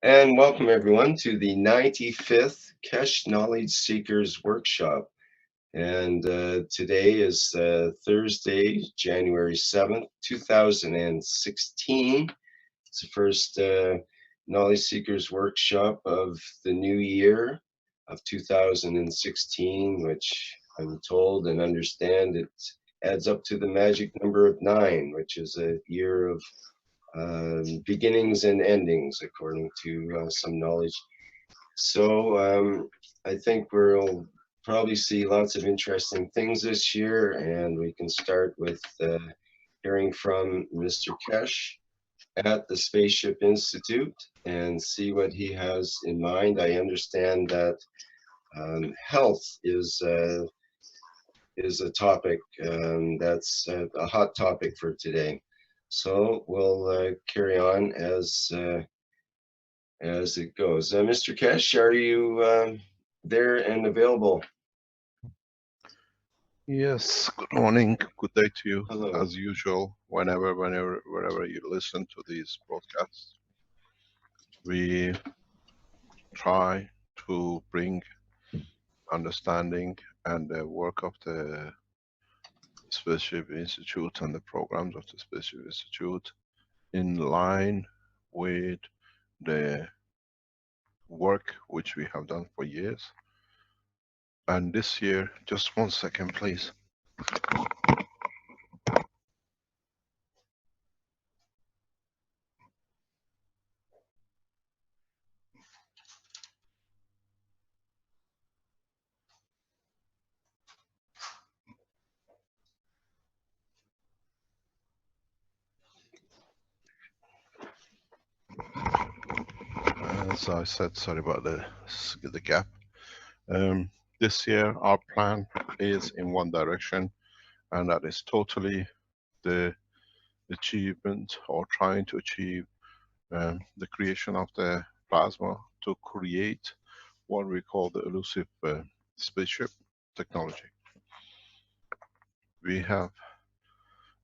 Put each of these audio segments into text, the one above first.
And welcome everyone to the 95th Kesh Knowledge Seekers Workshop. And today is Thursday, January 7th, 2016. It's the first Knowledge Seekers Workshop of the new year of 2016, which I'm told and understand it adds up to the magic number of 9, which is a year of beginnings and endings, according to some knowledge. So I think we'll probably see lots of interesting things this year, and we can start with hearing from Mr. Kesh at the Spaceship Institute and see what he has in mind. I understand that health is a topic that's a hot topic for today. So we'll carry on as it goes. Mr. Kesh, are you there and available? Yes, good morning, good day to you. Hello. As usual, wherever you listen to these broadcasts, we try to bring understanding and the work of the Spaceship Institute and the programs of the Spaceship Institute in line with the work which we have done for years. And this year, just 1 second, please. As I said, sorry about the gap. This year, our plan is in one direction, and that is totally the achievement or trying to achieve the creation of the plasma to create what we call the elusive spaceship technology. We have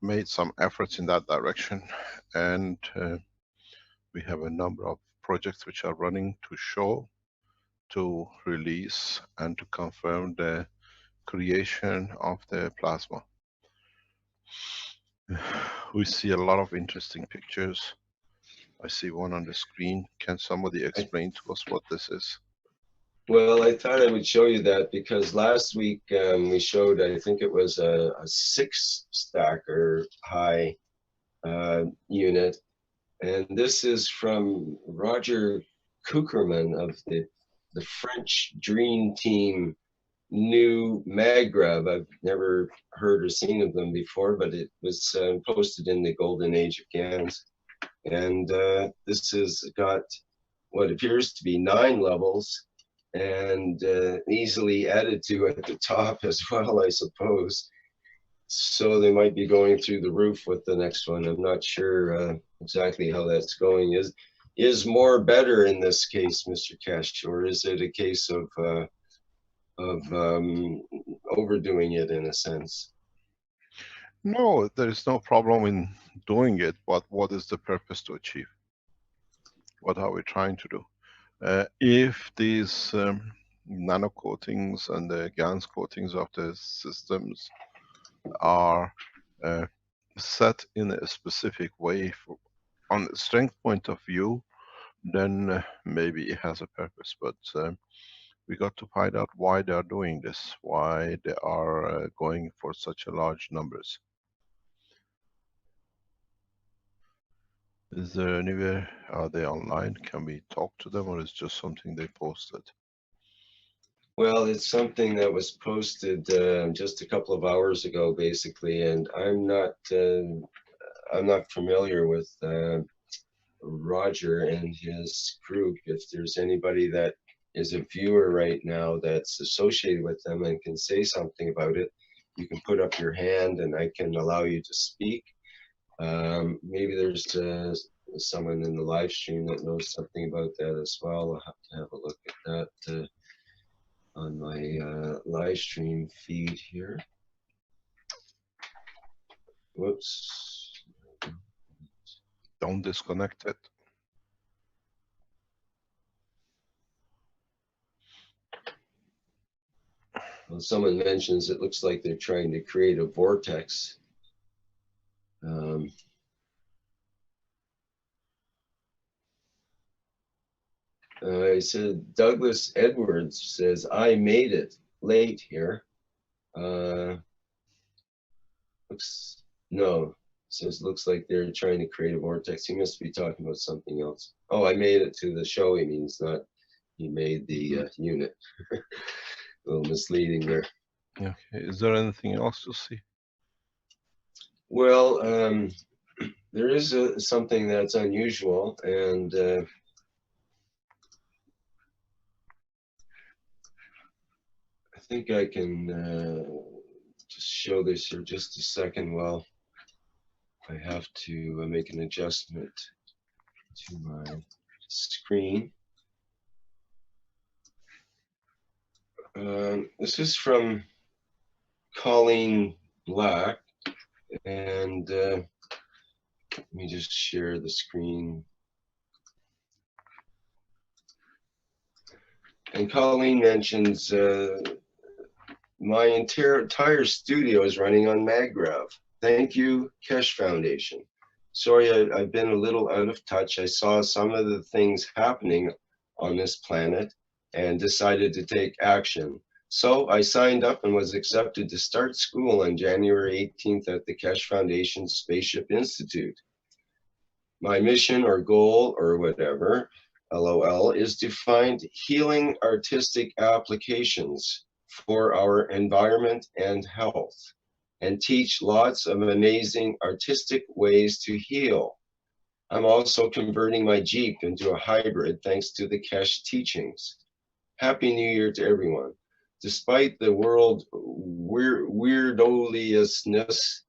made some efforts in that direction, and we have a number of projects which are running to show, to release, and to confirm the creation of the plasma. We see a lot of interesting pictures. I see one on the screen. Can somebody explain to us what this is? Well, I thought I would show you that because last week we showed, I think it was a 6-stacker high unit. And this is from Roger Kuckerman of the French Dream Team new MagGrav. I've never heard or seen of them before, but it was posted in the golden age of Gans. And this has got what appears to be 9 levels and easily added to at the top as well, I suppose. So they might be going through the roof with the next one. I'm not sure exactly how that's going. Is more better in this case, Mr. Kesh, or is it a case of overdoing it in a sense? No, there is no problem in doing it, but what is the purpose to achieve? What are we trying to do? If these nano coatings and the Gans coatings of the systems are set in a specific way on the strength point of view, then maybe it has a purpose. But we got to find out why they are doing this, why they are going for such a large numbers. Is there anywhere, are they online? Can we talk to them, or is it just something they posted? Well, it's something that was posted just a couple of hours ago, basically, and I'm not familiar with Roger and his group. If there's anybody that is a viewer right now that's associated with them and can say something about it, you can put up your hand and I can allow you to speak. Maybe there's someone in the live stream that knows something about that as well. I'll have to have a look at that on my live stream feed here. Whoops. Don't disconnect it. Well, someone mentions it looks like they're trying to create a vortex. I said Douglas Edwards says I made it late here. Looks no says looks like they're trying to create a vortex. He must be talking about something else. Oh, I made it to the show. He means not he made the unit. A little misleading there. Okay. Is there anything else to see? Well, there is something that's unusual, and I think I can just show this here just a second while I have to make an adjustment to my screen. This is from Colleen Black, and let me just share the screen. And Colleen mentions my entire studio is running on MagGrav. Thank you, Kesh Foundation. Sorry, I've been a little out of touch. I saw some of the things happening on this planet and decided to take action. So I signed up and was accepted to start school on January 18th at the Kesh Foundation Spaceship Institute. My mission or goal or whatever, LOL, is to find healing artistic applications for our environment and health, and teach lots of amazing artistic ways to heal. I'm also converting my Jeep into a hybrid thanks to the Kesh teachings. Happy New Year to everyone. Despite the world weirdoliousness,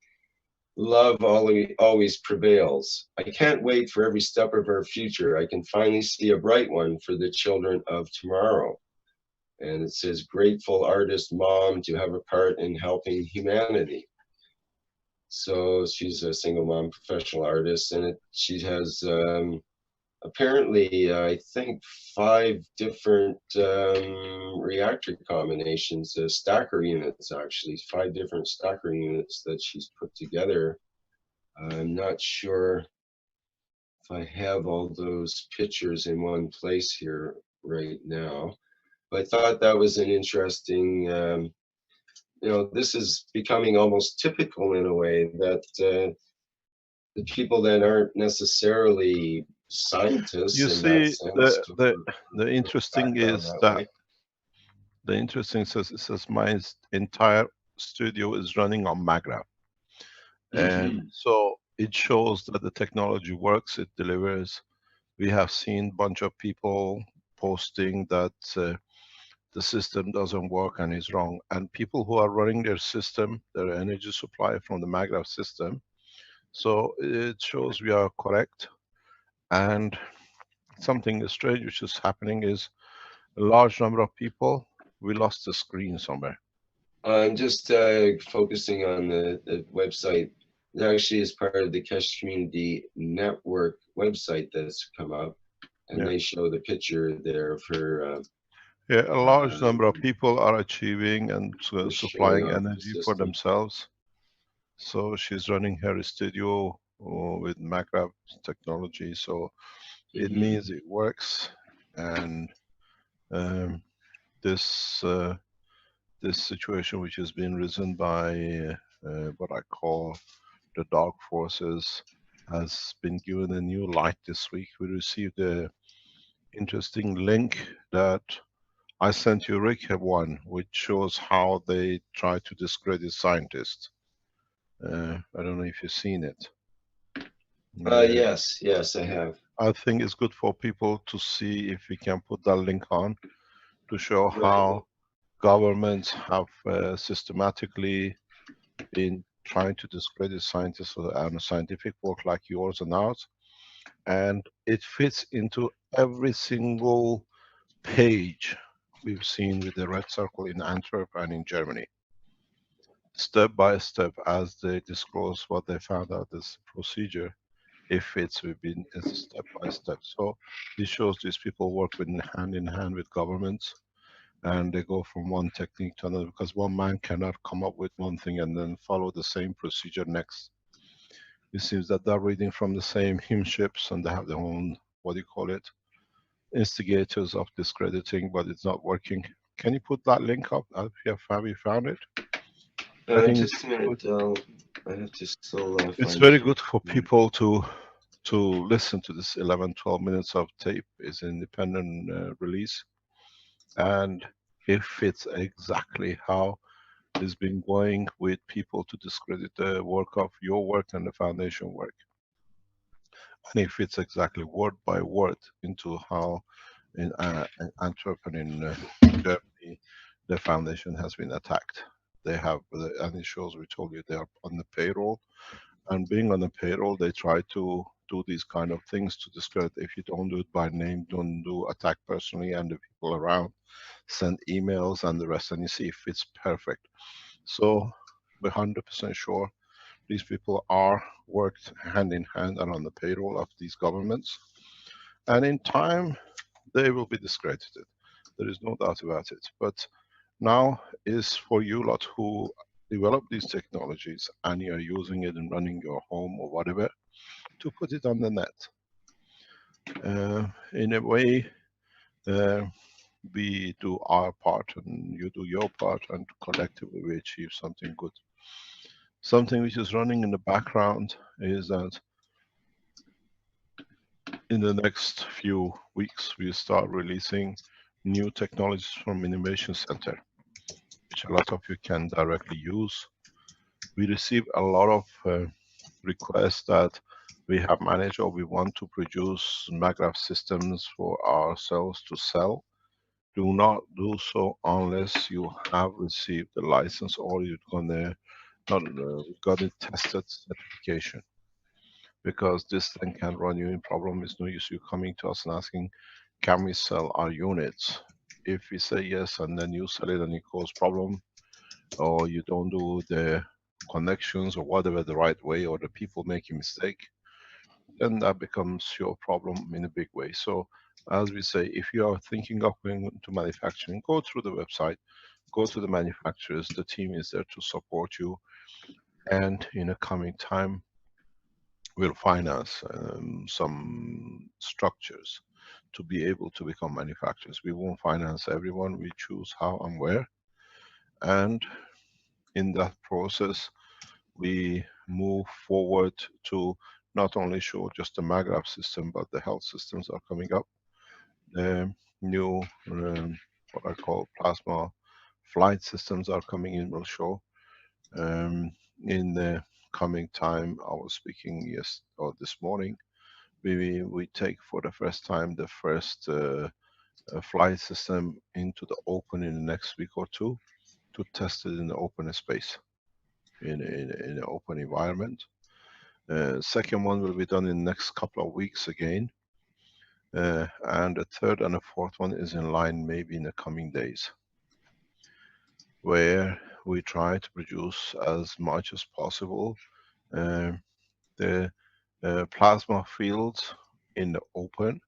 love always prevails. I can't wait for every step of our future. I can finally see a bright one for the children of tomorrow. And it says, grateful artist mom to have a part in helping humanity. So she's a single mom professional artist, and she has apparently, I think, 5 different reactor combinations, stacker units, actually, 5 different stacker units that she's put together. I'm not sure if I have all those pictures in one place here right now, but I thought that was an interesting, this is becoming almost typical in a way that the people that aren't necessarily scientists You in that see, sense, the interesting background is that that way. the interesting says it says my entire studio is running on MagRav, and Mhm. so it shows that the technology works. It delivers. We have seen bunch of people posting that the system doesn't work and is wrong, and people who are running their system, their energy supply from the MagRav system. So it shows we are correct. And something strange which is happening is a large number of people, we lost the screen somewhere. I'm just focusing on the website. It actually is part of the Keshe Community Network website that's come up, and Yeah. they show the picture there of her Yeah, a large number of people are achieving and showing supplying off the energy for system. themselves. So she's running her studio with MagRav technology. So it Mhm. means it works. And um, this this situation, which has been risen by what I call the dark forces, has been given a new light this week. We received a interesting link that I sent you, Rick, one, which shows how they try to discredit scientists. I don't know if you've seen it. Yes, I have. I think it's good for people to see if we can put that link on to show Right. how governments have systematically been trying to discredit scientists and scientific work like yours and ours. And it fits into every single page we've seen with the red circle in Antwerp and in Germany. Step by step, as they disclose what they found out this procedure, it fits within a step by step. So this shows these people work with hand in hand with governments, and they go from one technique to another, because one man cannot come up with one thing and then follow the same procedure next. It seems that they're reading from the same hymn ships and they have their own, what do you call it, instigators of discrediting, but it's not working. Can you put that link up? Have you found it? I think Just a minute. I have to still it's find it. very good for people to listen to this 11, 12 minutes of tape. Is independent release, and it fits exactly how it's been going with people to discredit the work of your work and the foundation work. And it fits exactly word by word into how in Antwerp and in Germany the foundation has been attacked. They have, and it shows, we told you, they are on the payroll, and being on the payroll they try to do these kind of things to discredit. If you don't do it by name, don't do attack personally, and the people around send emails and the rest, and you see it fits perfect. So we're 100% sure these people are worked hand in hand and on the payroll of these governments, and in time they will be discredited. There is no doubt about it. But now is for you lot who develop these technologies and you're using it and running your home or whatever, to put it on the net. In a way, uh, we do our part and you do your part, and collectively we achieve something good. Something which is running in the background is that in the next few weeks we start releasing new technologies from Innovation Center, which a lot of you can directly use. We receive a lot of requests that we have managed or we want to produce maglev systems for ourselves to sell. Do not do so unless you have received the license or you're gonna not got it tested certification, because this thing can run you in problem. It's no use you coming to us and asking, can we sell our units? If we say yes and then you sell it and it cause problem, or you don't do the connections or whatever the right way, or the people make a mistake, then that becomes your problem in a big way. So as we say, if you are thinking of going into manufacturing, go through the website, go to the manufacturers, the team is there to support you, and in a coming time we'll finance some structures to be able to become manufacturers. We won't finance everyone, we choose how and where, and in that process we move forward to not only show just the maglev system, but the health systems are coming up. The new, what I call plasma flight systems are coming in, will show. In the coming time, I was speaking this morning, we take for the first time the first flight system into the open in the next week or two, to test it in the open space, in an open environment. Second one will be done in the next couple of weeks again. And the third and the fourth one is in line maybe in the coming days, where we try to produce as much as possible the plasma fields in the open.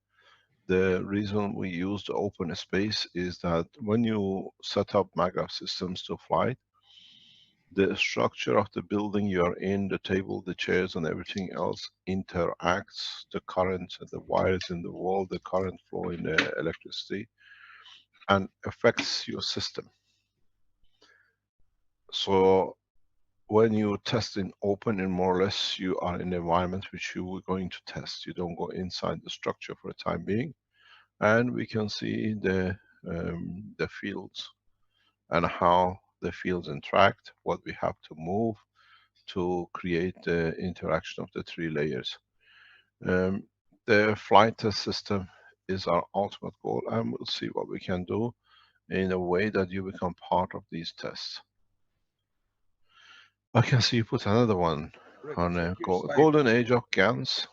The reason we use the open space is that when you set up maglev systems to fly, the structure of the building you are in, the table, the chairs and everything else interacts, the current, the wires in the wall, the current flow in the electricity, and affects your system. So when you test in open, and more or less you are in the environment which you were going to test. You don't go inside the structure for the time being. And we can see the fields and how the fields interact, what we have to move to create the interaction of the three layers. The flight test system is our ultimate goal, and we'll see what we can do in a way that you become part of these tests. I can see you put another one on a golden age of Gans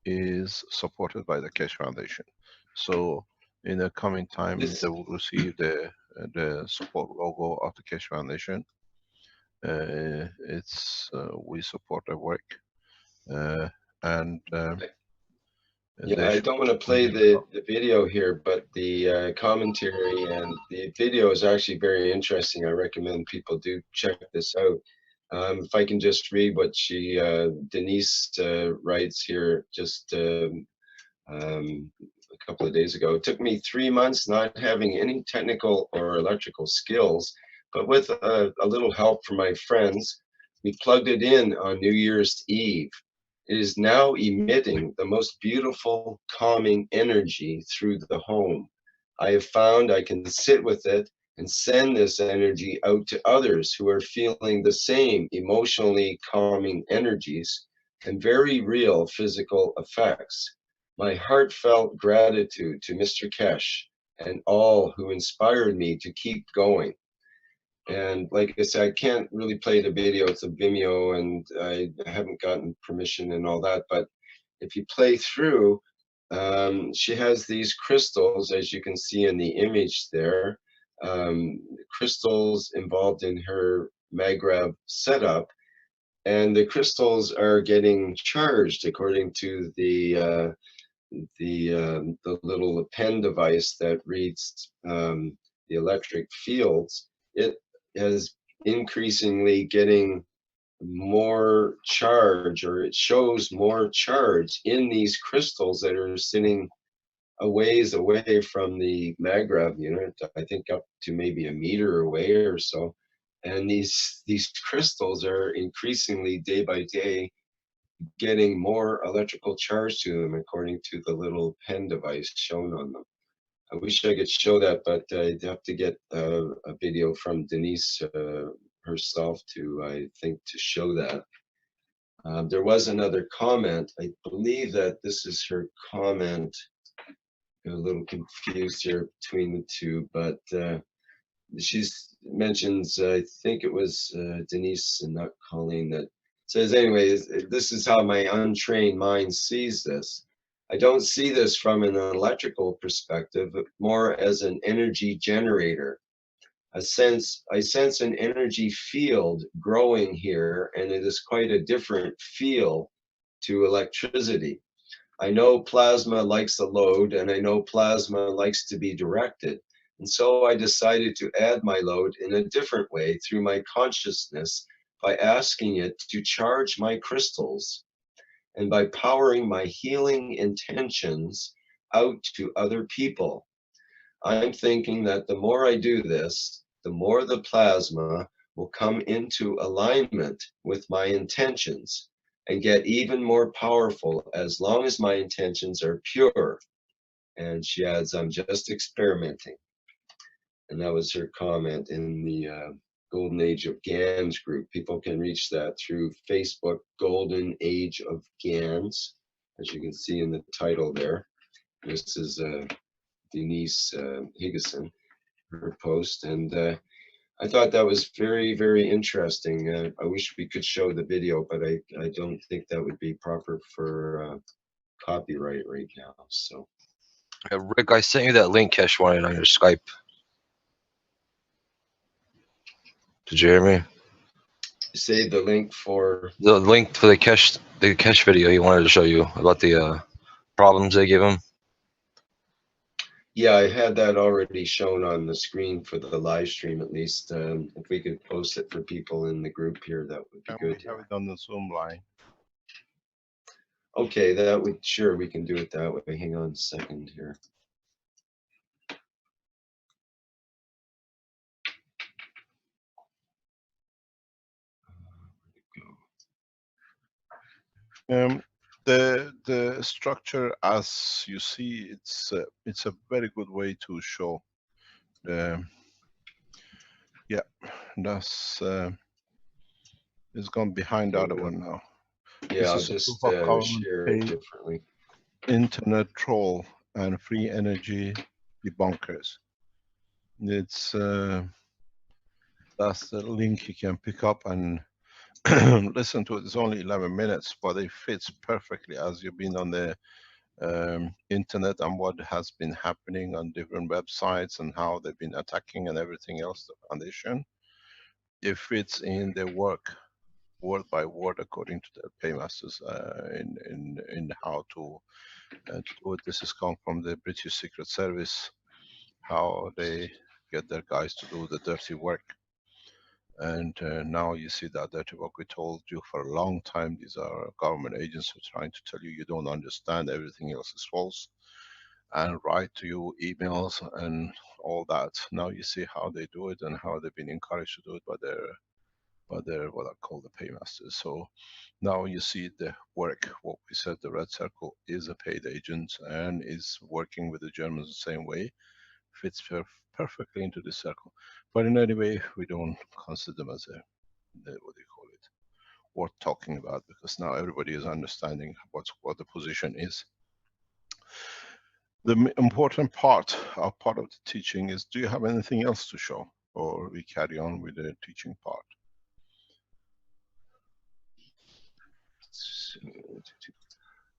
is supported by the Keshe Foundation. So in the coming time, they will receive the support logo of the Keshe Foundation. We support their work, and Yeah, I don't want to play the video here, but the commentary and the video is actually very interesting. I recommend people do check this out. If I can just read what she, Denise, writes here, just a couple of days ago. It took me 3 months not having any technical or electrical skills, but with a little help from my friends, we plugged it in on New Year's Eve. It is now emitting the most beautiful, calming energy through the home. I have found I can sit with it and send this energy out to others who are feeling the same emotionally calming energies and very real physical effects. My heartfelt gratitude to Mr. Kesh and all who inspired me to keep going. And like I said, I can't really play the video. It's a Vimeo and I haven't gotten permission and all that. But if you play through, she has these crystals, as you can see in the image there, crystals involved in her Magrav setup. And the crystals are getting charged according to the little pen device that reads the electric fields. It is increasingly getting more charge, or it shows more charge in these crystals that are sitting a ways away from the Magrav unit, I think up to maybe a meter away or so. And these crystals are increasingly day by day getting more electrical charge to them according to the little pen device shown on them. I wish I could show that, but I'd have to get a video from Denise herself to, I think, to show that. There was another comment. I believe that this is her comment. I'm a little confused here between the two, but she mentions, I think it was Denise and not Colleen, that says, anyways, this is how my untrained mind sees this. I don't see this from an electrical perspective, but more as an energy generator. I sense an energy field growing here, and it is quite a different feel to electricity. I know plasma likes a load, and I know plasma likes to be directed. And so I decided to add my load in a different way through my consciousness by asking it to charge my crystals and by powering my healing intentions out to other people. I'm thinking that the more I do this, the more the plasma will come into alignment with my intentions and get even more powerful as long as my intentions are pure. And she adds, I'm just experimenting. And that was her comment in the Golden Age of Gans group. People can reach that through Facebook, Golden Age of Gans, as you can see in the title there. This is Denise Higgison, her post. And I thought that was very, very interesting. I wish we could show the video, but I don't think that would be proper for copyright right now. So, Rick, I sent you that link Kesh wanted on your Skype. Did you hear me? say the link for the link for the Kesh video he wanted to show you about the problems they give him. Yeah, I had that already shown on the screen for the live stream, at least. If we could post it for people in the group here, that would be good. We have it on the Zoom line. Okay, that would, sure, we can do it that way. Hang on a second here. The structure, as you see, it's a very good way to show. Yeah, that's it's gone behind the other one now. Yeah, I'll this is just a proof of share it differently. Internet troll and free energy debunkers. It's that's the link you can pick up and listen to it. It's only 11 minutes, but it fits perfectly as you've been on the internet and what has been happening on different websites and how they've been attacking and everything else, the foundation. It fits in their work, word by word, according to the paymasters in how to to do it. This has come from the British Secret Service, how they get their guys to do the dirty work. And now you see that dirty work. We told you for a long time, these are government agents who are trying to tell you you don't understand, everything else is false, and write to you emails and all that. Now you see how they do it and how they've been encouraged to do it by their what I call the paymasters. So now you see the work. What we said, the red circle is a paid agent and is working with the Germans the same way. Fits perfectly into this circle. But in any way, we don't consider them as what do you call it, worth talking about, because now everybody is understanding what the position is. The important part of the teaching is, do you have anything else to show, or we carry on with the teaching part?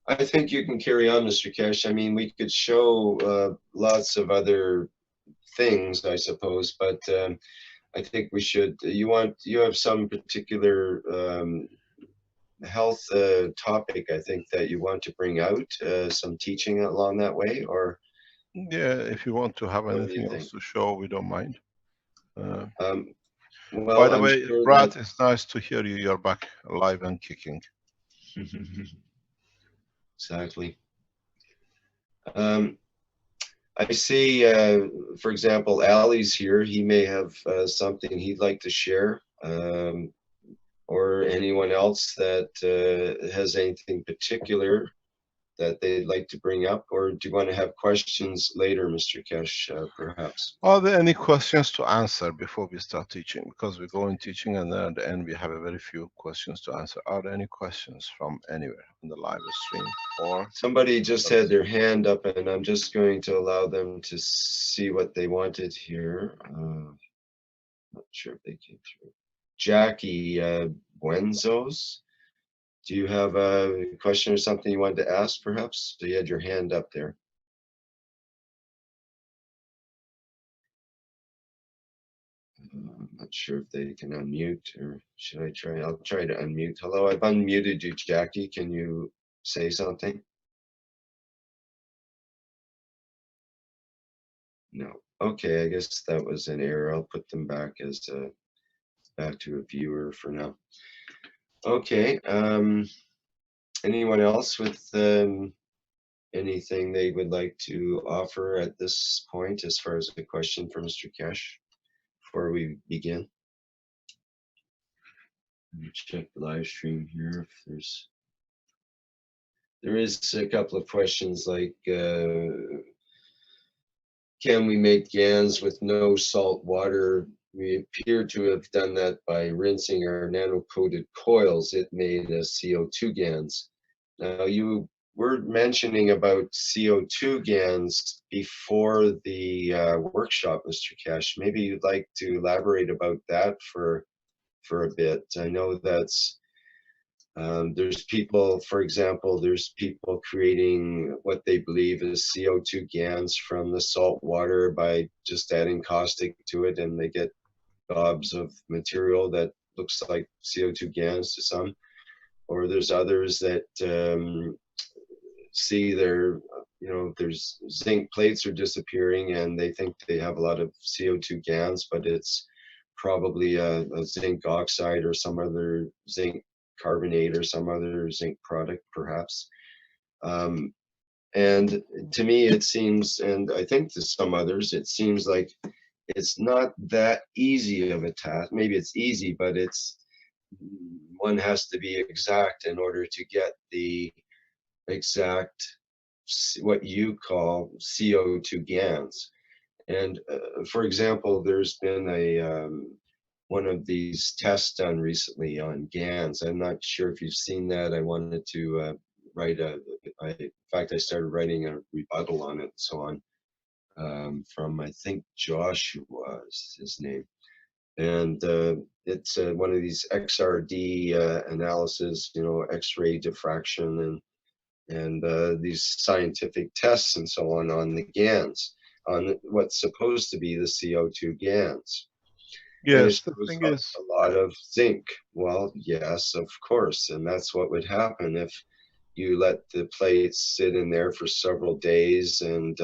I think you can carry on, Mr. Kesh. I mean, we could show lots of other things, I suppose, but I think we should. You have some particular health topic, I think, that you want to bring out, some teaching along that way, or? Yeah, if you want to have anything else to show, we don't mind. Well, by the I'm way, sure Brad, that... it's nice to hear you. You're back alive and kicking. Exactly. I see, for example, Ali's here. He may have something he'd like to share, or anyone else that has anything particular that they'd like to bring up, or do you want to have questions later, Mr. Kesh, perhaps? Are there any questions to answer before we start teaching? Because we go in teaching and then at the end we have a very few questions to answer. Are there any questions from anywhere on the live stream? Or somebody just had their hand up, and I'm just going to allow them to see what they wanted here. Not sure if they came through. Jackie Buenzos, do you have a question or something you wanted to ask, perhaps? So you had your hand up there. I'm not sure if they can unmute, or should I try? I'll try to unmute. Hello, I've unmuted you, Jackie. Can you say something? No. Okay, I guess that was an error. I'll put them back as back to a viewer for now. Okay. Anyone else with anything they would like to offer at this point as far as a question for Mr. Kesh before we begin? Let me check the live stream here if there is a couple of questions like can we make GANs with no salt water? We appear to have done that by rinsing our nano-coated coils. It made a CO2 GANs. Now you were mentioning about CO2 GANs before the workshop, Mr. Kesh. Maybe you'd like to elaborate about that for a bit. I know that's there's people, for example, there's people creating what they believe is CO2 GANs from the salt water by just adding caustic to it, and they get gobs of material that looks like CO2 GANs to some. Or there's others that see their, there's zinc plates are disappearing and they think they have a lot of CO2 GANs, but it's probably a zinc oxide or some other zinc carbonate or some other zinc product, perhaps. And to me, it seems, and I think to some others, it seems like it's not that easy of a task. Maybe it's easy, but one has to be exact in order to get the exact, what you call CO2 GANs. And for example, there's been a one of these tests done recently on GANs. I'm not sure if you've seen that. I wanted to write in fact, I started writing a rebuttal on it and so on, from, I think, Joshua is his name. And it's one of these XRD analysis, X-ray diffraction and these scientific tests and so on the GANs, on what's supposed to be the CO2 GANs. Yes, the thing is a lot of zinc. Well, yes, of course, and that's what would happen if you let the plates sit in there for several days and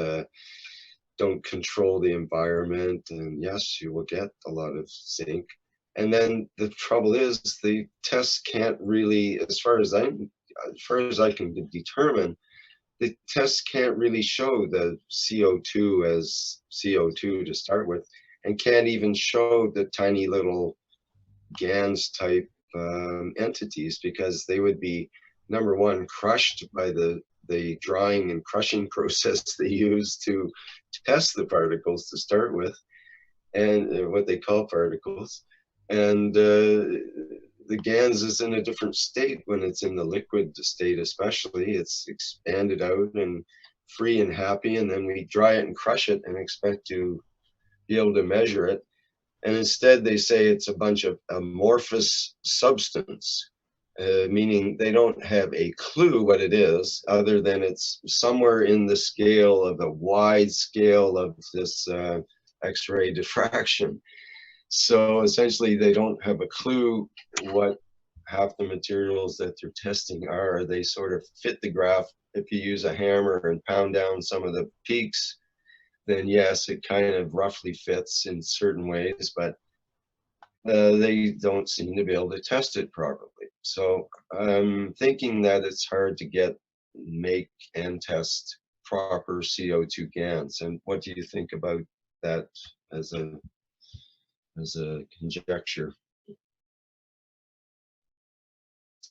don't control the environment, and yes, you will get a lot of zinc. And then the trouble is the tests can't really, as far as I can determine, the tests can't really show the CO2 as CO2 to start with, and can't even show the tiny little Gans type entities, because they would be, number one, crushed by the drying and crushing process they use to test the particles to start with, and what they call particles. And the Gans is in a different state when it's in the liquid state, especially. It's expanded out and free and happy, and then we dry it and crush it and expect to be able to measure it. And instead they say it's a bunch of amorphous substance, meaning they don't have a clue what it is, other than it's somewhere in the scale of a wide scale of this X-ray diffraction. So essentially they don't have a clue what half the materials that they're testing are. They sort of fit the graph. If you use a hammer and pound down some of the peaks, then yes, it kind of roughly fits in certain ways, but they don't seem to be able to test it properly. So I'm thinking that it's hard to make and test proper CO2 GANs. And what do you think about that as a conjecture?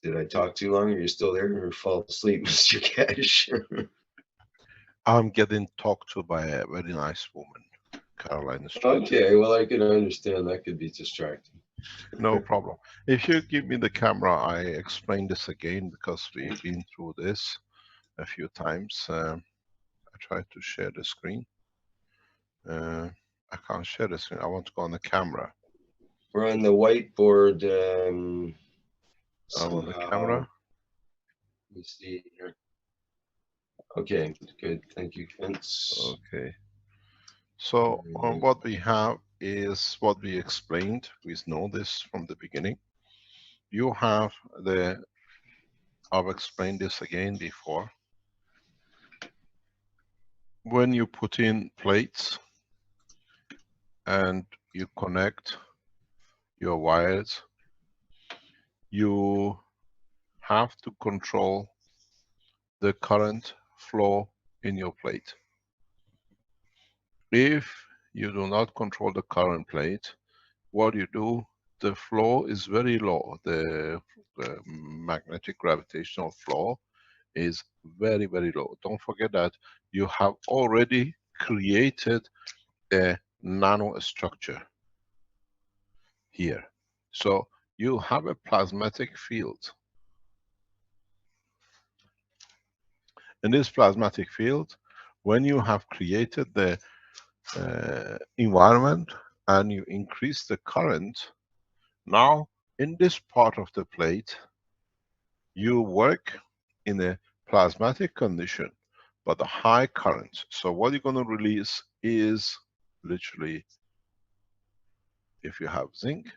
Did I talk too long? Are you still there, or fall asleep, Mr. Cash? I'm getting talked to by a very nice woman, Caroline. Okay, well, I can understand that could be distracting. No problem. If you give me the camera, I explain this again because we've been through this a few times. I try to share the screen. I can't share the screen. I want to go on the camera. We're on the whiteboard. I'm on the camera. Let me see here. Okay, good. Thank you, Vince. Okay. So what we have is what we explained. We know this from the beginning. You have I've explained this again before. When you put in plates and you connect your wires, you have to control the current flow in your plate. If you do not control the current plate, what you do, the flow is very low. The magnetic gravitational flow is very, very low. Don't forget that you have already created a nanostructure here. So you have a plasmatic field. In this plasmatic field, when you have created the environment and you increase the current, now in this part of the plate, you work in a plasmatic condition, but a high current. So what you're going to release is literally, if you have zinc,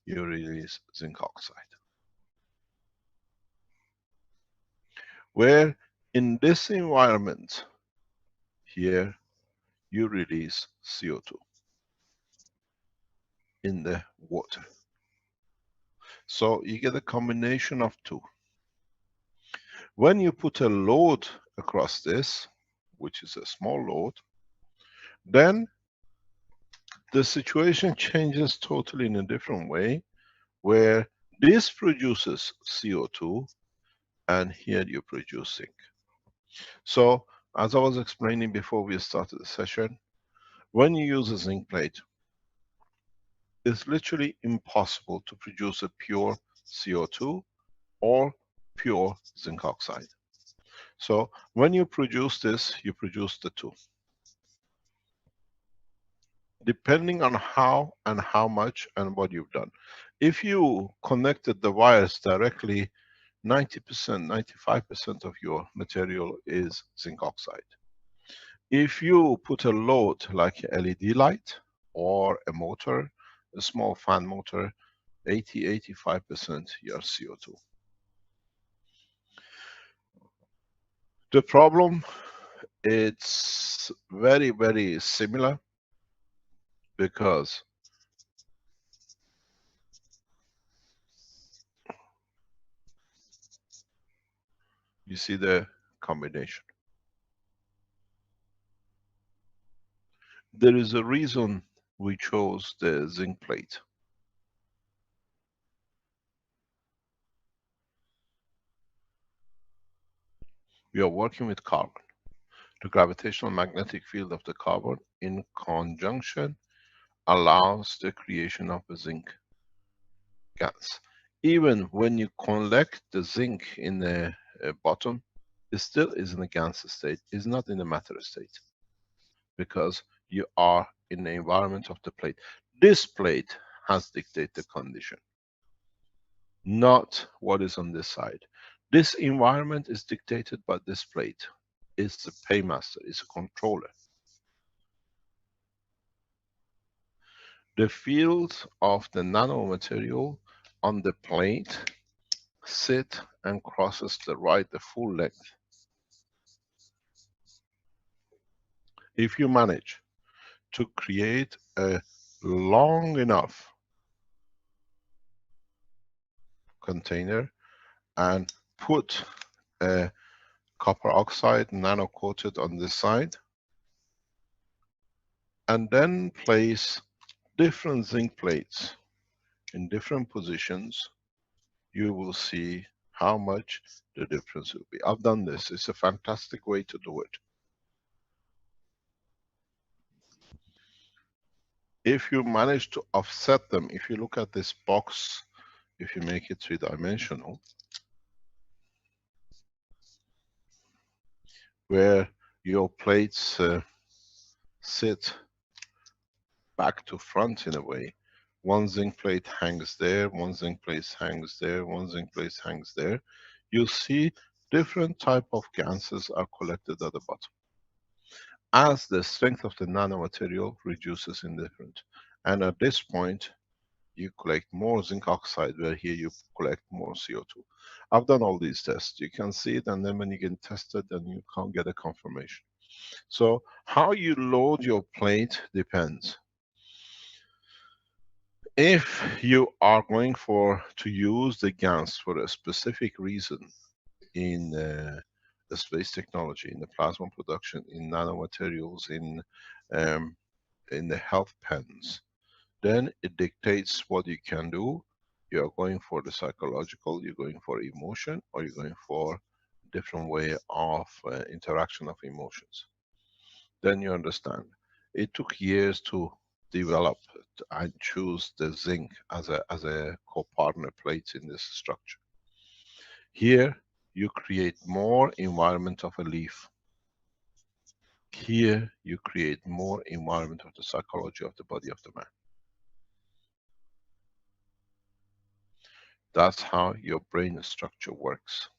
you release zinc oxide. Where in this environment here, you release CO2 in the water. So you get a combination of two. When you put a load across this, which is a small load, then the situation changes totally in a different way, where this produces CO2 and here you produce zinc. So as I was explaining before we started the session, when you use a zinc plate, it's literally impossible to produce a pure CO2 or pure zinc oxide. So when you produce this, you produce the two. Depending on how and how much and what you've done. If you connected the wires directly, 90%, 95% of your material is zinc oxide. If you put a load like a LED light or a motor, a small fan motor, 80, 85% your CO2. The problem, it's very, very similar, because you see the combination. There is a reason we chose the zinc plate. We are working with carbon. The gravitational magnetic field of the carbon in conjunction allows the creation of a zinc gas. Even when you collect the zinc in the bottom, it still is in a gas state, is not in a matter state, because you are in the environment of the plate. This plate has dictated the condition, not what is on this side. This environment is dictated by this plate. It's the paymaster, it's a controller. The field of the nanomaterial on the plate sit and crosses the right, the full length. If you manage to create a long enough container and put a copper oxide nano coated on this side, and then place different zinc plates in different positions, you will see how much the difference will be. I've done this. It's a fantastic way to do it. If you manage to offset them, if you look at this box, if you make it three-dimensional, where your plates sit back to front in a way, one zinc plate hangs there, one zinc plate hangs there, one zinc plate hangs there, you see different type of ganses are collected at the bottom, as the strength of the nanomaterial reduces in different. And at this point, you collect more zinc oxide, where here you collect more CO2. I've done all these tests. You can see it, and then when you can test it, then you can't get a confirmation. So how you load your plate depends. If you are going to use the Gans for a specific reason in the space technology, in the plasma production, in nanomaterials, in the health pens, then it dictates what you can do. You're going for the psychological, you're going for emotion, or you're going for different way of interaction of emotions. Then you understand. It took years to develop and choose the zinc as a co-partner plate in this structure. Here you create more environment of a leaf. Here you create more environment of the psychology of the body of the man. That's how your brain structure works.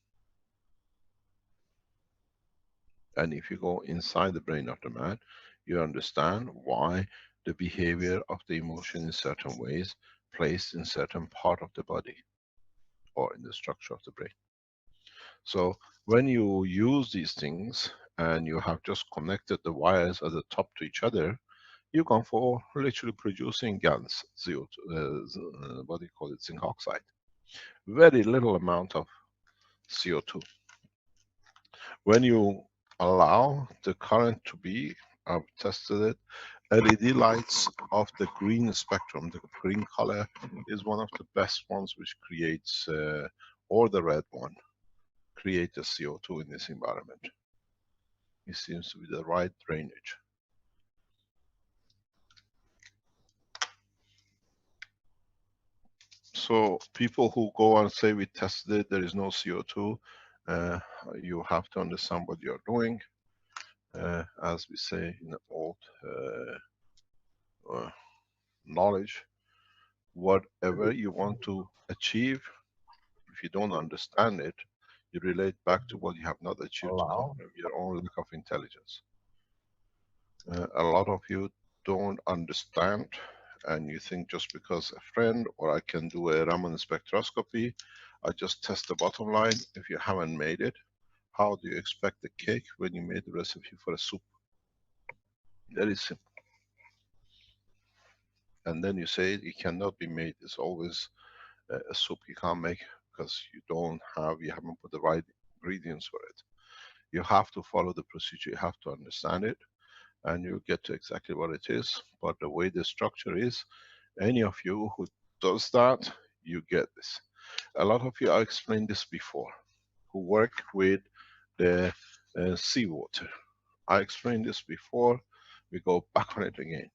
And if you go inside the brain of the man, you understand why the behavior of the emotion in certain ways placed in certain part of the body or in the structure of the brain. So when you use these things and you have just connected the wires at the top to each other, you go for literally producing Gans, what do you call it, zinc oxide. Very little amount of CO2. When you allow the current to be, I've tested it, LED lights of the green spectrum, the green color is one of the best ones which creates, or the red one, create the CO2 in this environment. It seems to be the right drainage. So people who go and say we tested it, there is no CO2, you have to understand what you're doing. As we say in the old knowledge, whatever you want to achieve, if you don't understand it, you relate back to what you have not achieved to confirm your own lack of intelligence. A lot of you don't understand, and you think just because a friend, or I can do a Raman spectroscopy, I just test the bottom line. If you haven't made it, How do you expect the cake when you made the recipe for a soup? Very simple. And then you say it cannot be made. It's always a soup you can't make because you haven't put the right ingredients for it. You have to follow the procedure, you have to understand it, and you get to exactly what it is. But the way the structure is, any of you who does that, you get this. A lot of you, I explained this before, who work with the seawater. I explained this before, we go back on it again.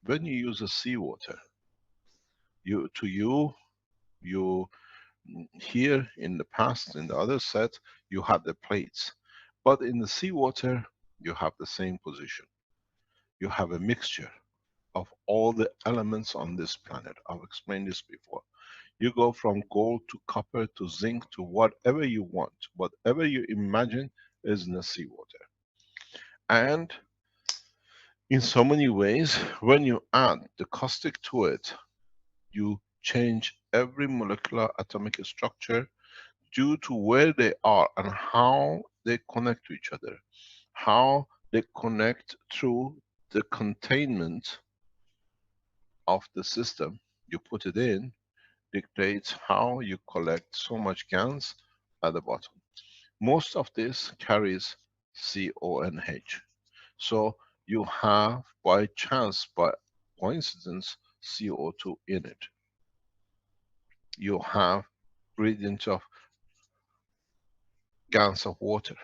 When you use a seawater, you here in the past, in the other set, you had the plates. But in the seawater, you have the same position. You have a mixture of all the elements on this planet. I've explained this before. You go from gold to copper to zinc to whatever you want. Whatever you imagine is in the seawater. And in so many ways, when you add the caustic to it, you change every molecular atomic structure due to where they are and how they connect to each other, how they connect through the containment of the system. You put it in, dictates how you collect so much Gans at the bottom. Most of this carries CONH. So you have, by chance, by coincidence, CO2 in it. You have gradient of Gans of water.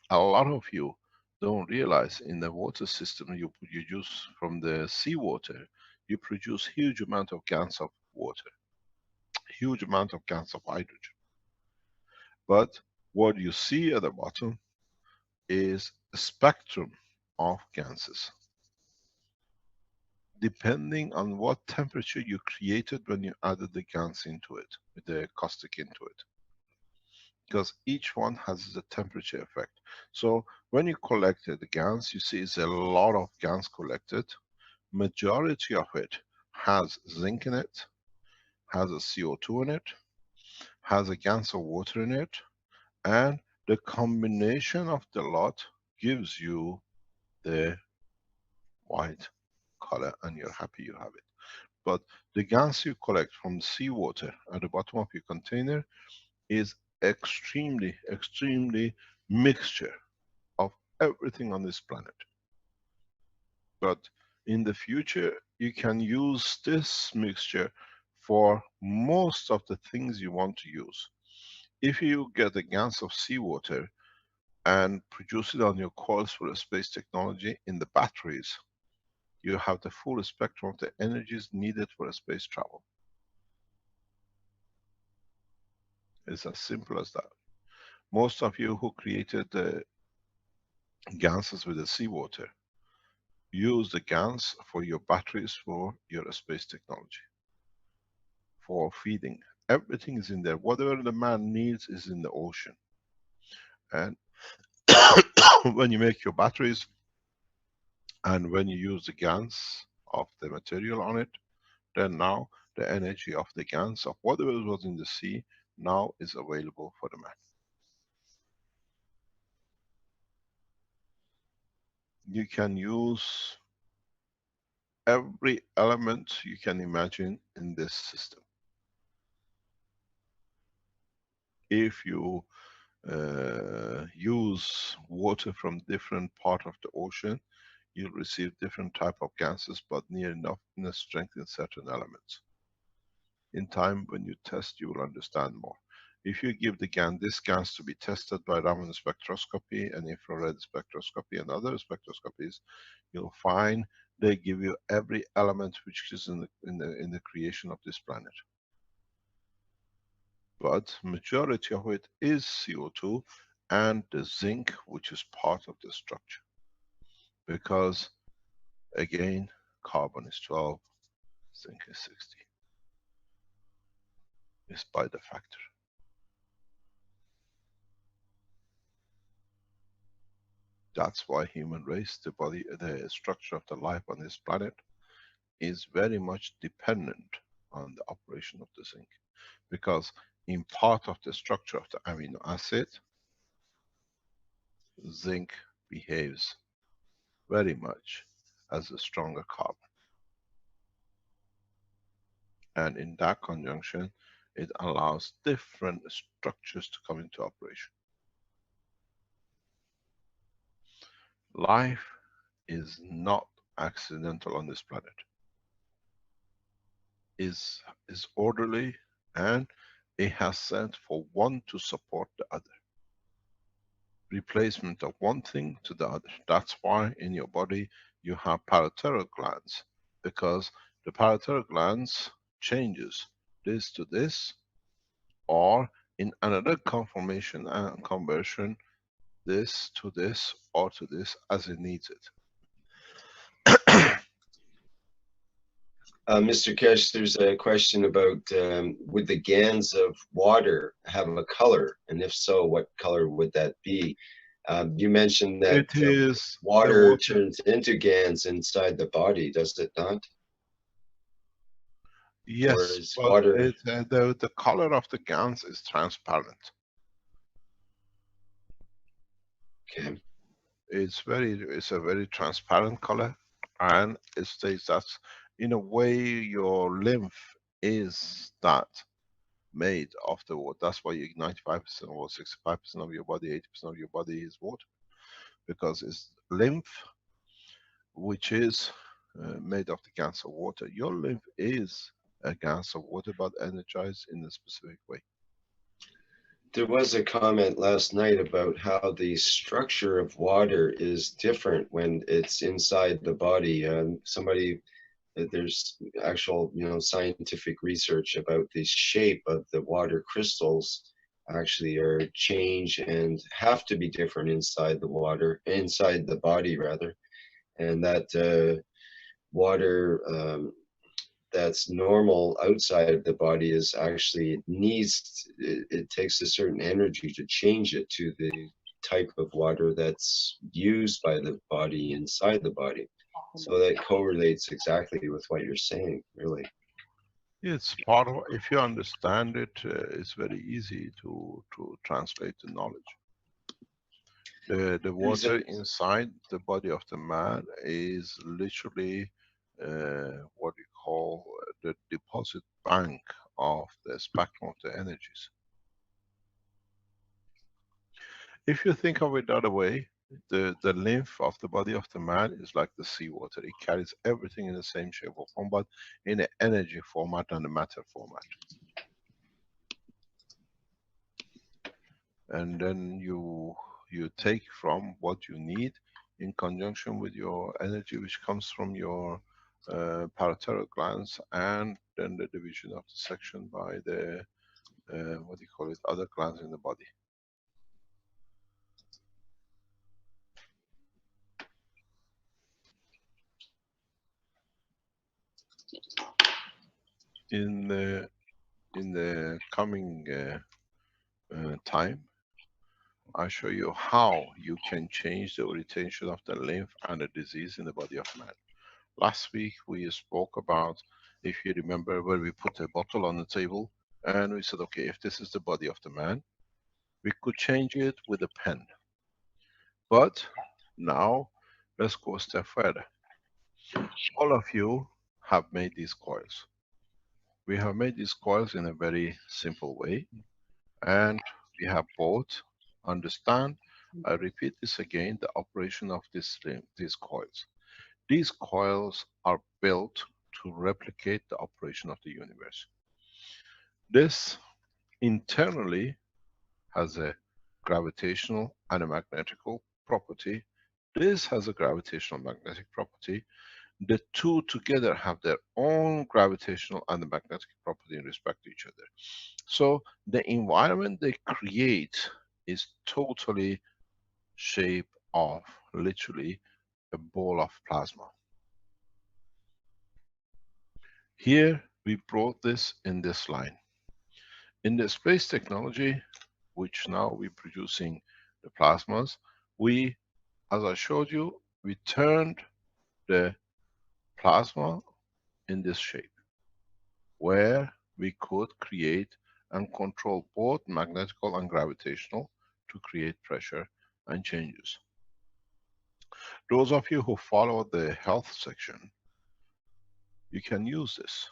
A lot of you don't realize in the water system you use from the seawater, you produce huge amount of Gans of water, huge amount of Gans of hydrogen. But what you see at the bottom is a spectrum of Ganses. Depending on what temperature you created when you added the Gans into it, with the caustic into it. Because each one has a temperature effect. So when you collected the Gans, you see it's a lot of Gans collected. Majority of it has zinc in it, has a CO2 in it, has a Gans of water in it, and the combination of the lot gives you the white color, and you're happy you have it. But the Gans you collect from seawater at the bottom of your container is extremely, extremely mixture of everything on this planet. But in the future, you can use this mixture for most of the things you want to use. If you get a Gans of seawater and produce it on your coils for a space technology in the batteries, you have the full spectrum of the energies needed for a space travel. It's as simple as that. Most of you who created the Ganses with the seawater, use the Gans for your batteries for your space technology, for feeding. Everything is in there. Whatever the man needs is in the ocean. And when you make your batteries and when you use the Gans of the material on it, then now the energy of the Gans of whatever was in the sea now is available for the man. You can use every element you can imagine in this system. If you use water from different part of the ocean, you'll receive different type of gases, but near enough in the strength in certain elements. In time, when you test, you will understand more. If you give this gas to be tested by Raman spectroscopy and infrared spectroscopy and other spectroscopies, you'll find they give you every element which is in the creation of this planet. But majority of it is CO2 and the zinc, which is part of the structure. Because again, carbon is 12, zinc is 60. It's by the factor. That's why human race, the body, the structure of the life on this planet is very much dependent on the operation of the zinc. Because in part of the structure of the amino acid, zinc behaves very much as a stronger carbon. And in that conjunction, it allows different structures to come into operation. Life is not accidental on this planet. Is orderly, and it has sent for one to support the other. Replacement of one thing to the other. That's why in your body you have parathyroid glands, because the parathyroid glands changes this to this, or in another conformation and conversion, this to this or to this as it needs it. Mr. Kesh, there's a question about would the Gans of water have a color? And if so, what color would that be? You mentioned that It is the water water. turns into Gans inside the body, does it not? Or Yes, is but water... the color of the Gans is transparent. Okay. It's a very transparent color, and it states that in a way your lymph is that made of the water. That's why 95% or 65% of your body, 80% of your body is water, because it's lymph which is made of the gas of water. Your lymph is a gas of water, but energized in a specific way. There was a comment last night about how the structure of water is different when it's inside the body. There's actual, scientific research about the shape of the water crystals actually are change and have to be different inside the body rather, and that water that's normal outside of the body is actually it takes a certain energy to change it to the type of water that's used by the body inside the body. So that correlates exactly with what you're saying, really. It's part of, if you understand it, it's very easy to translate the knowledge. The water inside the body of the man is literally what we call the deposit bank of the spectrum of the energies. If you think of it the other way, the lymph of the body of the man is like the seawater. It carries everything in the same shape or form, but in the energy format and the matter format. And then you take from what you need in conjunction with your energy, which comes from your parathyroid glands, and then the division of the section by the what do you call it, other glands in the body. In the coming time, I'll show you how you can change the orientation of the lymph and the disease in the body of man. Last week we spoke about, if you remember, where we put a bottle on the table and we said, okay, if this is the body of the man, we could change it with a pen. But now let's go a step further. All of you have made these coils. We have made these coils in a very simple way, and we have both understand, I repeat this again, the operation of these coils. These coils are built to replicate the operation of the universe. This internally has a gravitational and a magnetical property. This has a gravitational magnetic property. The two together have their own gravitational and the magnetic property in respect to each other. So the environment they create is totally shaped of literally a ball of plasma. Here we brought this in this line. In the space technology, which now we're producing the plasmas, we, as I showed you, we turned the plasma in this shape, where we could create and control both magnetical and gravitational to create pressure and changes. Those of you who follow the health section, you can use this.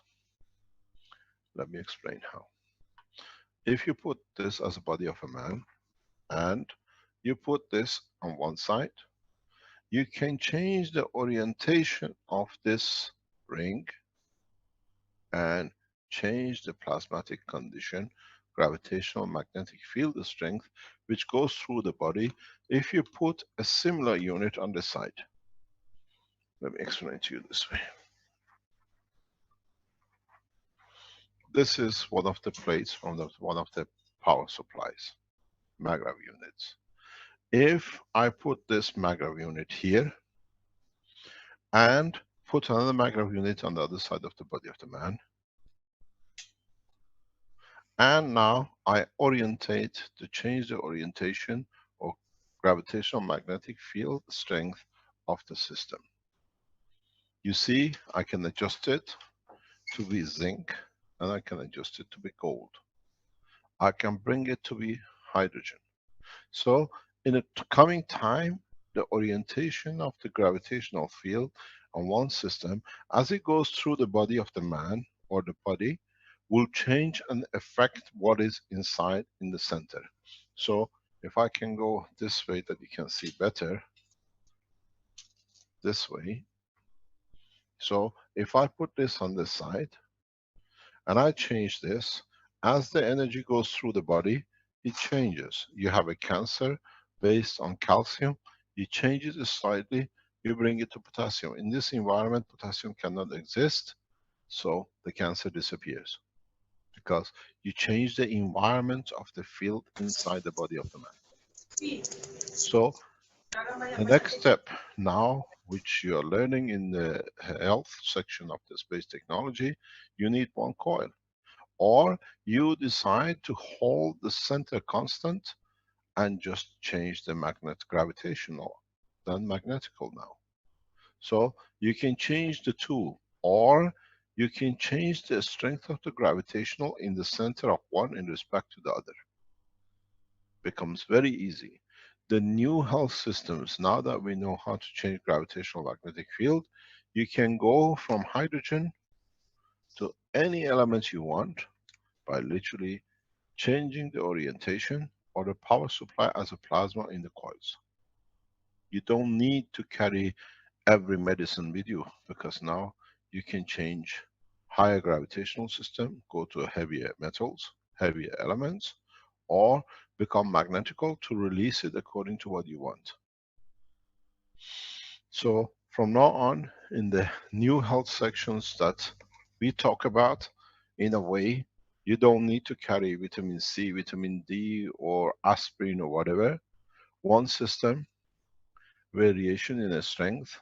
Let me explain how. If you put this as a body of a man and you put this on one side, you can change the orientation of this ring and change the plasmatic condition, gravitational magnetic field strength, which goes through the body if you put a similar unit on the side. Let me explain it to you this way. This is one of the plates from one of the power supplies, maggrav units. If I put this maggrav unit here and put another maggrav unit on the other side of the body of the man, and now I orientate to change the orientation or gravitational magnetic field strength of the system. You see, I can adjust it to be zinc and I can adjust it to be gold. I can bring it to be hydrogen. So in the coming time, the orientation of the gravitational field on one system, as it goes through the body of the man or the body, will change and affect what is inside in the center. So if I can go this way that you can see better, this way. So if I put this on this side and I change this, as the energy goes through the body, it changes. You have a cancer based on calcium, you change it slightly, you bring it to potassium. In this environment, potassium cannot exist, so the cancer disappears. Because you change the environment of the field inside the body of the man. So the next step now, which you are learning in the health section of the space technology, you need one coil. Or you decide to hold the center constant and just change the magnet gravitational, then magnetical now. So you can change the two, or you can change the strength of the gravitational in the center of one in respect to the other. Becomes very easy. The new health systems, now that we know how to change gravitational magnetic field, you can go from hydrogen to any element you want by literally changing the orientation or the power supply as a plasma in the coils. You don't need to carry every medicine with you, because now you can change higher gravitational system, go to heavier metals, heavier elements, or become magnetical to release it according to what you want. So from now on, in the new health sections that we talk about, in a way, you don't need to carry vitamin C, vitamin D, or aspirin or whatever. One system, variation in the strength,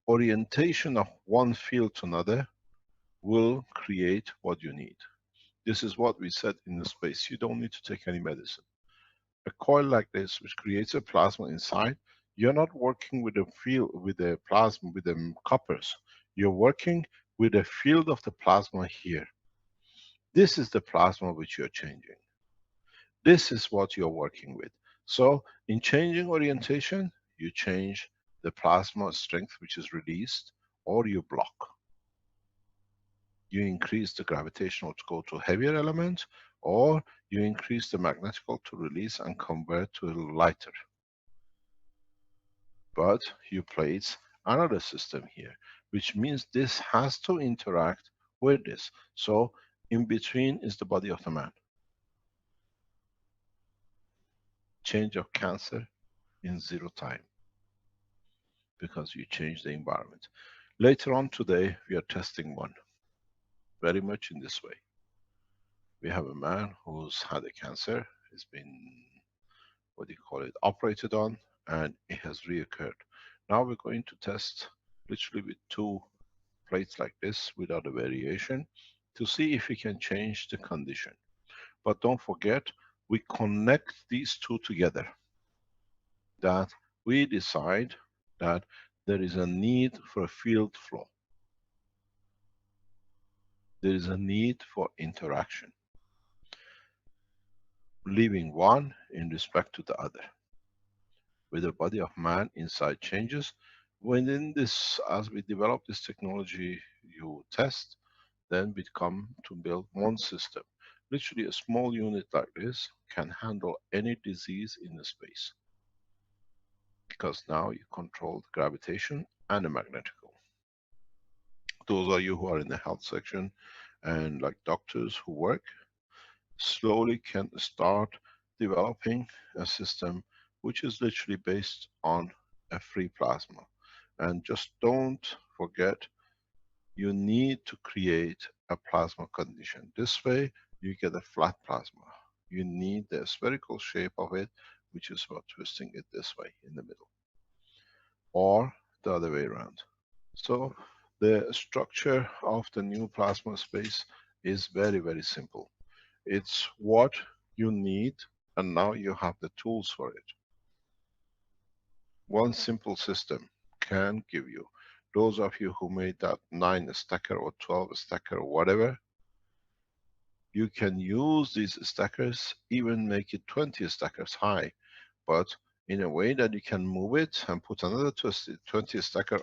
orientation of one field to another will create what you need. This is what we said in the space. You don't need to take any medicine. A coil like this, which creates a plasma inside, you're not working with a field, with the plasma, with the coppers. You're working with a field of the plasma here. This is the plasma which you're changing. This is what you're working with. So in changing orientation, you change the plasma strength which is released, or you block. You increase the gravitational to go to heavier elements, or you increase the magnetical to release and convert to a lighter. But you place another system here, which means this has to interact with this. So in between is the body of the man. Change of cancer in 0 time, because you change the environment. Later on today, we are testing one, very much in this way. We have a man who's had a cancer, he's been, what do you call it, operated on, and it has reoccurred. Now we're going to test literally with 2 plates like this without a variation to see if we can change the condition. But don't forget, we connect these 2 together. That we decide that there is a need for a field flow. There is a need for interaction, leaving one in respect to the other. with the body of man inside changes. Within this, as we develop this technology, you test, then we come to build one system. Literally a small unit like this can handle any disease in the space, because now you control the gravitation and the magnetical. Those are you who are in the health section and like doctors who work, slowly can start developing a system which is literally based on a free plasma. And just don't forget, you need to create a plasma condition. This way you get a flat plasma. You need the spherical shape of it, which is about twisting it this way in the middle, or the other way around. So the structure of the new plasma space is very, very simple. It's what you need, and now you have the tools for it. One simple system can give you. Those of you who made that 9 stacker or 12 stacker or whatever, you can use these stackers, even make it 20 stackers high, but in a way that you can move it and put another 20 stacker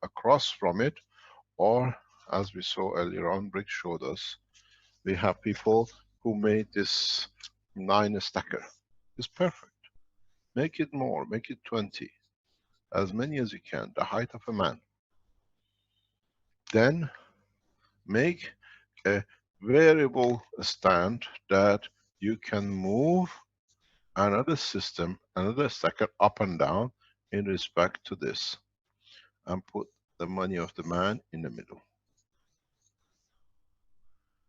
across from it, or as we saw earlier on, Rick showed us, we have people who made this 9 stacker. It's perfect. Make it more, make it 20, as many as you can, the height of a man. Then make a variable stand that you can move another system, another stacker up and down in respect to this, and put the money of the man in the middle.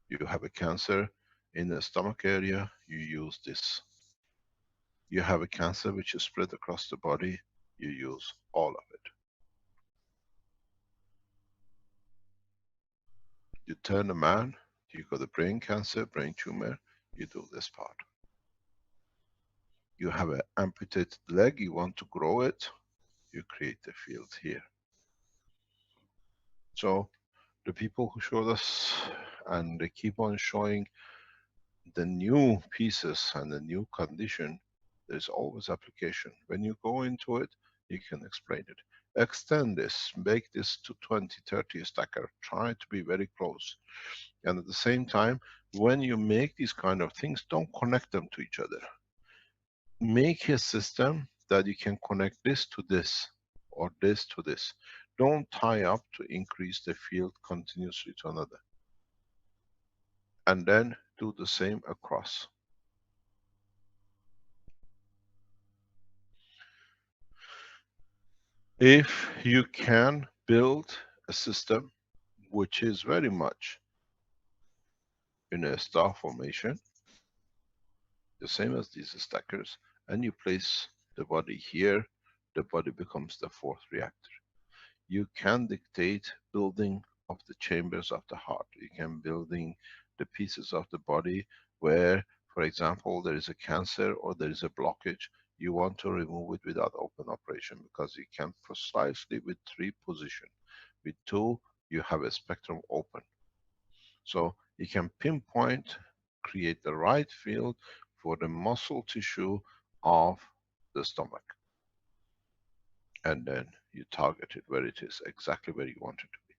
You have a cancer in the stomach area, you use this. You have a cancer which is spread across the body, you use all of it. You turn a man, you got a brain cancer, brain tumor, you do this part. You have an amputated leg, you want to grow it, you create the field here. So the people who showed us, and they keep on showing the new pieces and the new condition, there's always application. When you go into it, you can explain it. Extend this, make this to 20, 30 stacker, try to be very close. And at the same time, when you make these kind of things, don't connect them to each other. Make a system that you can connect this to this, or this to this. Don't tie up to increase the field continuously to another. And then do the same across. If you can build a system which is very much in a star formation, the same as these stackers, and you place the body here, the body becomes the fourth reactor. You can dictate building of the chambers of the heart. You can building the pieces of the body where, for example, there is a cancer or there is a blockage, you want to remove it without open operation, because you can precisely with 3 position. With 2, you have a spectrum open. So you can pinpoint, create the right field for the muscle tissue of the stomach. And then you target it where it is, exactly where you want it to be.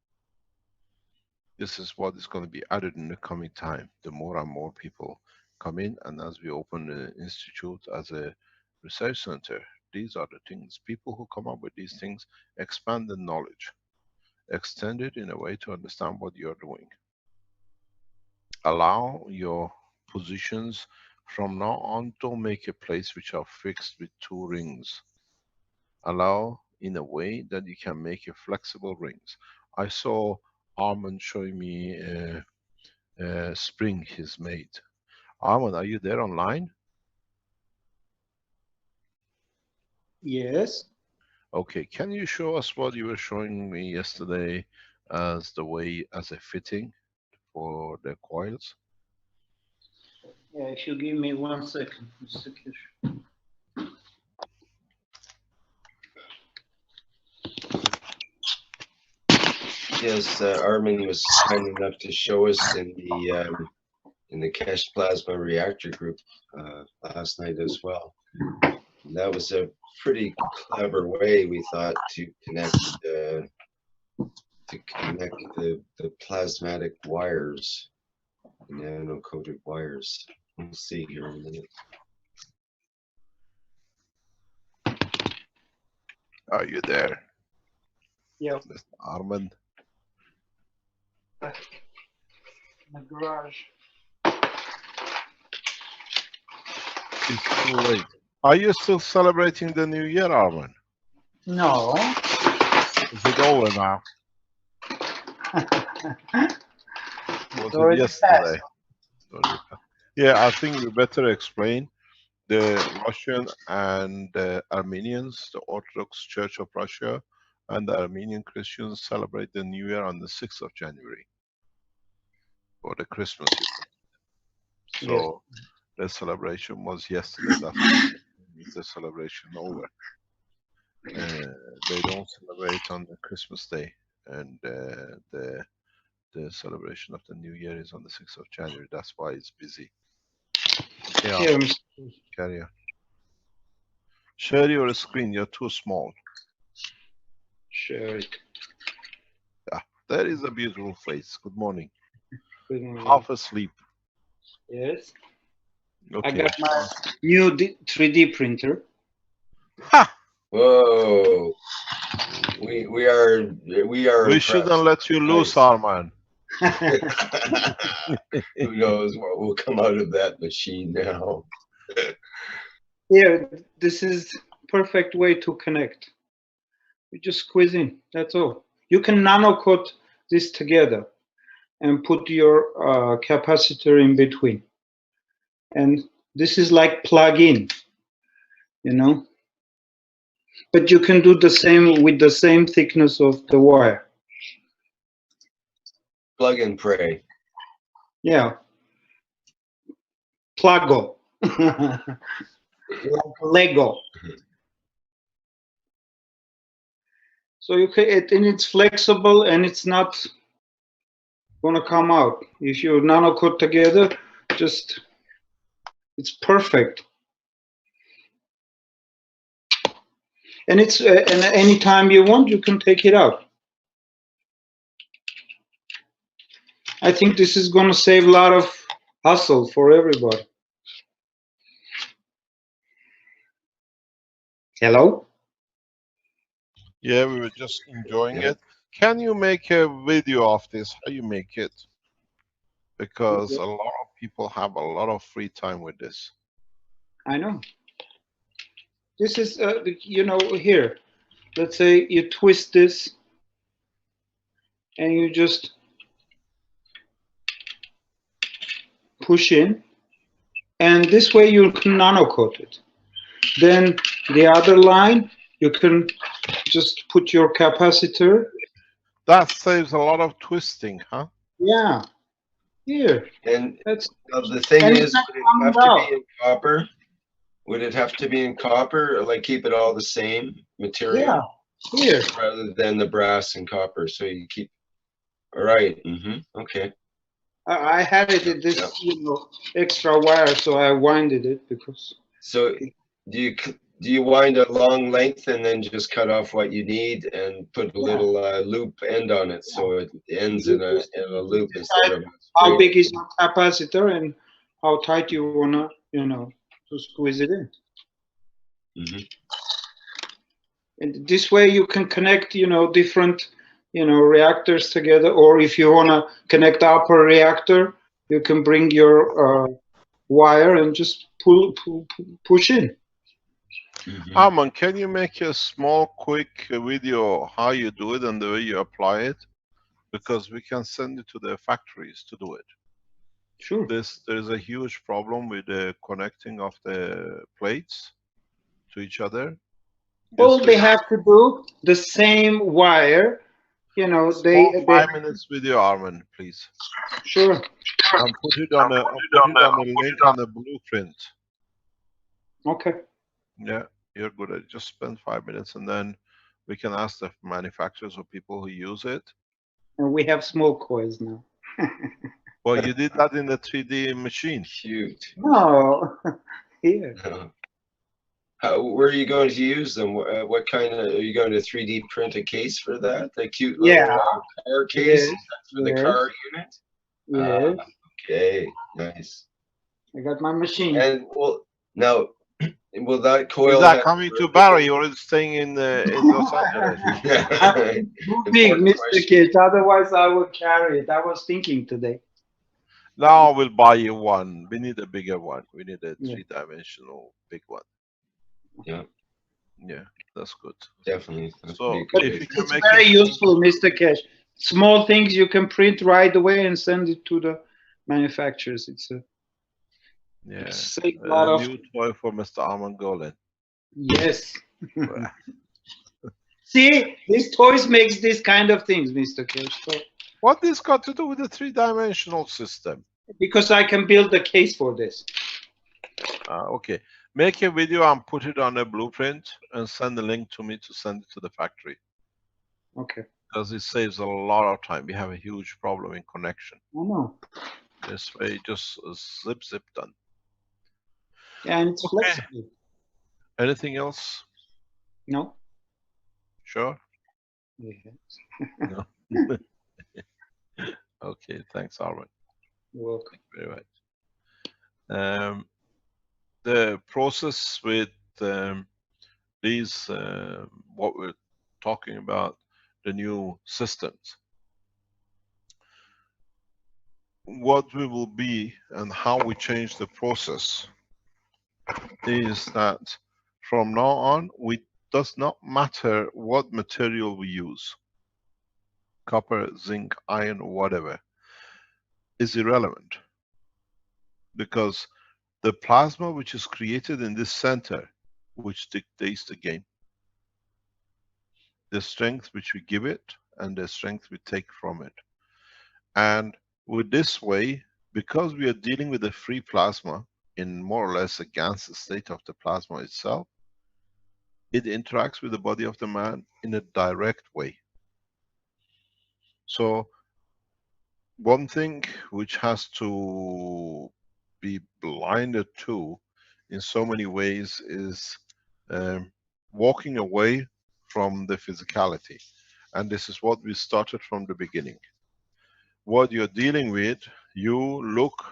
This is what is going to be added in the coming time. The more and more people come in, and as we open the institute as a research center, these are the things. People who come up with these things expand the knowledge, extend it in a way to understand what you're doing. Allow your positions from now on, don't make a place which are fixed with 2 rings. Allow in a way that you can make a flexible rings. I saw Armand showing me a spring he's made. Armand, are you there online? Yes. Okay, can you show us what you were showing me yesterday as the way, as a fitting for the coils? Yeah, if you give me 1 second, Mr. Kish. Yes, Armin was kind enough to show us in the Keshe plasma reactor group last night as well. That was a pretty clever way, we thought, to connect the plasmatic wires, the nano-coated wires. We'll see here in a minute. Are you there? Yeah. Mr. Armand? In the garage. It's too late. Are you still celebrating the New Year, Armand? No. Is it over now? Was it yesterday? Yeah, I think we better explain. The Russian and the Armenians, the Orthodox Church of Russia and the Armenian Christians celebrate the New Year on the 6th of January for the Christmas. So the celebration was yesterday. That's why the celebration over. They don't celebrate on the Christmas Day, and the celebration of the New Year is on the 6th of January. That's why it's busy. Yeah. Carry on. Share your screen. You're too small. Share it. Yeah, there is a beautiful face. Good morning. Good morning. Half asleep. Yes. Okay. I got my new 3D printer. Ha! Whoa! We are. We shouldn't let you loose, Arman. Who knows what will come out of that machine now? Yeah, this is perfect way to connect. You just squeeze in. That's all. You can nano coat this together and put your capacitor in between. And this is like plug-in, you know. But you can do the same with the same thickness of the wire. Plug and pray. Yeah. Pluggo. Like Lego. So you can, and it's flexible and it's not gonna come out. If you nano coat together, just it's perfect. And it's and anytime you want, you can take it out. I think this is gonna save a lot of hassle for everybody. Hello? Yeah, we were just enjoying it. Can you make a video of this? How you make it? Because a lot of people have a lot of free time with this. I know. This is, you know, here. Let's say you twist this and you just push in, and this way you can nano coat it. Then the other line, you can just put your capacitor. That saves a lot of twisting, huh? Yeah. Here. And that's the thing is, would it have to be in copper? Would it have to be in copper, or like keep it all the same material? Yeah. Here. Rather than the brass and copper, so you keep. All right. Okay. I had it in this, you know, extra wire, so I winded it because. So do you wind a long length and then just cut off what you need and put a little loop end on it, so it ends in a loop instead of how big is your capacitor and how tight you wanna, you know, to squeeze it in. And this way you can connect, you know, different, you know, reactors together, or if you wanna connect upper reactor, you can bring your wire and just push in. Arman, can you make a small, quick video how you do it and the way you apply it? Because we can send it to the factories to do it. Sure. There is a huge problem with the connecting of the plates to each other. All they have to do, the same wire, you know, they 5 minutes video, Arman, please. Sure. And put it on a link on the blueprint. Okay. Yeah, you're good at it. Just spend 5 minutes and then we can ask the manufacturers or people who use it. And we have small coils now. Well, you did that in the 3D machine. Cute. No, here. Where are you going to use them? What kind of, are you going to 3D print a case for that? The cute little Yeah. car case? Yes. That's for the Yes. car unit? Yes. Okay, nice. I got my machine. And well, now, will that Is coil that have coming to Barry or is it staying in Los Angeles? Too big, Important Mr. question. Cage. Otherwise, I would carry it. I was thinking today. Now we'll buy you one. We need a bigger one. We need a Yeah. 3-dimensional big one. Yeah, Yeah, that's good. definitely. That So would be But good. if you can it's make very it useful, Mr. Cash. Small things you can print right away and send it to the manufacturers. It's yeah, save a a lot of. new toy for Mr. Armangolin. Yes. See, these toys makes this kind of things, Mr. Cash. So, What this got to do with the 3-dimensional system? because I can build a case for this. Okay, make a video and put it on a blueprint and send the link to me to send it to the factory. Okay. Because it saves a lot of time. We have a huge problem in connection. I know. This way, just zip done. Yeah, and it's Okay. flexible. Anything else? No? Sure? Yes. No. Okay, thanks, Armin. You're welcome. Very much. The process with these, what we're talking about, the new systems. What we will be and how we change the process is that from now on, it does not matter what material we use, copper, zinc, iron, whatever, is irrelevant. Because the plasma which is created in this center, which dictates the game. The strength which we give it and the strength we take from it. And with this way, because we are dealing with a free plasma in more or less a Gans state of the plasma itself, it interacts with the body of the man in a direct way. So one thing which has to be blinded to in so many ways is walking away from the physicality. And this is what we started from the beginning. What you're dealing with, you look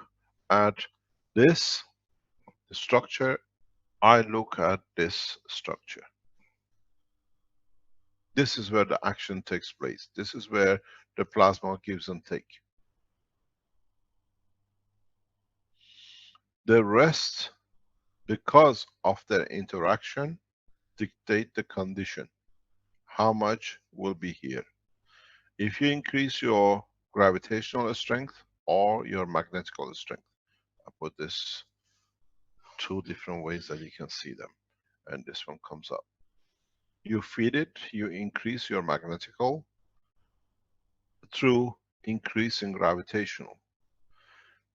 at this structure, I look at this structure. This is where the action takes place. This is where the plasma gives and takes. The rest, because of their interaction, dictate the condition. How much will be here? If you increase your gravitational strength or your magnetical strength, I put this two different ways that you can see them, and this one comes up. You feed it, you increase your magnetical through increasing gravitational.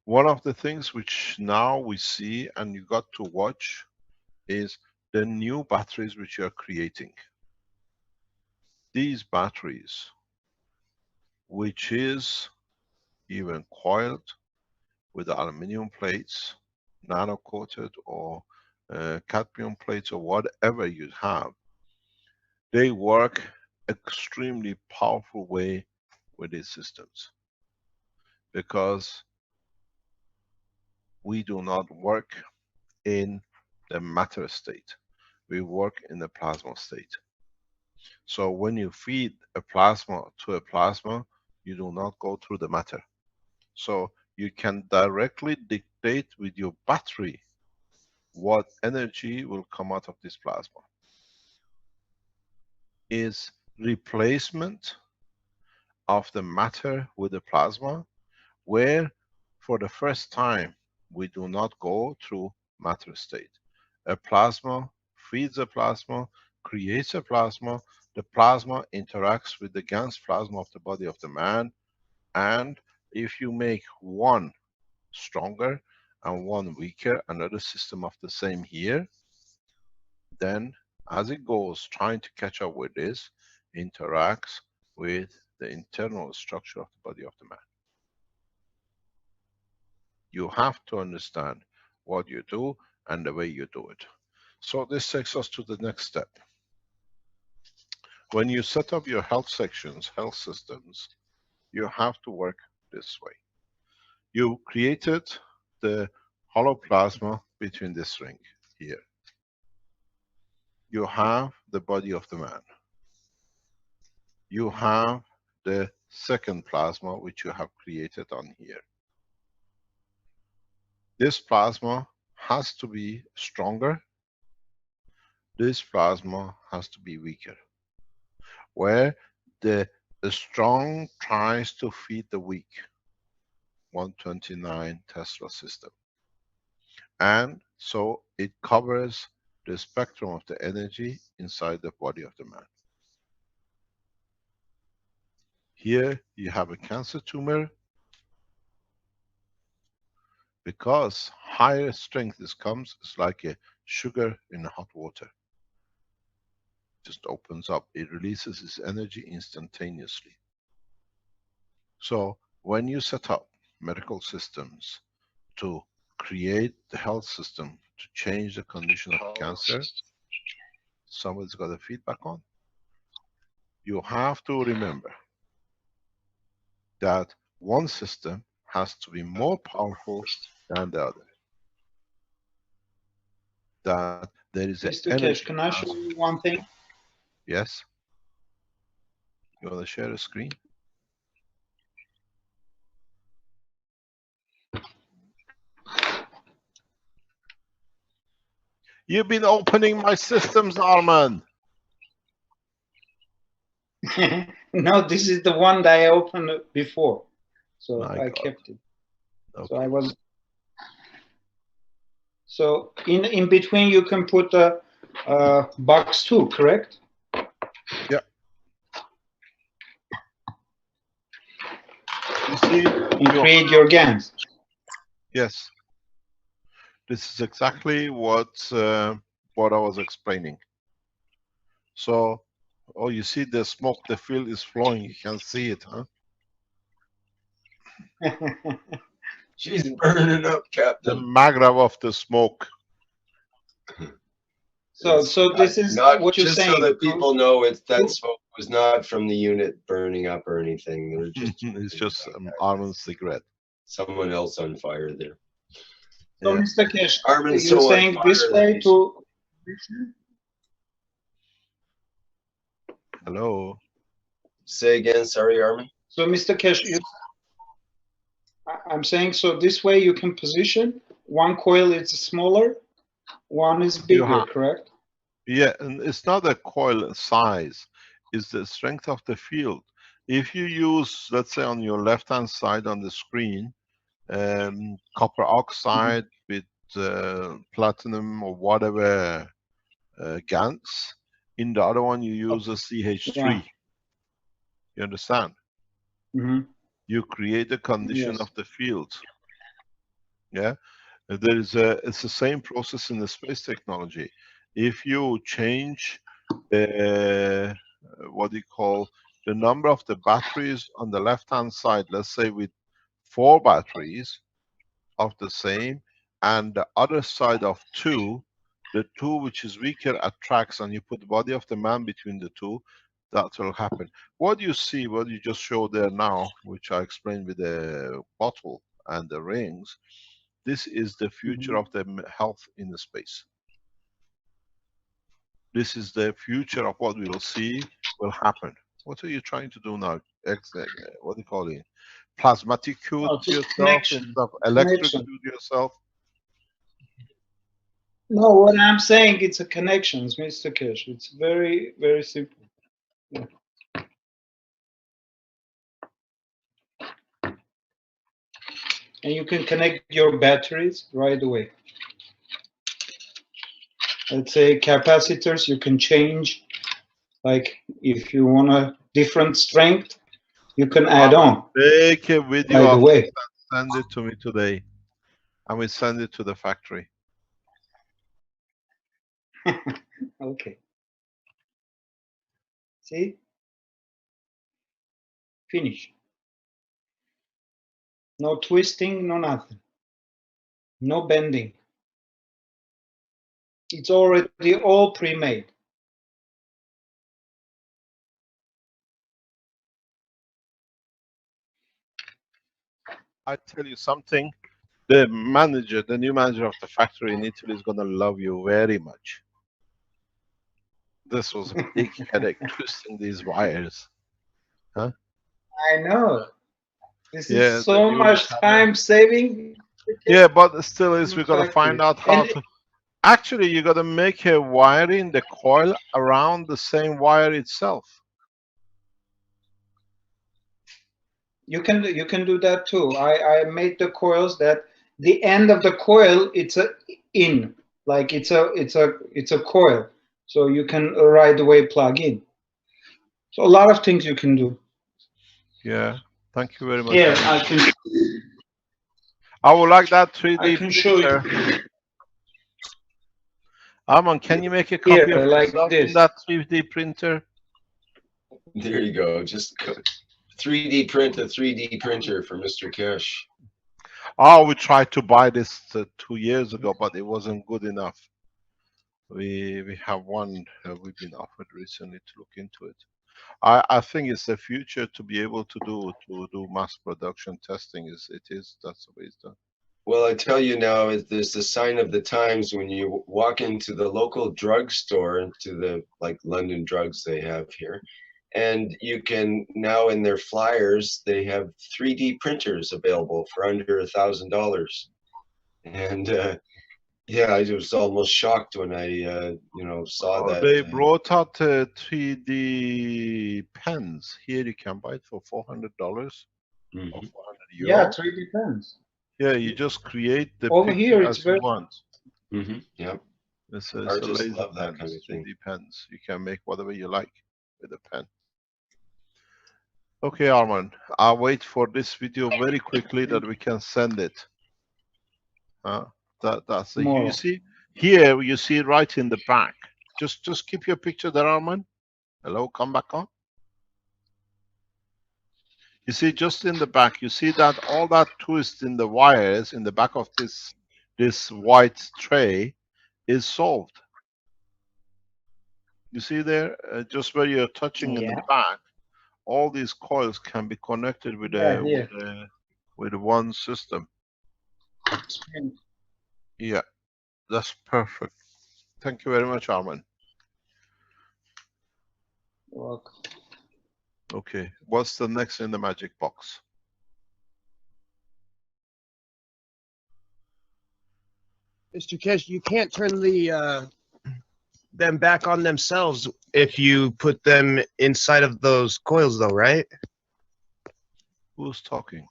One of the things which now we see and you got to watch is the new batteries which you are creating. These batteries, which is even coiled with aluminum plates, nano-coated or cadmium plates or whatever you have, they work extremely powerful way with these systems. Because we do not work in the matter state. We work in the plasma state. So when you feed a plasma to a plasma, you do not go through the matter. So you can directly dictate with your battery what energy will come out of this plasma. Is replacement of the matter with the plasma, where for the first time we do not go through matter state. A plasma feeds a plasma, creates a plasma, the plasma interacts with the Gans plasma of the body of the man, and if you make one stronger and one weaker, another system of the same here, then as it goes trying to catch up with this, interacts with the internal structure of the body of the man. You have to understand what you do and the way you do it. So this takes us to the next step. When you set up your health sections, health systems, you have to work this way. You created the hollow plasma between this ring here. You have the body of the man. You have the second plasma which you have created on here. This plasma has to be stronger. This plasma has to be weaker. Where the strong tries to feed the weak. 129 Tesla system. And so it covers the spectrum of the energy inside the body of the man. Here you have a cancer tumor. Because higher strength comes, it's like a sugar in hot water. Just opens up, it releases its energy instantaneously. So when you set up medical systems to create the health system to change the condition of cancer, somebody's got a feedback on. You have to remember that one system has to be more powerful than the other. That there is Mr. an energy. Kesh, can I show you one thing? Yes. You want to share a screen? You've been opening my systems, Arman. No, this is the one that I opened before, so My I God. kept it. Okay. So I was. So in between you can put a box too, correct? Yeah. You see, And create your Gans. yes. This is exactly what I was explaining. So, oh, you see the smoke, the field is flowing. You can see it, huh? She's burning up, The Captain. magravity of the smoke. So It's this is not what you're just saying. so that people know it's that smoke was not from the unit burning up or anything. They were just It's just Arman's cigarette. someone else on fire there. So Yeah. Mr. Kesh, Armin's you're so on saying fire this that way he's- to. Hello. Say again, sorry, Armin. So Mr. Kesh, I'm saying so this way you can position one coil is smaller, one is bigger, correct? Yeah, and it's not a coil size, it's the strength of the field. If you use, let's say on your left-hand side on the screen, copper oxide with platinum or whatever Gans, in the other one you use a CH3. Yeah. You understand? Mm-hmm. You create a condition Yes. of the field. Yeah, it's the same process in the space technology. If you change what do you call the number of the batteries on the left hand side, let's say with 4 batteries of the same, and the other side of 2, the 2 which is weaker attracts, and you put the body of the man between the 2, that will happen. What you see, what you just showed there now, which I explained with the bottle and the rings, this is the future of the health in the space. This is the future of what we will see will happen. What are you trying to do now? What do you call it? Plasmaticute yourself instead of electrocute yourself? No, what I'm saying, it's a connections, Mr. Kesh. It's very, very simple. Yeah. And you can connect your batteries right away. Let's say capacitors, you can change. Like if you want a different strength, you can add on Take a video right of away. it and send it to me today. And we send it to the factory. Okay. See? Finish. No twisting, no nothing. No bending. It's already all pre-made. I tell you something, the manager, the new manager of the factory in Italy is going to love you very much. This was a big headache, twisting these wires. Huh? I know. This Yeah, is so much time saving. Yeah, but still is, we got to Factory. find out how to. Actually, you got to make a wiring, the coil, around the same wire itself. You can do that too. I made the coils that the end of the coil it's a in, like it's a coil, so you can right away plug in. So a lot of things you can do. Yeah, thank you very much. Here I can. I would like that 3D I can show printer. you. Arman, can you make a copy Here, of like yourself this. in that 3D printer? There you go. Just 3D print a 3D printer for Mr. Cash. Oh, we tried to buy this 2 years ago, but it wasn't good enough. We have one we've been offered recently to look into it. I think it's the future to be able to do mass production testing. That's the way it's done. Well, I tell you now, there's the sign of the times when you walk into the local drugstore, to the like London Drugs they have here, and you can now in their flyers they have 3D printers available for under $1,000. And yeah, I was almost shocked when I saw that. They brought out 3D pens. Here you can buy it for $400 or 400 euro. Yeah, 3D pens. Yeah, you just create the Over picture here, it's as you very. want. Yeah, It's I a just laser love that pen, kind of thing. 3D pens. You can make whatever you like with a pen. Okay, Arman, I'll wait for this video very quickly that we can send it. That's the, you see here, you see right in the back. Just keep your picture there, Arman. Hello, come back on. You see, just in the back, you see that all that twist in the wires in the back of this white tray is solved. You see there, just where you're touching in the back, all these coils can be connected with with one system. Yeah, that's perfect. Thank you very much, Arman. You're welcome. Okay, what's the next in the magic box? Mr. Kesh, you can't turn them back on themselves if you put them inside of those coils, though, right? Who's talking?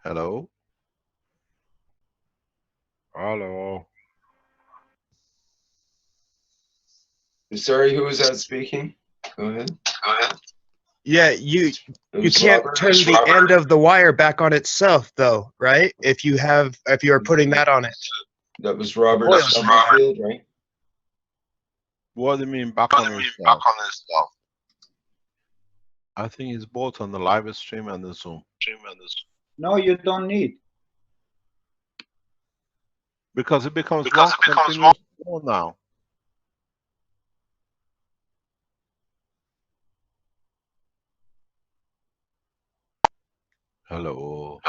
Hello? Hello? Sorry, who was that speaking? Go ahead. Yeah, you It can't was turn the end of the wire back on itself, though, right? If you are putting that on it. That was Robert Coils. Stubblefield, right? What do you mean back on itself? I think it's both on the live stream and the Zoom. No, you don't need. Because it becomes one continuous flow now. Hello.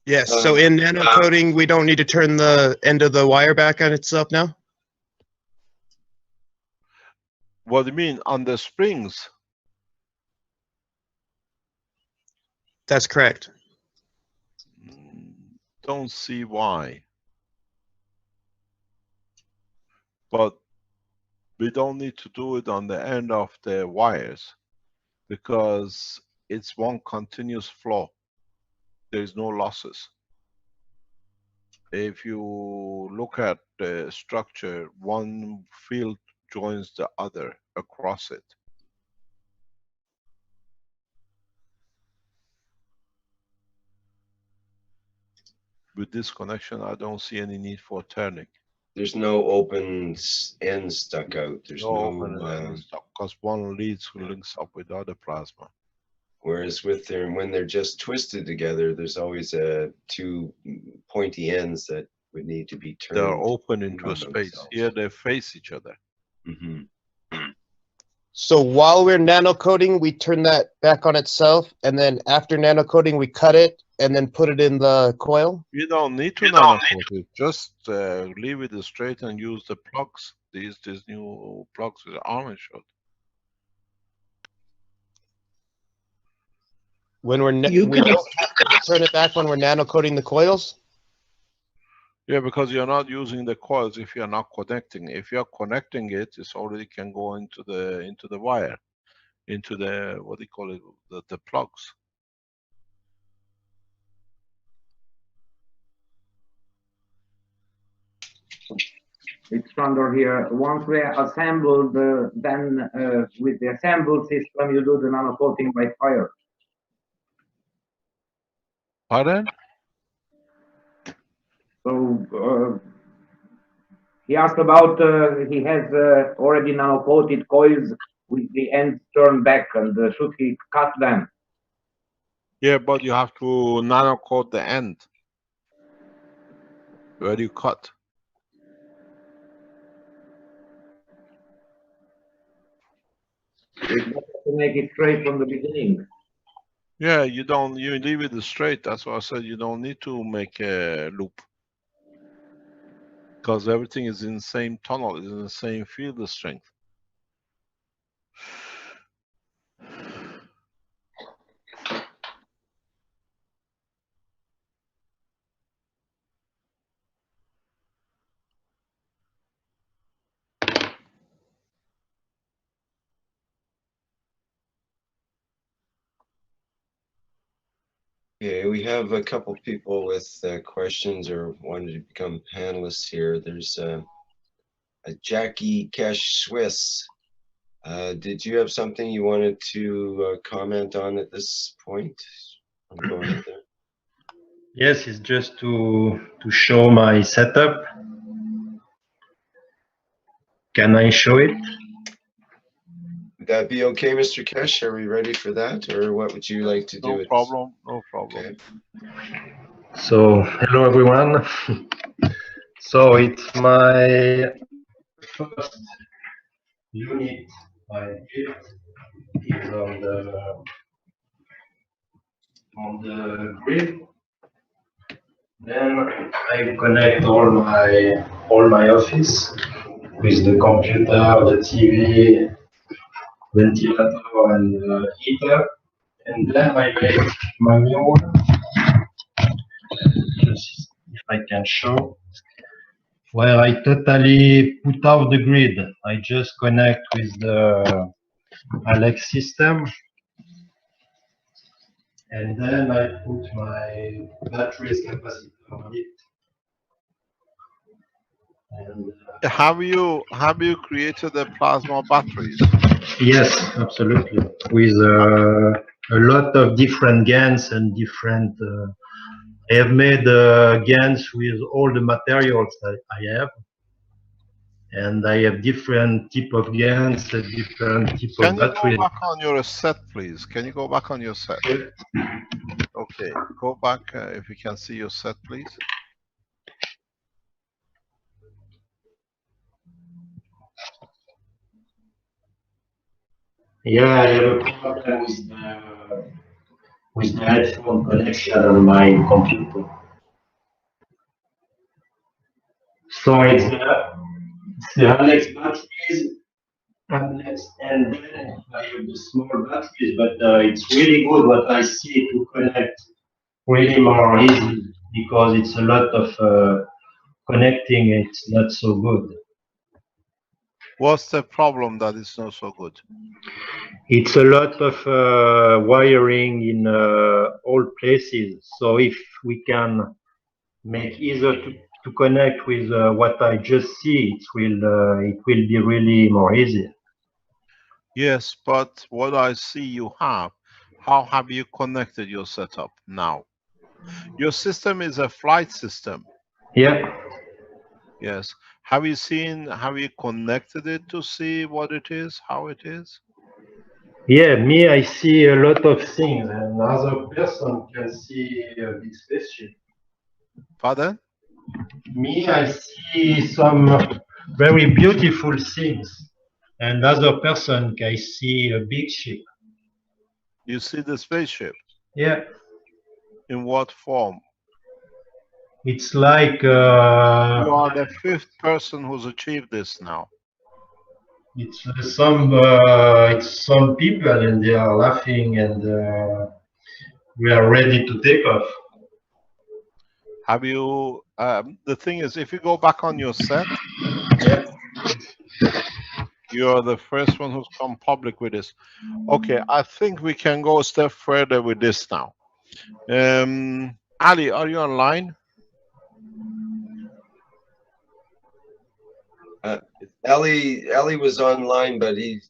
Yes, so in nano coating, we don't need to turn the end of the wire back on itself now? What do you mean? On the springs? That's correct. Don't see why. But we don't need to do it on the end of the wires because it's one continuous flow. There is no losses. If you look at the structure, one field joins the other across it. With this connection, I don't see any need for turning. There's no open end stuck out. There's No open end stuck because one lead links up with the other plasma. Whereas when they're just twisted together, there's always two pointy ends that would need to be turned. They're open into a space. themselves. Here they face each other. Mm-hmm. So while we're nano coating, we turn that back on itself, and then after nano coating, we cut it and then put it in the coil. You don't need to nano coat it. Just leave it straight and use the plugs. These new plugs with Armin showed. When we're You we can- don't have to turn it back when we're nano coating the coils. Yeah, because you're not using the coils if you're not connecting. If you're connecting it, it's already can go into the wire, into the, what do you call it, the plugs. It's Randor here. Once we assembled, then with the assembled system, you do the nano coating by fire. Pardon? So he asked about he has already nano coated coils with the ends turned back, and should he cut them? Yeah, but you have to nano coat the end where you cut. It's better to make it straight from the beginning. Yeah, you leave it straight. That's why I said you don't need to make a loop. Because everything is in the same tunnel, is in the same field strength. Yeah, we have a couple people with questions or wanted to become panelists here. There's a Jackie Cash Swiss. Did you have something you wanted to comment on at this point? Go ahead there. Yes, it's just to show my setup. Can I show it? Would that be okay, Mr. Kesh? Are we ready for that, or what would you like to do? No problem, no problem. Okay. So, hello everyone. So it's my first unit I built is on the grid. Then I connect all my office with the computer, the TV, ventilator, and heater. And then I make my new one. Just if I can show, where I totally put out the grid. I just connect with the Alex system, and then I put my batteries capacity on it. And, Have you created the plasma batteries? yes, absolutely. With a lot of different GANs and different. I have made GANs with all the materials that I have. And I have different type of GANs, different type Can of you batteries. go back on your set, please? Can you go back on your set? Okay, go back if you can see your set, please. Yeah, I have a problem with the headphone connection on my computer. So it's the Alex batteries, and then I have the small batteries, but it's really good what I see to connect really more easy because it's a lot of connecting. It's not so good. What's the problem that is not so good? It's a lot of wiring in all places. So if we can make easier to connect with what I just see, it will be really more easy. Yes, but what I see you have, how have you connected your setup now? Your system is a flight system. Yeah. Yes. Have you connected it to see what it is, how it is? Yeah, me, I see a lot of things, and another person can see a big spaceship. Pardon? Me, I see some very beautiful things, and other person can see a big ship. You see the spaceship? Yeah, In what form? it's like You are the fifth person who's achieved this now. it's some people, and they are laughing, and we are ready to take off. Have you, the thing is, if you go back on your set, Yeah. you're the first one who's come public with this. Okay, I think we can go a step further with this now. Ali, are you online? Ellie was online, but he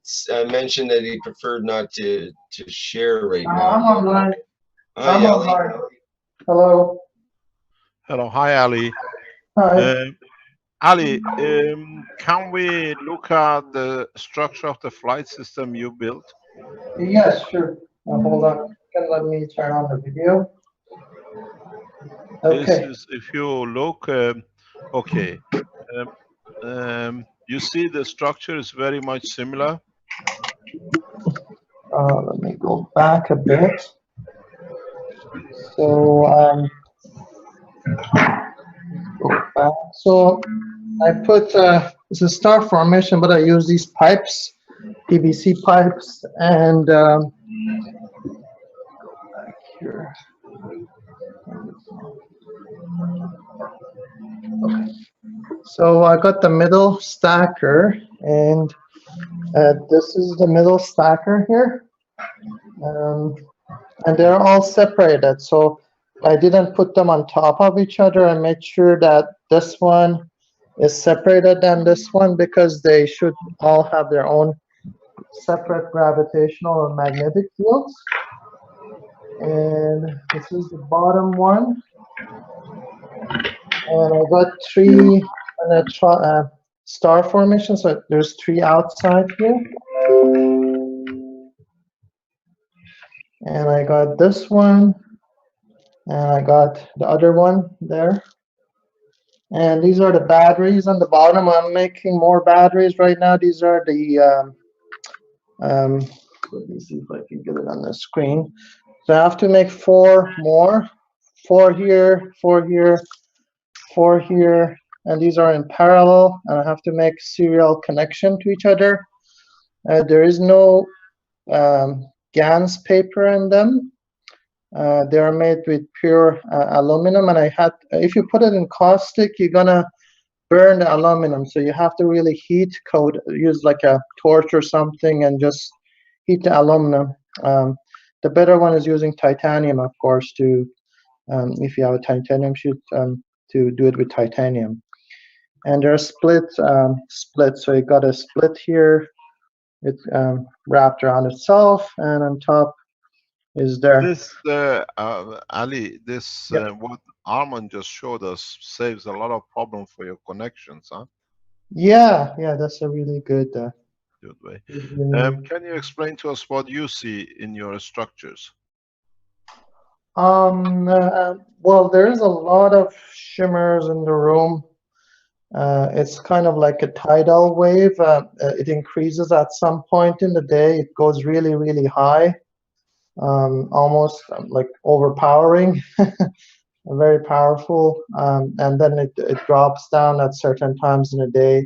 mentioned that he preferred not to share right now. I'm online. Hi, I'm Ellie. online. Hello. Hello, hi Ali. Hi. Ali, can we look at the structure of the flight system you built? Yes, sure. Hold on. Can let me turn on the video. This Okay. is, if you look, okay. You see the structure is very much similar. Let me go back a bit. So go back. So I put it's a star formation, but I use these pipes, PVC pipes, and back here. Okay. So I got the middle stacker, and this is the middle stacker here, and they're all separated. So I didn't put them on top of each other. I made sure that this one is separated than this one because they should all have their own separate gravitational and magnetic fields. And this is the bottom one. And I got three star formation, so there's three outside here. And I got this one, and I got the other one there. And these are the batteries on the bottom. I'm making more batteries right now. These are the, let me see if I can get it on the screen. So I have to make four more, four here, four here, four here, and these are in parallel, and I have to make serial connection to each other. There is no Gans paper in them. They are made with pure aluminum, and if you put it in caustic, you're gonna burn the aluminum. So you have to really heat coat, use like a torch or something, and just heat the aluminum. The better one is using titanium, of course, to if you have a titanium sheet, to do it with titanium. And they're split. So you got a split here. It's wrapped around itself, and on top is there. This, Ali, this, what Armand just showed us saves a lot of problem for your connections, huh? Yeah, that's a really good way. Can you explain to us what you see in your structures? Well, there's a lot of shimmers in the room. It's kind of like a tidal wave. It increases at some point in the day. It goes really, really high, almost like overpowering, very powerful. And then it drops down at certain times in the day.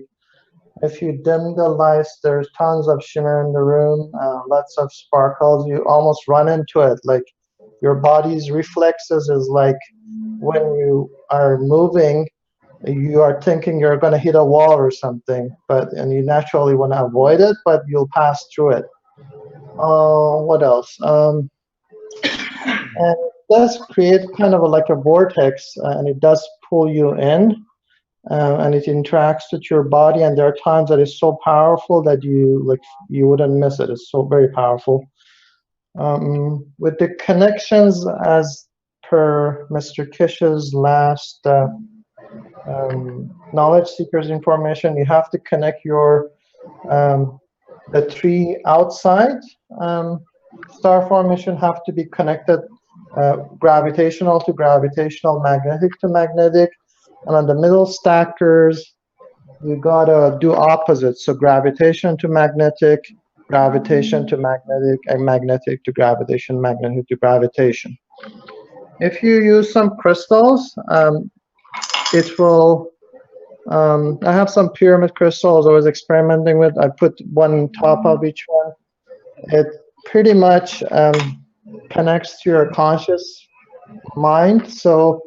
If you dim the lights, there's tons of shimmer in the room, lots of sparkles. You almost run into it. Like your body's reflexes is like when you are moving, you are thinking you're going to hit a wall or something, and you naturally want to avoid it, but you'll pass through it. What else? And it does create kind of like a vortex, and it does pull you in. And it interacts with your body, and there are times that it's so powerful that you wouldn't miss it. It's so very powerful. With the connections, as per Mr. Kish's last knowledge seekers information, you have to connect your the three outside star formation have to be connected gravitational to gravitational, magnetic to magnetic, and on the middle stackers, you gotta do opposite. So gravitation to magnetic, gravitation to magnetic, and magnetic to gravitation, magnetic to gravitation. If you use some crystals, it will. I have some pyramid crystals I was experimenting with. I put one on top of each one. It pretty much connects to your conscious mind, so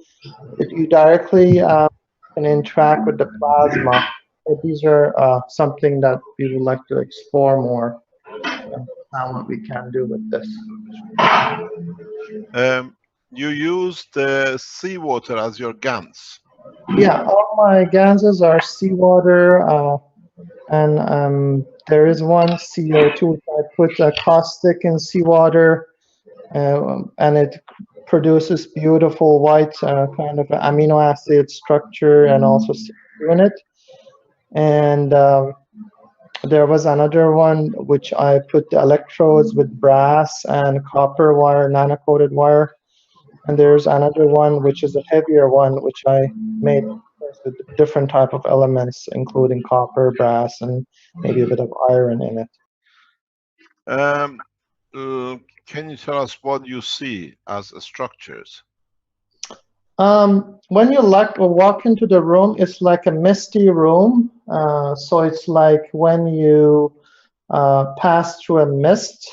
you directly can interact with the plasma. So these are something that we would like to explore more. What we can do with this. You use the seawater as your Gans. Yeah, all my Ganses are seawater, and there is one CO2 which I put a caustic in seawater, and it produces beautiful white kind of amino acid structure and also CO2 in it. And there was another one which I put the electrodes with brass and copper wire, nano-coated wire. And there's another one which is a heavier one which I made with different type of elements, including copper, brass, and maybe a bit of iron in it. Can you tell us what you see as structures? When you walk into the room, it's like a misty room. So it's like when you pass through a mist.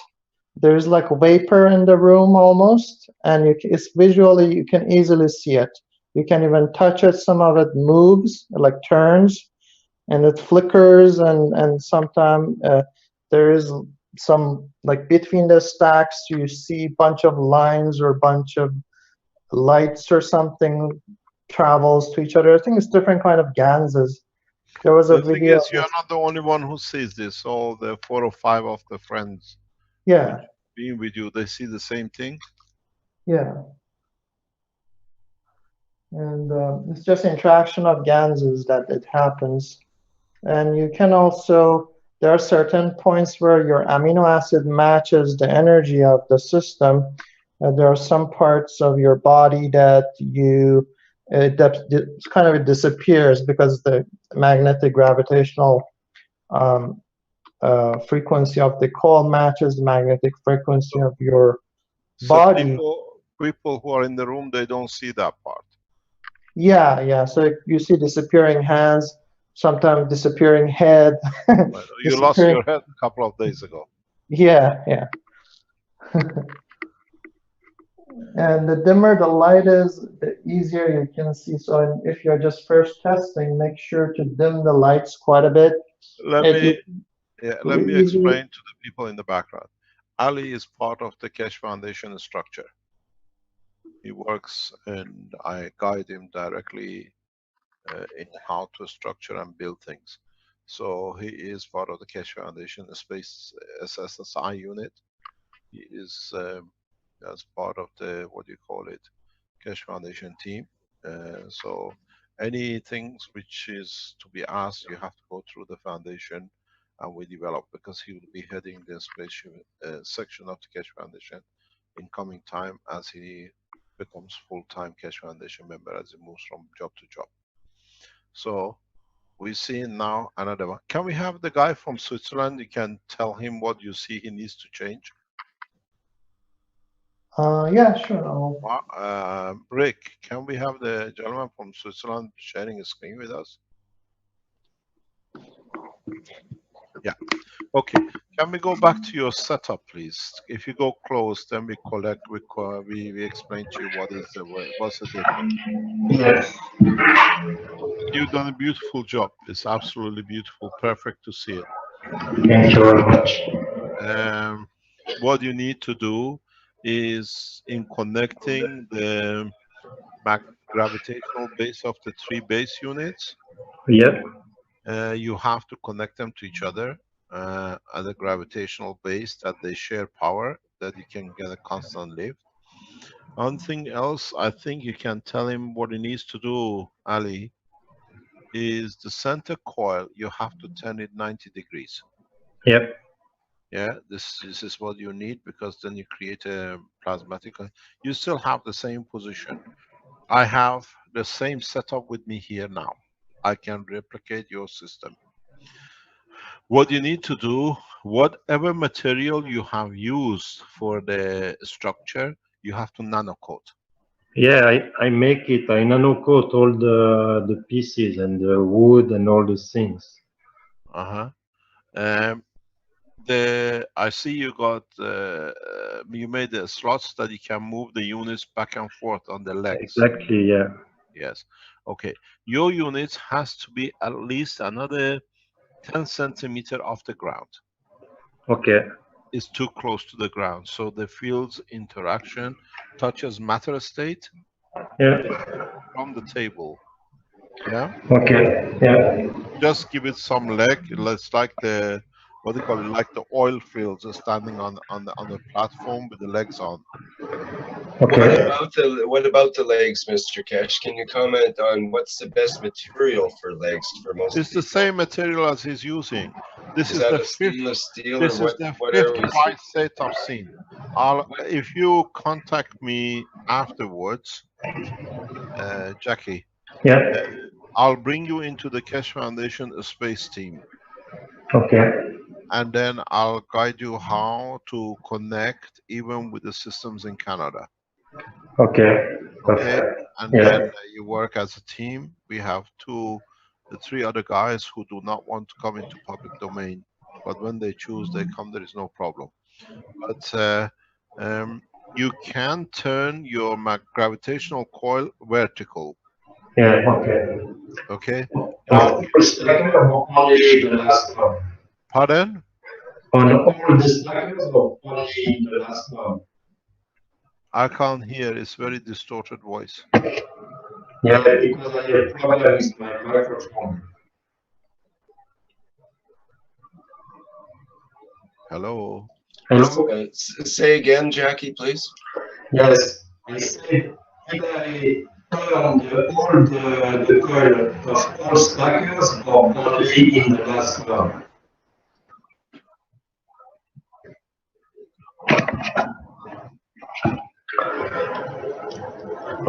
There's like vapor in the room almost, and it's visually, you can easily see it. You can even touch it. Some of it moves, like turns, and it flickers, and sometimes there is some, like between the stacks, you see a bunch of lines or bunch of lights or something travels to each other. I think it's different kind of Ganses. There was a The thing video. is, you're not the only one who sees this. All the 4 or 5 of the friends being with you, they see the same thing. Yeah. And it's just interaction of Ganses that it happens. And you can also, there are certain points where your amino acid matches the energy of the system. There are some parts of your body that it kind of disappears because the magnetic gravitational frequency of the coil matches the magnetic frequency of your body. People who are in the room, they don't see that part. Yeah. So you see disappearing hands, sometimes disappearing head. You lost your head a couple of days ago. Yeah. And the dimmer the light is, the easier you can see. So if you're just first testing, make sure to dim the lights quite a bit. Let me explain to the people in the background. Ali is part of the Keshe Foundation structure. He works, and I guide him directly in how to structure and build things. So he is part of the Keshe Foundation Space SSSI unit. He is as part of the, what do you call it, Keshe Foundation team. So any things which is to be asked, you have to go through the foundation, and we develop, because he will be heading the space section of the Keshe Foundation in coming time as he becomes full-time Keshe Foundation member, as he moves from job to job. So we see now another one. Can we have the guy from Switzerland? You can tell him what you see he needs to change. Yeah, sure. Rick, can we have the gentleman from Switzerland sharing a screen with us? Yeah. Okay. Can we go back to your setup, please? If you go close, then we collect. We explain to you what's the difference. Yes. You've done a beautiful job. It's absolutely beautiful. Perfect to see it. Thank you very much. What you need to do is, in connecting the gravitational base of the 3 base units, you have to connect them to each other at a gravitational base that they share power, that you can get a constant lift. One thing else, I think you can tell him what he needs to do, Ali, is the center coil, you have to turn it 90 degrees. Yep. Yeah, this is what you need, because then you create a plasmatic. You still have the same position. I have the same setup with me here now. I can replicate your system. What you need to do, whatever material you have used for the structure, you have to nano coat. Yeah, I make it. I nano coat all the pieces and the wood and all those things. Uh-huh. I see you got you made the slots that you can move the units back and forth on the legs. Exactly, yeah. Yes. Okay. Your unit has to be at least another 10 centimeter off the ground. Okay. It's too close to the ground, so the field's interaction touches matter state. Yeah. From the table. Yeah. Okay. Yeah. Just give it some leg. It's like the, what do you call it? Like the oil fields are standing on the platform with the legs on. Okay. What about the legs, Mr. Kesh? Can you comment on what's the best material for legs for most It's people? the same material as he's using. This is that the a fifth. stainless steel This or is the what fifth are we high set I've seen. If you contact me afterwards, Jackie, Yeah. I'll bring you into the Keshe Foundation space team. Okay. And then I'll guide you how to connect even with the systems in Canada. Okay. Okay. Perfect. And Yeah. then you work as a team. We have the three other guys who do not want to come into public domain, but when they choose, they come. There is no problem. But you can turn your gravitational coil vertical. Yeah. Okay. Okay. On all stackers or only the last one? Pardon? On all the stackers or only the last one? I can't hear. It's very distorted voice. Yeah, because I have problem with my microphone. Hello. Hello? Say again, Jackie, please. Yes, I said, did I turn all the coil of all stackers or only in the last one?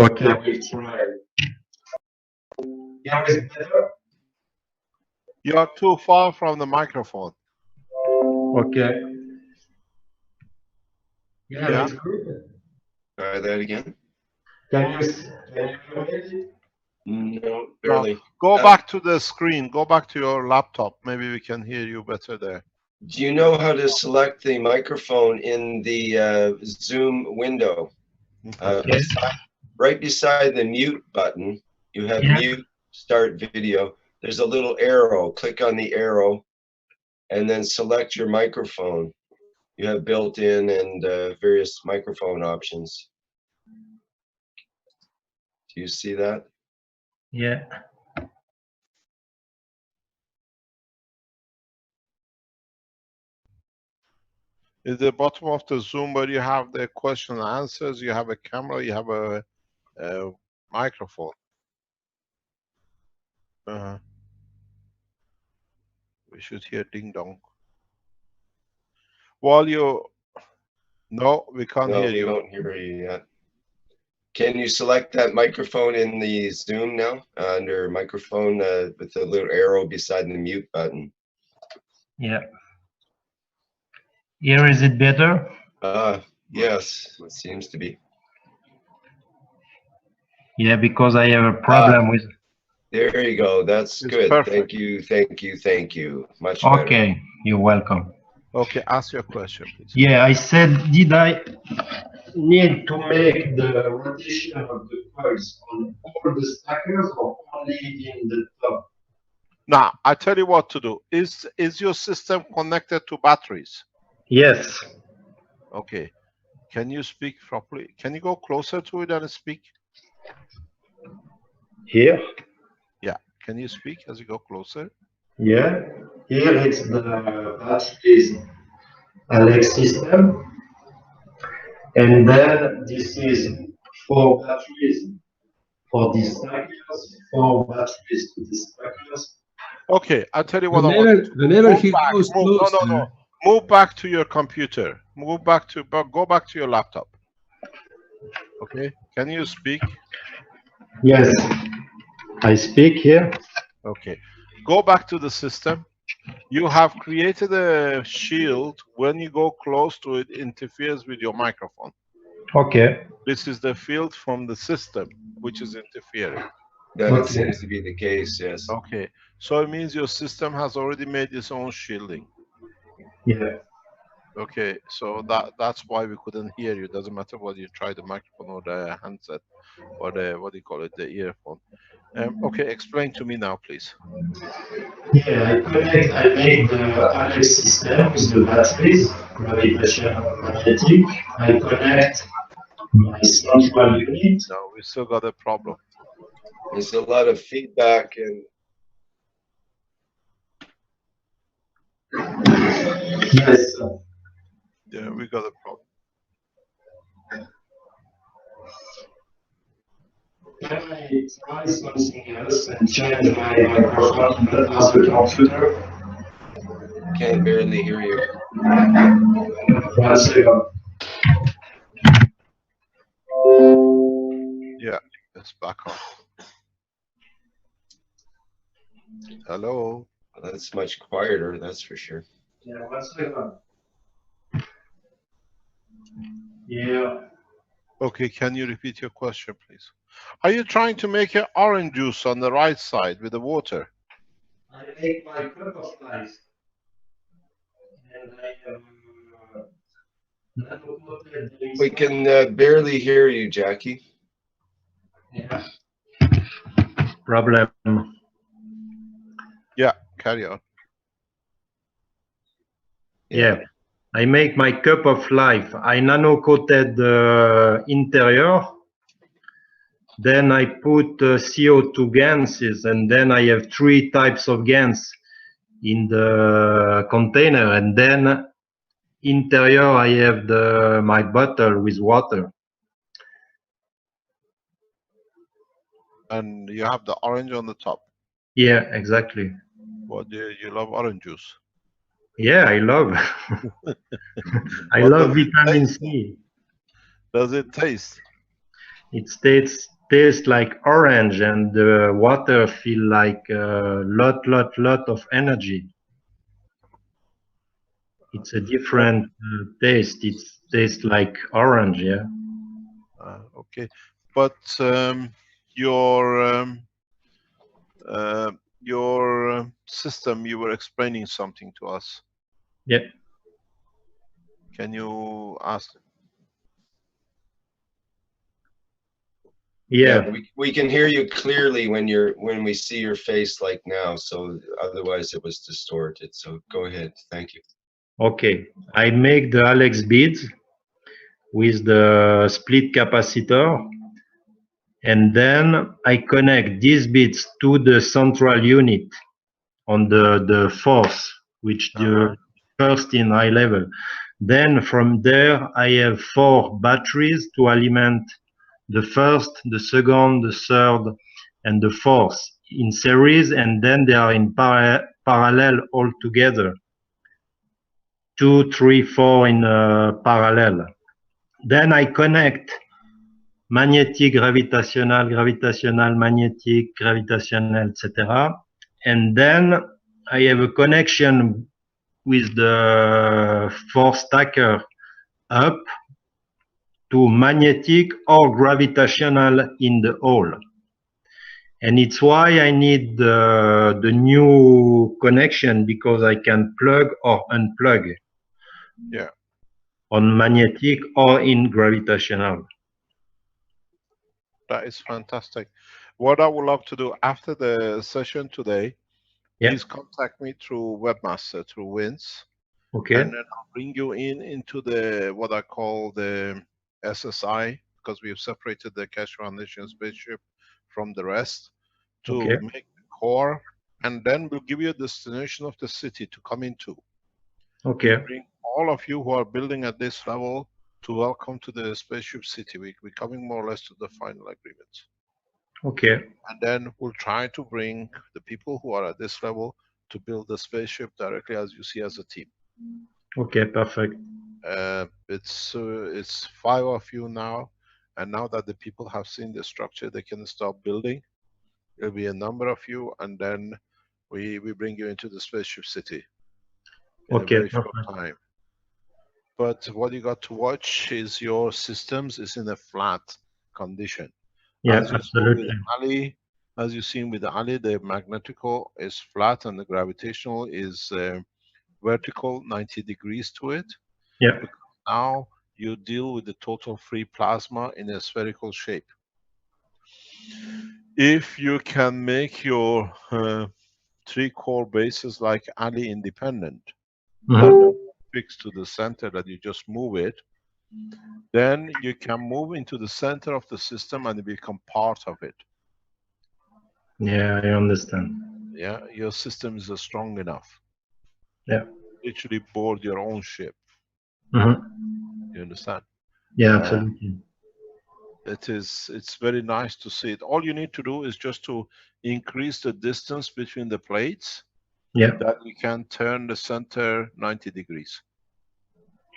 Okay, we'll try. Yeah, is it better? You are too far from the microphone. Okay. Yeah, it's good. Try that again. Can you hear me? No, barely. No. Go back to the screen. Go back to your laptop. Maybe we can hear you better there. Do you know how to select the microphone in the Zoom window? Yes. Right beside the mute button, you have mute start video. There's a little arrow. Click on the arrow and then select your microphone. You have built-in and various microphone options. Do you see that? Yeah. At the bottom of the Zoom where you have the question and answers, you have a camera, you have a microphone. We should hear ding dong. While you... No, we can't hear you. No, we don't hear you yet. Can you select that microphone in the Zoom now? Under microphone with the little arrow beside the mute button. Yeah. Here, is it better? Yes, it seems to be. Yeah, because I have a problem with... There you go. That's It's good. perfect. Thank you, thank you, thank you. Much better. Okay, you're welcome. Okay, ask your question, please. Yeah, I said, did I need to make the rotation of the coils on all the stackers or only in the top? Now, I tell you what to do. Is your system connected to batteries? Yes. Okay. Can you speak properly? Can you go closer to it and speak? Here? Yeah. Can you speak as you go closer? Yeah. Here it's the batteries Alex system. And then this is 4 batteries for these stackers, 4 batteries to these stackers. Okay, I'll tell you what I want you to do. Whenever Move he back. goes Move. closer, No. Move back to your computer. Go back to your laptop. Okay. Can you speak? Yes, I speak here. Okay. Go back to the system. You have created a shield. When you go close to it, interferes with your microphone. Okay. This is the field from the system which is interfering. That seems to be the case, yes. Okay. So it means your system has already made its own shielding. Yeah. Okay. So that's why we couldn't hear you. Doesn't matter whether you try the microphone or the handset or the, what do you call it, the earphone. Okay. Explain to me now, please. Yeah, I make the Alex system with the batteries, gravitational magnetic. I connect my central unit. No, we still got a problem. There's a lot of feedback and Yes. Yeah, we got a problem. Can I try something else and change my microphone to another computer? can't barely hear you. 1 second. Yeah, it's back on. Hello. That's much quieter, that's for sure. Yeah, 1 second. Yeah. Okay, can you repeat your question, please? Are you trying to make an orange juice on the right side with the water? I make my cup of life. And I am nano-coated We can barely hear you, Jackie. Yeah. Problem. Yeah, carry on. Yeah. I make my cup of life. I nano-coated the interior. Then I put CO2 gases, and then I have 3 types of gas in the container. And then interior, I have my bottle with water. And you have the orange on the top. Yeah, exactly. What do you love orange juice? Yeah, I love. I What love does it vitamin taste C. Does it taste? It tastes like orange, and the water feel like lot of energy. It's a different taste. It tastes like orange, yeah. Okay, but your system, you were explaining something to us. Yeah. Can you ask? Yeah. We can hear you clearly when we see your face like now, so otherwise it was distorted. So go ahead. Thank you. Okay. I make the Alex beads with the split capacitor, and then I connect these beads to the central unit on the force, which the first in high level. Then from there, I have 4 batteries to alimент the first, the second, the third, and the fourth in series, and then they are in parallel all together. 2, 3, 4 in parallel. Then I connect magnetic, gravitational, gravitational, magnetic, gravitational, etc. And then I have a connection with the 4 stacker up to magnetic or gravitational in the hole. And it's why I need the new connection, because I can plug or unplug. Yeah. On magnetic or in gravitational. That is fantastic. What I would love to do after the session today, please contact me through Webmaster, through WINS. Okay. And then I'll bring you into the, what I call the SSI, because we've separated the Keshe Foundation spaceship from the rest to make the core, and then we'll give you a destination of the city to come into. Okay. We bring all of you who are building at this level to welcome to the spaceship city. We're coming more or less to the final agreement. Okay. And then we'll try to bring the people who are at this level to build the spaceship directly, as you see, as a team. Okay, perfect. It's 5 of you now, and now that the people have seen the structure, they can start building. There'll be a number of you, and then we bring you into the spaceship city in a Okay, very short perfect. time. But what you got to watch is your systems is in a flat condition. Yeah, As you saw with absolutely. Ali, as you've seen with Ali, the magnetical is flat and the gravitational is vertical 90 degrees to it. Yeah. Because now you deal with the total free plasma in a spherical shape. If you can make your 3 core bases like Ali independent, that fixed to the center that you just move it, then you can move into the center of the system and become part of it. Yeah, I understand. Yeah, your system is strong enough. Yeah. Literally board your own ship. Mm-hmm. You understand? Yeah, absolutely. It's very nice to see it. All you need to do is just to increase the distance between the plates, Yeah. that you can turn the center 90 degrees.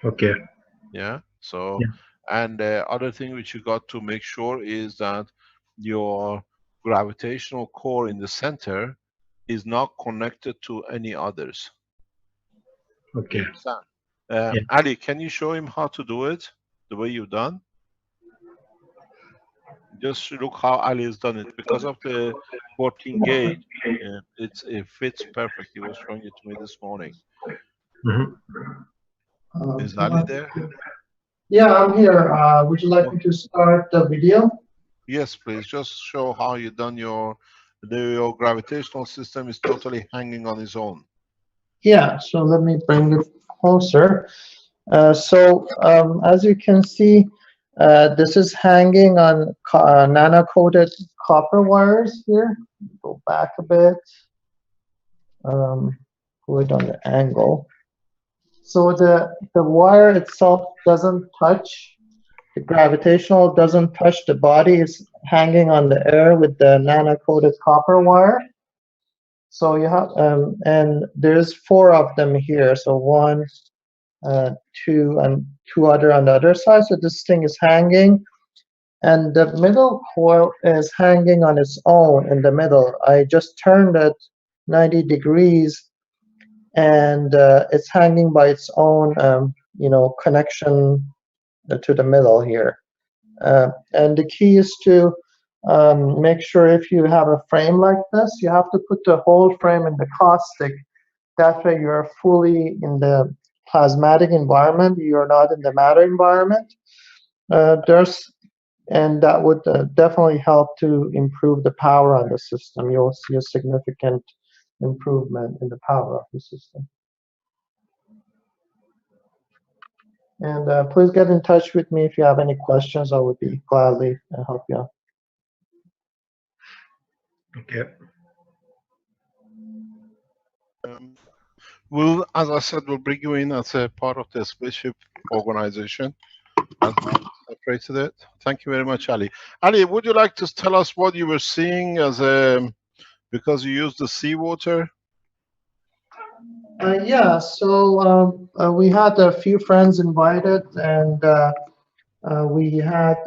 Okay. Yeah. So, Yeah. and the other thing which you got to make sure is that your gravitational core in the center is not connected to any others. Okay. You understand? Yeah. Ali, can you show him how to do it the way you've done? Just look how Ali has done it. Because of the 14 gauge, it fits perfect. He was showing it to me this morning. Mm-hmm. Is Ali there? Yeah, I'm here. Would you like me to start the video? Yes, please. Just show how you done your gravitational system is totally hanging on its own. Yeah, so let me bring it closer. As you can see, this is hanging on nano-coated copper wires here. Go back a bit. Pull it on the angle. So the wire itself doesn't touch, the gravitational doesn't touch the body. It's hanging on the air with the nano-coated copper wire. So you have, and there's 4 of them here. So 1, 2, and 2 other on the other side. So this thing is hanging, and the middle coil is hanging on its own in the middle. I just turned it 90 degrees, and it's hanging by its own, connection to the middle here. And the key is to make sure if you have a frame like this, you have to put the whole frame in the caustic. That way you're fully in the plasmatic environment, you're not in the matter environment. And that would definitely help to improve the power on the system. You'll see a significant improvement in the power of the system. And please get in touch with me if you have any questions. I would be gladly help you out. Okay. Well, as I said, we'll bring you in as a part of the spaceship organization. And separated it. Thank you very much, Ali. Ali, would you like to tell us what you were seeing as because you used the seawater? Yeah, so we had a few friends invited, and we had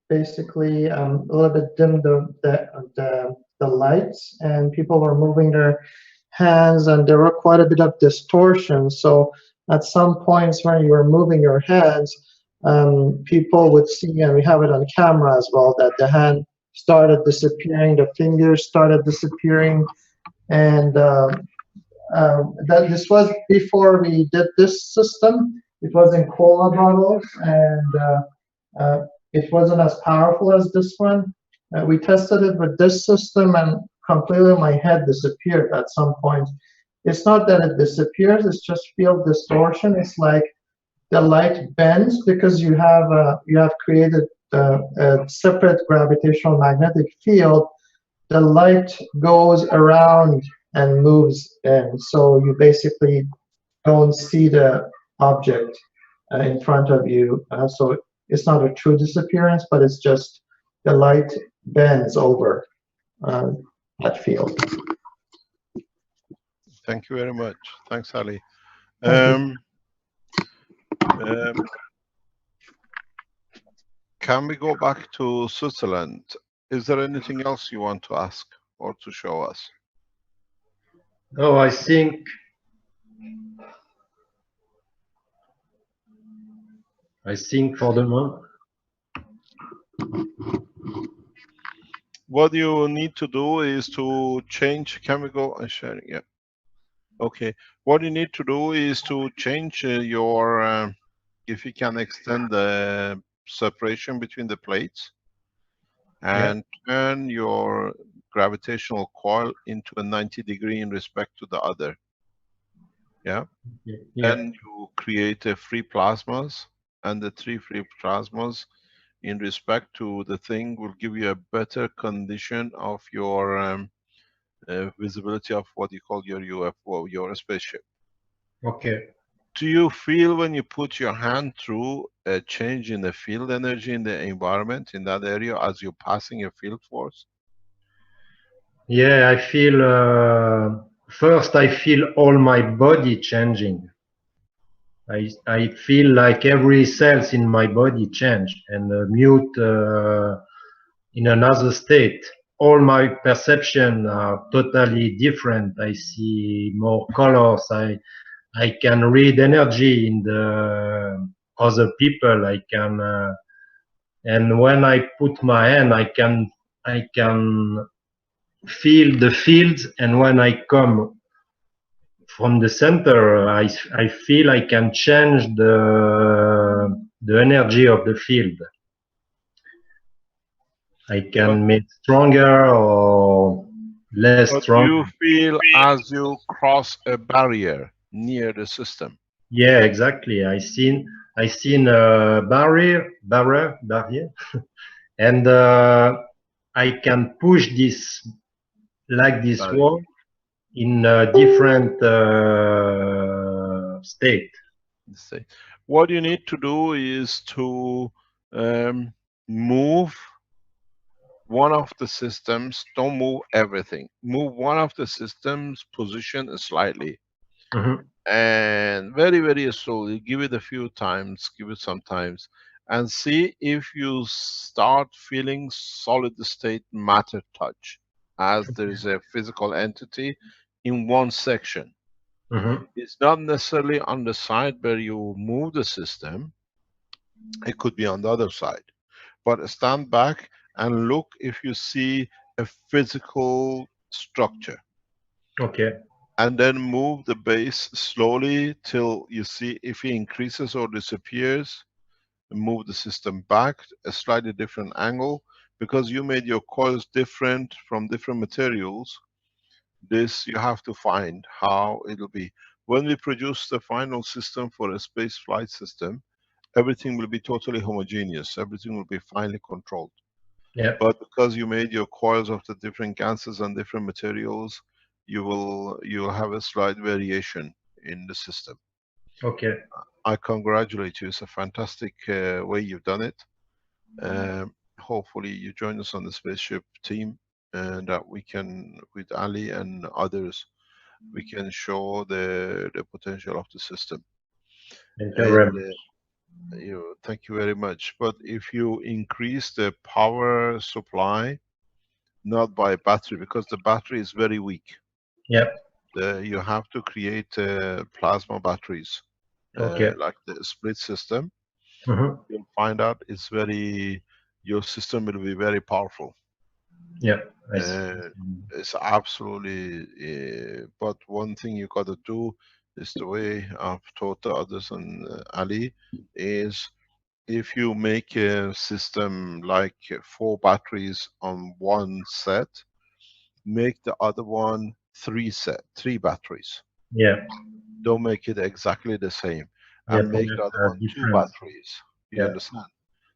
basically a little bit dimmed the lights, and people were moving their hands, and there were quite a bit of distortion. So at some points when you were moving your hands, people would see, and we have it on camera as well, that the hand started disappearing, the fingers started disappearing, and that this was before we did this system. It was in cola bottles, and it wasn't as powerful as this one. We tested it with this system, and completely my head disappeared at some point. It's not that it disappears, it's just field distortion. It's like the light bends because you have created a separate gravitational magnetic field. The light goes around and moves in, so you basically don't see the object in front of you. So it's not a true disappearance, but it's just the light bends over that field. Thank you very much. Thanks, Ali. Thank you. Can we go back to Switzerland? Is there anything else you want to ask or to show us? Oh, I think for the moment. What you need to do is to change chemical sharing. Yeah. Okay. What you need to do is to change your, if you can extend the separation between the plates and turn your gravitational coil into a 90-degree in respect to the other. Yeah. Yeah. Then you create a free plasmas, and the 3 free plasmas in respect to the thing will give you a better condition of your visibility of what you call your UFO, your spaceship. Okay. Do you feel when you put your hand through a change in the field energy in the environment in that area as you're passing a field force? Yeah, I feel, first I feel all my body changing. I feel like every cells in my body change and mute in another state. All my perception are totally different. I see more colors. I can read energy in the other people. I can, and when I put my hand, I can feel the fields. And when I come from the center, I feel I can change the energy of the field. I can make stronger or less But strong. you feel as you cross a barrier near the system. Yeah, exactly. I seen a barrier, and I can push this like this Barrier. wall in a different state. What you need to do is to move one of the systems. Don't move everything. Move one of the systems position slightly. And very, very slowly, give it a few times, give it some times, and see if you start feeling solid state matter touch, as there is a physical entity in one section. It's not necessarily on the side where you move the system, it could be on the other side. But stand back and look if you see a physical structure. Okay. And then move the base slowly till you see if it increases or disappears. Move the system back a slightly different angle, because you made your coils different from different materials. This you have to find how it'll be. When we produce the final system for a space flight system, everything will be totally homogeneous. Everything will be finely controlled. Yeah. But because you made your coils of the different gases and different materials, you'll have a slight variation in the system. Okay. I congratulate you. It's a fantastic way you've done it. Hopefully you join us on the spaceship team, and that we can, with Ali and others, we can show the potential of the system. Thank you very much. Thank you very much. But if you increase the power supply, not by battery, because the battery is very weak. Yeah. You have to create plasma batteries, Okay. like the split system. You'll find out it's your system will be very powerful. Yeah. It's absolutely, but one thing you got to do is the way I've taught the others and Ali is, if you make a system like 4 batteries on one set, make the other one 3 batteries. Yeah. Don't make it exactly the same. Yeah, And make the other one 2 batteries. You understand?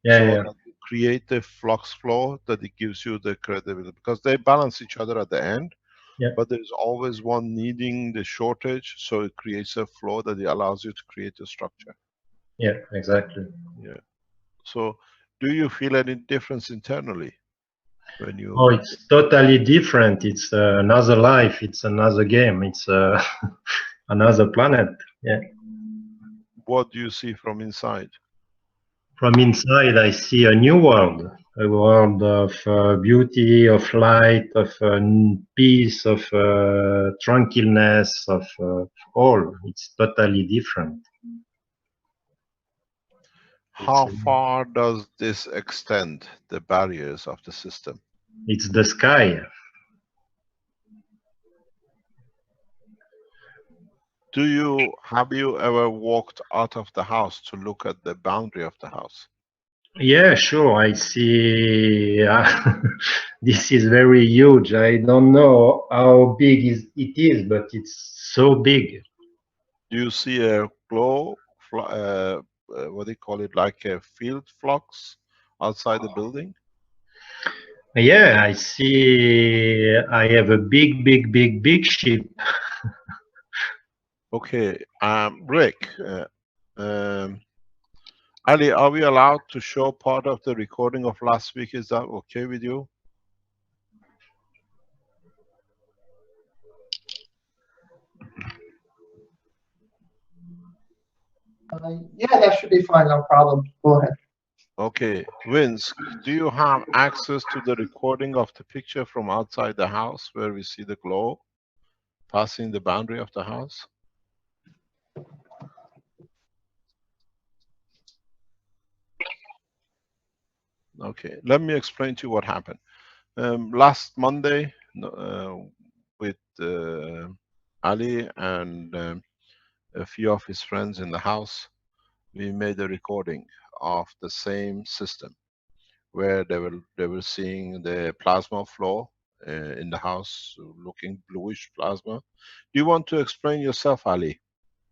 Yeah, so yeah. that you create the flux flow that it gives you the credibility, because they balance each other at the end. Yeah. But there's always one needing the shortage, so it creates a flow that it allows you to create a structure. Yeah, exactly. Yeah. So do you feel any difference internally when you... Oh, it's totally different. It's another life. It's another game. It's another planet. Yeah. what do you see from inside? From inside, I see a new world, a world of beauty, of light, of peace, of tranquilness, of all. It's totally different. How far does this extend, the barriers of the system? It's the sky. Have you ever walked out of the house to look at the boundary of the house? Yeah, sure. I see. This is very huge. I don't know how big it is, but it's so big. Do you see a glow, what do you call it, like a field flux outside the building? Yeah, I see. I have a big ship. Okay, Rick, Ali, are we allowed to show part of the recording of last week? Is that okay with you? Yeah, that should be fine, no problem. Go ahead. Okay, Vince, do you have access to the recording of the picture from outside the house where we see the glow passing the boundary of the house? Okay, let me explain to you what happened. Last Monday, with Ali and a few of his friends in the house, we made a recording of the same system where they were seeing the plasma flow in the house, looking bluish plasma. Do you want to explain yourself, Ali?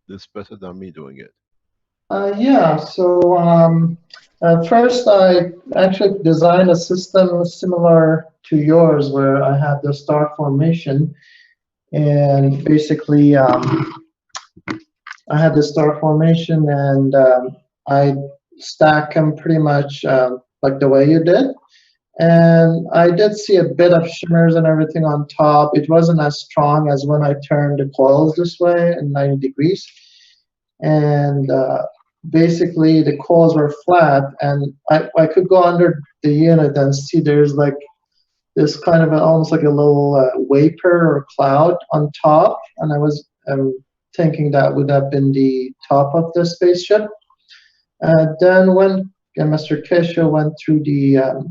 This is better than me doing it. Yeah, so first I actually designed a system similar to yours where I had the star formation, and basically I had the star formation and I stack them pretty much like the way you did. And I did see a bit of shimmers and everything on top. It wasn't as strong as when I turned the coils this way in 90 degrees. And basically the coils were flat, and I could go under the unit and see there's like this kind of almost like a little vapor or cloud on top. And I was thinking that would have been the top of the spaceship. Then when Mr. Kesha went through the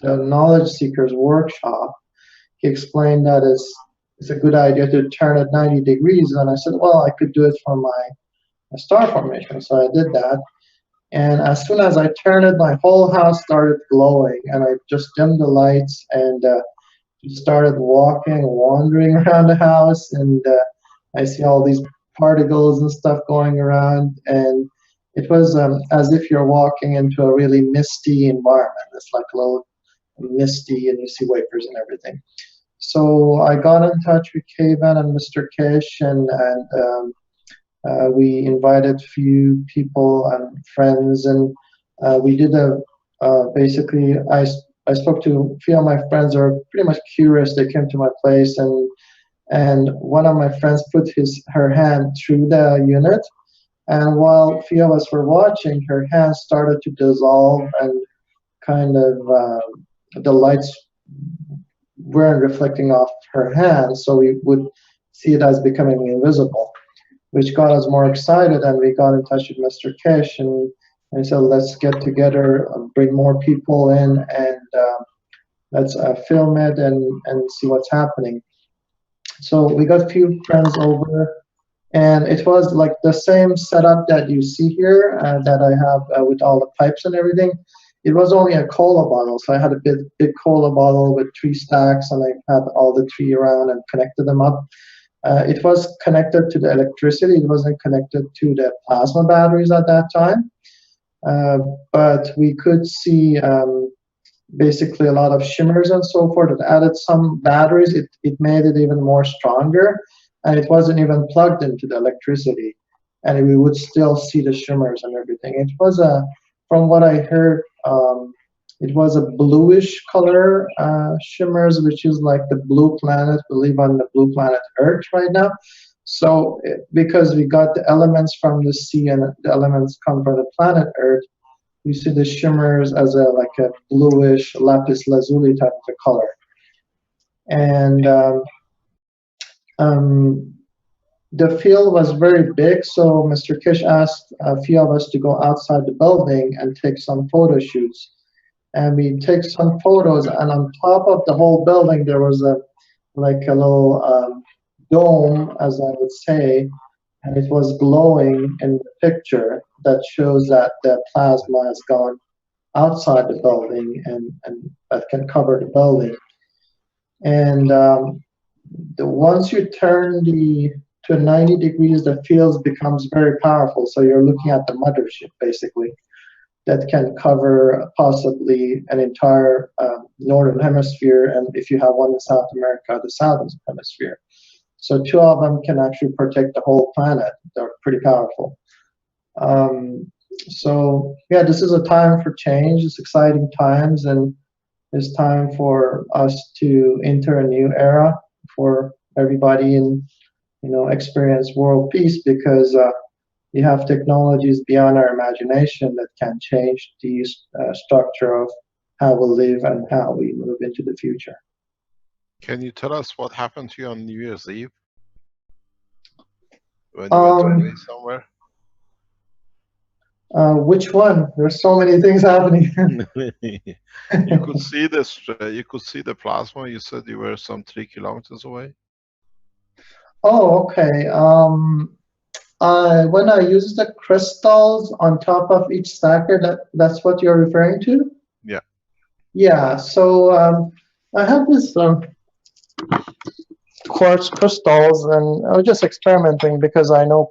Knowledge Seekers workshop, he explained that it's a good idea to turn it 90 degrees. And I said, well, I could do it for my star formation. So I did that. And as soon as I turned it, my whole house started glowing. And I just dimmed the lights and started wandering around the house. And I see all these particles and stuff going around. And it was as if you're walking into a really misty environment. It's like a little misty, and you see vapors and everything. So I got in touch with Kevan and Mr. Kish, and we invited a few people and friends, and we did basically I spoke to a few of my friends who are pretty much curious. They came to my place, and one of my friends put her hand through the unit, and while a few of us were watching, her hand started to dissolve, and kind of the lights weren't reflecting off her hand, so we would see it as becoming invisible, which got us more excited. And we got in touch with Mr. Kish, and said, let's get together, bring more people in, and let's film it and see what's happening. So we got a few friends over, and it was like the same setup that you see here that I have with all the pipes and everything. It was only a cola bottle, so I had a big cola bottle with 3 stacks, and I had all the 3 around and connected them up. It was connected to the electricity. It wasn't connected to the plasma batteries at that time. But we could see basically a lot of shimmers and so forth. It added some batteries. It made it even more stronger, and it wasn't even plugged into the electricity, and we would still see the shimmers and everything. It was from what I heard, it was a bluish color shimmers, which is like the blue planet. We live on the blue planet Earth right now. So because we got the elements from the sea and the elements come from the planet Earth, you see the shimmers as like a bluish lapis lazuli type of a color. And the field was very big, so Mr. Kish asked a few of us to go outside the building and take some photo shoots. And we take some photos, and on top of the whole building there was like a little dome, as I would say, and it was glowing in the picture that shows that the plasma has gone outside the building and that can cover the building. And once you turn to 90 degrees, the field becomes very powerful. So you're looking at the mothership, basically, that can cover possibly an entire northern hemisphere, and if you have one in South America, the southern hemisphere. So two of them can actually protect the whole planet. They're pretty powerful. So yeah, this is a time for change. It's exciting times, and it's time for us to enter a new era for everybody and experience world peace, because you have technologies beyond our imagination that can change the structure of how we live and how we move into the future. Can you tell us what happened to you on New Year's Eve when you went away somewhere? Which one? There's so many things happening. You could see the plasma. You said you were some 3 kilometers away. Oh, okay. When I use the crystals on top of each stacker, that's what you're referring to? Yeah. Yeah. So I have this quartz crystals, and I was just experimenting because I know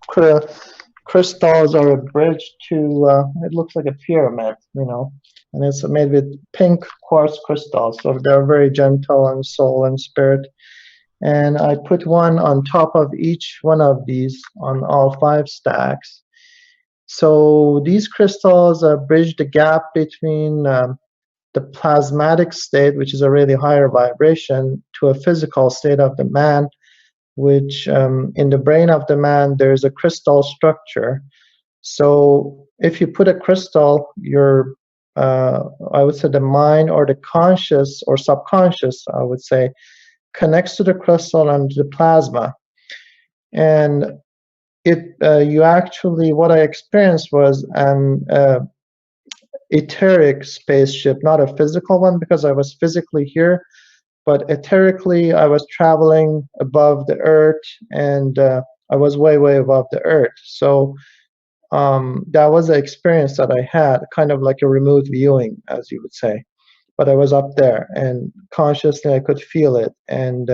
crystals are a bridge to, it looks like a pyramid, and it's made with pink quartz crystals. So they're very gentle and soul and spirit. And I put one on top of each one of these on all 5 stacks. So these crystals bridge the gap between the plasmatic state, which is a really higher vibration, to a physical state of the man, which in the brain of the man, there's a crystal structure. So if you put a crystal, I would say the mind or the conscious or subconscious, I would say, connects to the crystal and the plasma. And what I experienced was an etheric spaceship, not a physical one, because I was physically here, but etherically I was traveling above the earth, and I was way, way above the earth. So that was the experience that I had, kind of like a remote viewing, as you would say. But I was up there, and consciously I could feel it, and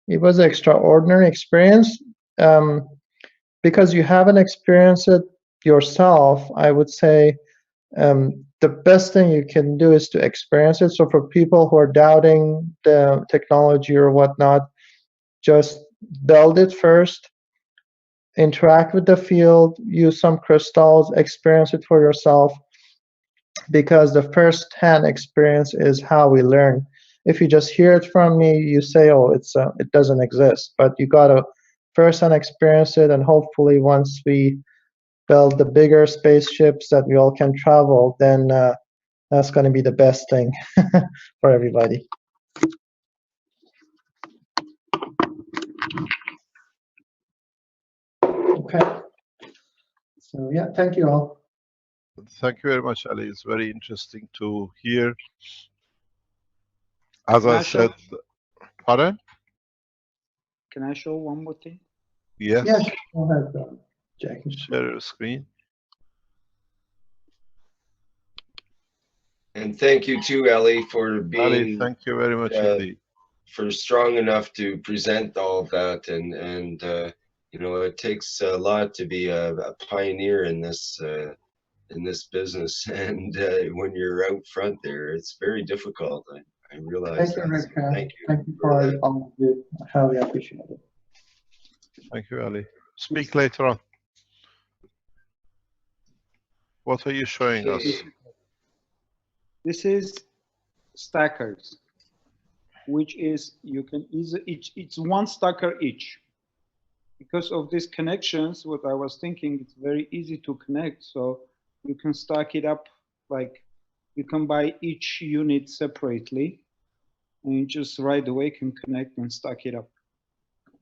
it was an extraordinary experience. Because you haven't experienced it yourself, I would say the best thing you can do is to experience it. So for people who are doubting the technology or whatnot, just build it first, interact with the field, use some crystals, experience it for yourself, because the first-hand experience is how we learn. If you just hear it from me, you say, oh, it doesn't exist. But you got to first-hand experience it, and hopefully once we build the bigger spaceships that we all can travel, then that's going to be the best thing for everybody. Okay. So yeah, thank you all. Thank you very much, Ali. It's very interesting to hear. As I said, pardon? Can I show one more thing? Yes. Yes, go ahead, Jackie. Share your screen. And thank you too, Ellie, for being. Ali, thank you very much indeed. For strong enough to present all of that, and it takes a lot to be a pioneer in this business, and when you're out front there, it's very difficult. I realize that. Rick. Thank you. Thank you for all of you. I highly appreciate it. Thank you, Ali. Speak later on. What are you showing us? This is stackers, which is, you can easily, it's 1 stacker each. because of these connections, what I was thinking, it's very easy to connect. So you can stack it up, like you can buy each unit separately, and you just right away can connect and stack it up.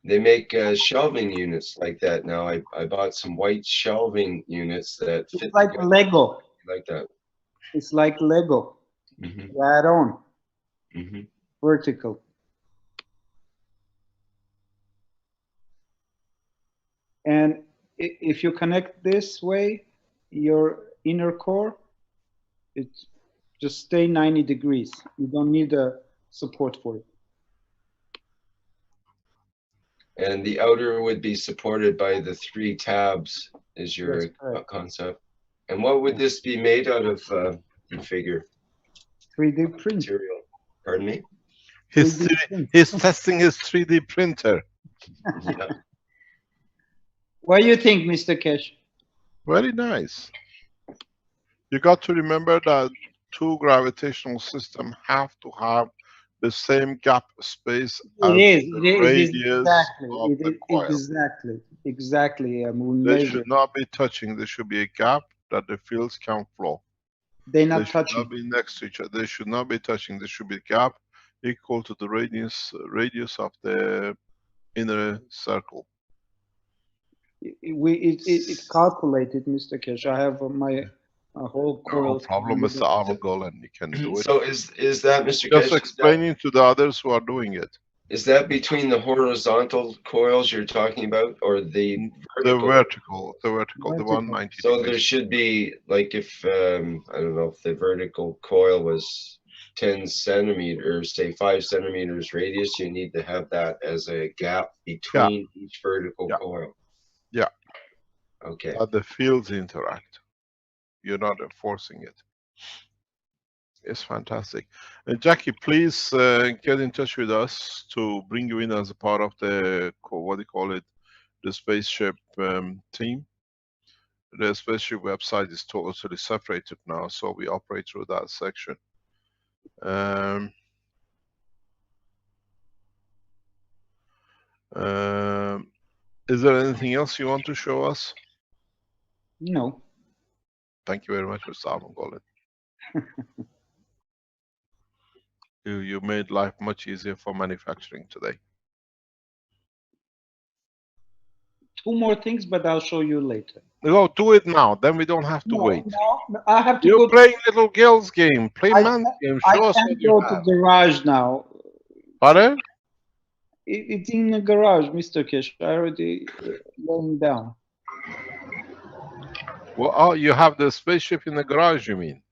They make shelving units like that now. I bought some white shelving units that fit It's like together Lego. like that. It's like Lego. Hmm. Right on. Hmm. Vertical. And if you connect this way, your inner core, it just stay 90 degrees. You don't need a support for it. And the outer would be supported by the 3 tabs is your That's correct. concept. And what would this be made out of, you figure? 3D print. Material. Pardon me? He's 3D print. he's testing his 3D printer. Yeah. What do you think, Mr. Kesh? Very nice. You got to remember that 2 gravitational systems have to have the same gap space as the radius of the coil. Exactly. We They measure. should not be touching. There should be a gap that the fields can flow. They're They not should touching. not be next to each other. They should not be touching. There should be a gap equal to the radius of the inner circle. It's calculated, Mr. Kesh. I have my whole coil. No problem, Mr. Armagolan. You can do it. So is that, Mr. Just Kesh, explaining to the others who are doing it. is that between the horizontal coils you're talking about, or the vertical? The 190 So degrees. there should be, like, if I don't know, if the vertical coil was 10 centimeters, say 5 centimeters radius, you need to have that as a gap between each vertical coil. Yeah. Okay. But the fields interact. You're not enforcing it. It's fantastic. Jackie, please get in touch with us to bring you in as a part of the, what do you call it, the spaceship team. The spaceship website is totally separated now, so we operate through that section. Is there anything else you want to show us? No. Thank you very much, Mr. Armagolan. You made life much easier for manufacturing today. 2 more things, but I'll show you later. No, do it now. Then we don't have to wait. No, I have to You're go. playing little girls' game. Play man's game. Show us what you go to have. garage now. Pardon? It's in the garage, Mr. Kesh. I already laying down. Well, oh, you have the spaceship in the garage, you mean?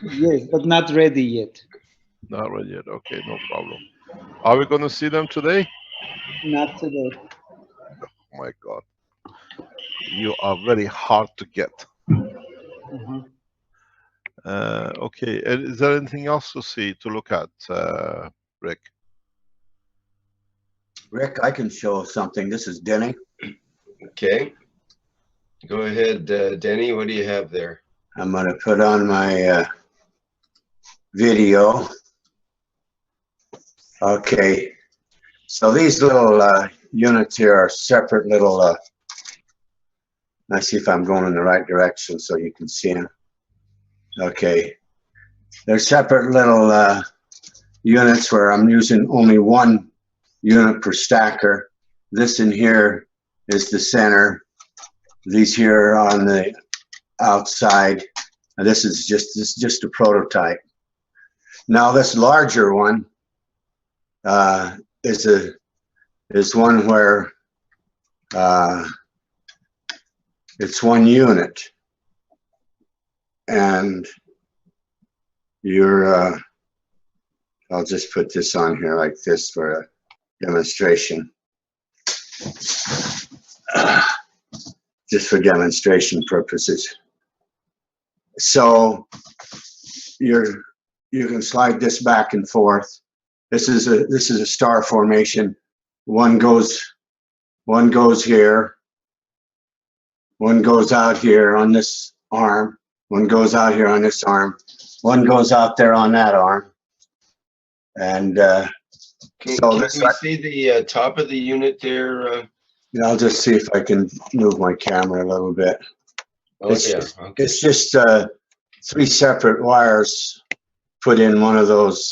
Yes, but not ready yet. Not ready yet. Okay, no problem. Are we going to see them today? Not today. Oh my God. You are very hard to get. Okay, is there anything else to see, to look at, Rick? Rick, I can show something. This is Denny. Okay. Go ahead, Denny. What do you have there? I'm going to put on my video. Okay. So these little units here are separate little, let's see if I'm going in the right direction so you can see them. Okay. They're separate little units where I'm using only 1 unit per stacker. This in here is the center. These here are on the outside. And this is just a prototype. Now this larger one is one where it's 1 unit, and you're I'll just put this on here like this for a demonstration. Just for demonstration purposes. So you can slide this back and forth. This is a star formation. One goes here. One goes out here on this arm. One goes out here on this arm. One goes out there on that arm. And Can So we this, see the top of the unit there? I'll just see if I can move my camera a little bit. Oh, It's yeah. just, Okay. it's just 3 separate wires put in one of those,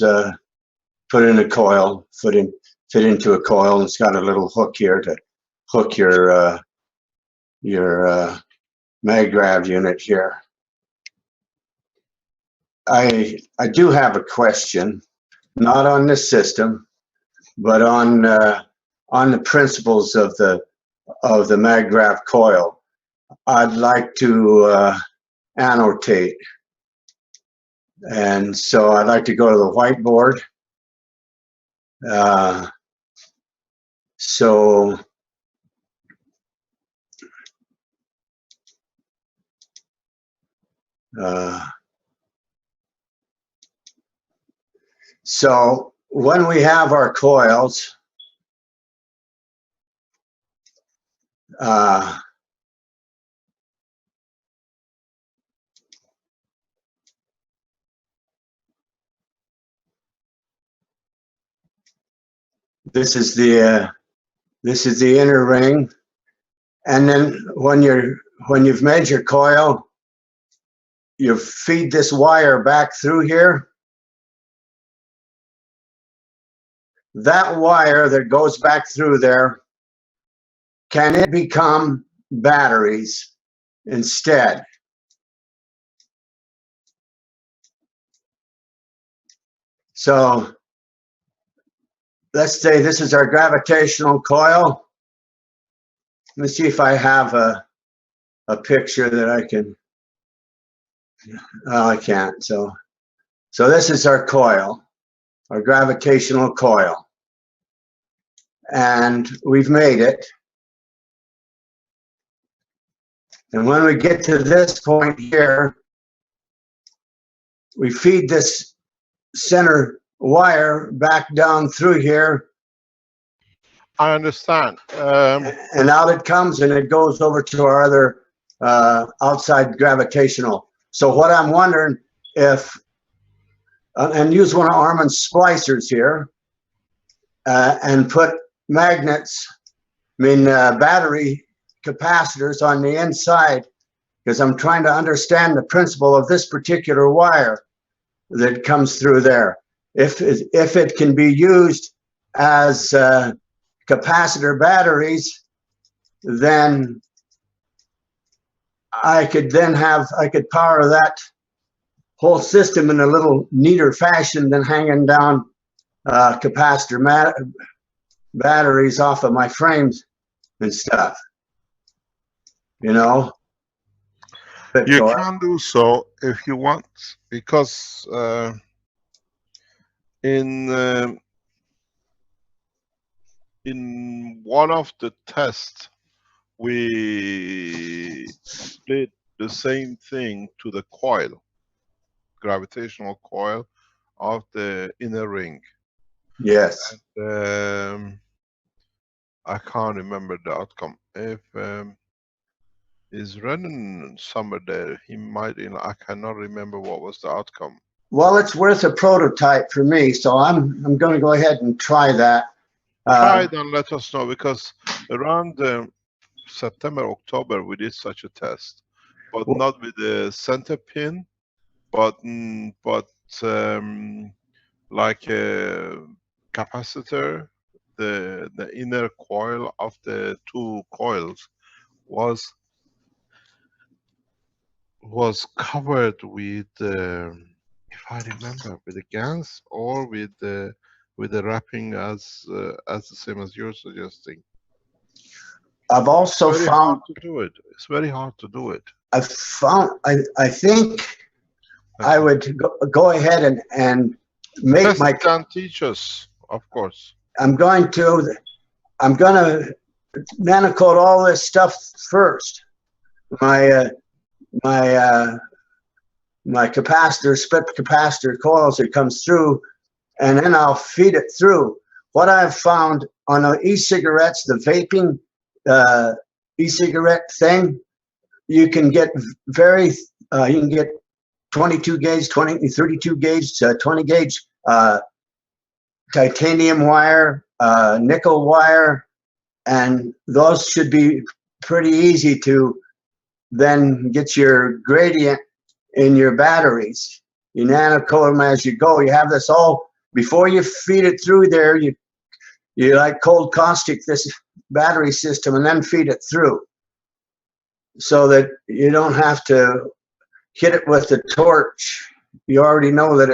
put in a coil, fit into a coil, and it's got a little hook here to hook your mag-grav unit here. I do have a question, not on this system, but on the principles of the mag-grav coil. I'd like to annotate, and so I'd like to go to the whiteboard. So so when we have our coils, this is the inner ring, and then when you've made your coil, you feed this wire back through here. That wire that goes back through there, can it become batteries instead? So let's say this is our gravitational coil. Let me see if I have a picture that I can. Oh, I can't. So this is our coil, our gravitational coil, and we've made it. And when we get to this point here, we feed this center wire back down through here. I understand. And out it comes, and it goes over to our other outside gravitational. So what I'm wondering if, and use one of Armin's splicers here, and put magnets, battery capacitors on the inside, because I'm trying to understand the principle of this particular wire that comes through there. If it can be used as capacitor batteries, then I could power that whole system in a little neater fashion than hanging down capacitor batteries off of my frames and stuff. You know? You can do so if you want, because in one of the tests, we did the same thing to the coil, gravitational coil of the inner ring. Yes. And, I can't remember the outcome. If is Renan somewhere there? He might. I cannot remember what was the outcome. Well, it's worth a prototype for me, so I'm going to go ahead and try that. Try it and let us know, because around September, October, we did such a test, but not with the center pin, but like a capacitor. The inner coil of the 2 coils was covered with, if I remember, with the Gans, or with the wrapping as the same as you're suggesting. I've also found hard to do it. It's very hard to do it. I think I would go ahead and make my. Can teach us, of course. I'm going to nano-coat all this stuff first. My capacitor, split capacitor coils that comes through, and then I'll feed it through. What I've found on the e-cigarettes, the vaping e-cigarette thing, you can get you can get 22 gauge, 32 gauge, 20 gauge titanium wire, nickel wire, and those should be pretty easy to then get your gradient in your batteries. You nano-coat them as you go. You have this all, before you feed it through there, you like cold caustic this battery system and then feed it through, so that you don't have to hit it with the torch. You already know that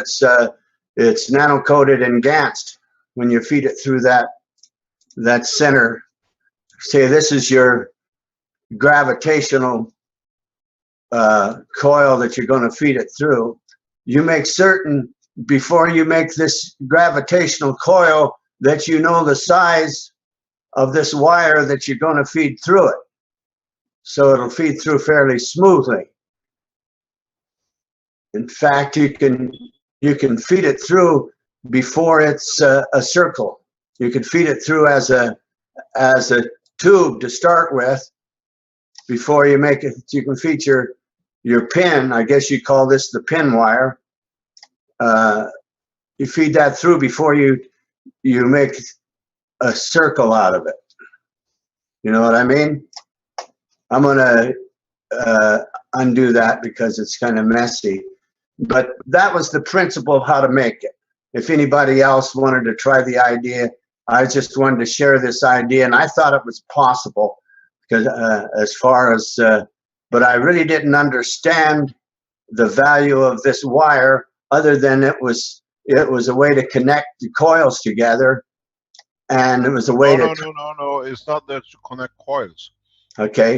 it's nano-coated and gansed when you feed it through that center. Say this is your gravitational coil that you're going to feed it through. You make certain before you make this gravitational coil that you know the size of this wire that you're going to feed through it, so it'll feed through fairly smoothly. In fact, you can feed it through before it's a circle. You can feed it through as a tube to start with. Before you make it, you can feed your pin. I guess you call this the pin wire. You feed that through before you make a circle out of it. You know what I mean? I'm gonna undo that because it's kind of messy. But that was the principle of how to make it. If anybody else wanted to try the idea, I just wanted to share this idea, and I thought it was possible because as far as, but I really didn't understand the value of this wire other than it was a way to connect the coils together, and it was a way to. No. It's not there to connect coils. Okay.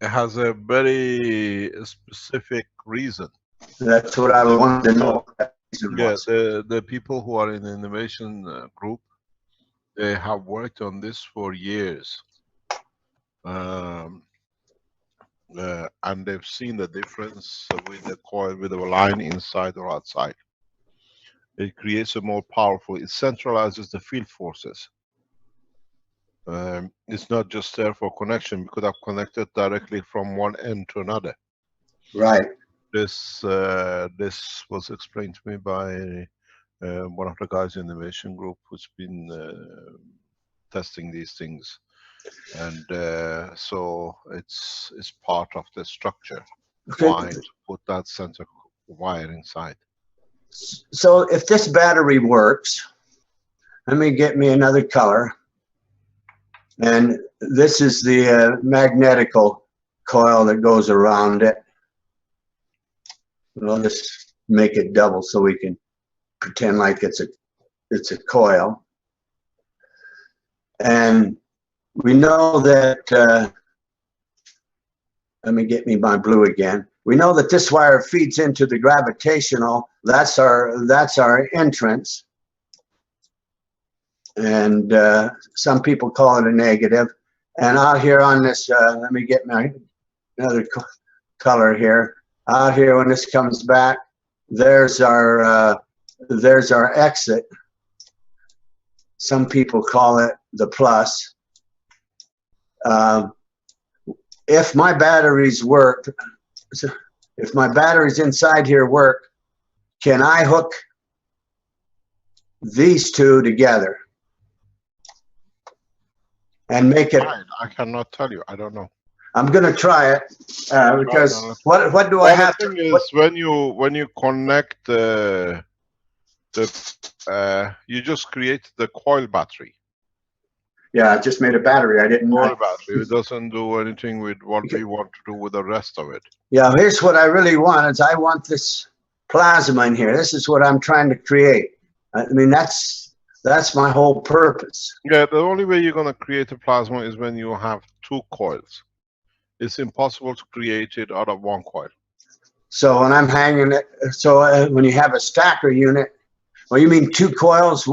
It has a very specific reason. That's what I wanted to know. Yeah, the people who are in the innovation group, they have worked on this for years. And they've seen the difference with the coil, with the line inside or outside. It creates a more powerful, it centralizes the field forces. It's not just there for connection. We could have connected directly from one end to another. Right. This was explained to me by one of the guys in the innovation group who's been testing these things, and so it's part of the structure. Okay. Why to put that center wire inside? So if this battery works, let me get me another color. And this is the magnetical coil that goes around it. We'll just make it double so we can pretend like it's a coil. And we know that, let me get me my blue again. We know that this wire feeds into the gravitational, that's our entrance. And some people call it a negative. And out here on this, let me get my another color here. Out here, when this comes back, there's our exit. Some people call it the plus. If my batteries work, if my batteries inside here work, can I hook these two together and make it? I cannot tell you. I don't know. I'm gonna try it because what do I have to? The to? thing is, when you connect you just create the coil battery. Yeah, I just made a battery. I didn't know. Coil battery. It doesn't do anything with what we want to do with the rest of it. Yeah, here's what I really want is I want this plasma in here. This is what I'm trying to create. I mean, that's my whole purpose. Yeah, the only way you're gonna create a plasma is when you have two coils. It's impossible to create it out of one coil. So when I'm hanging it, so when you have a stacker unit, well, you mean two coils?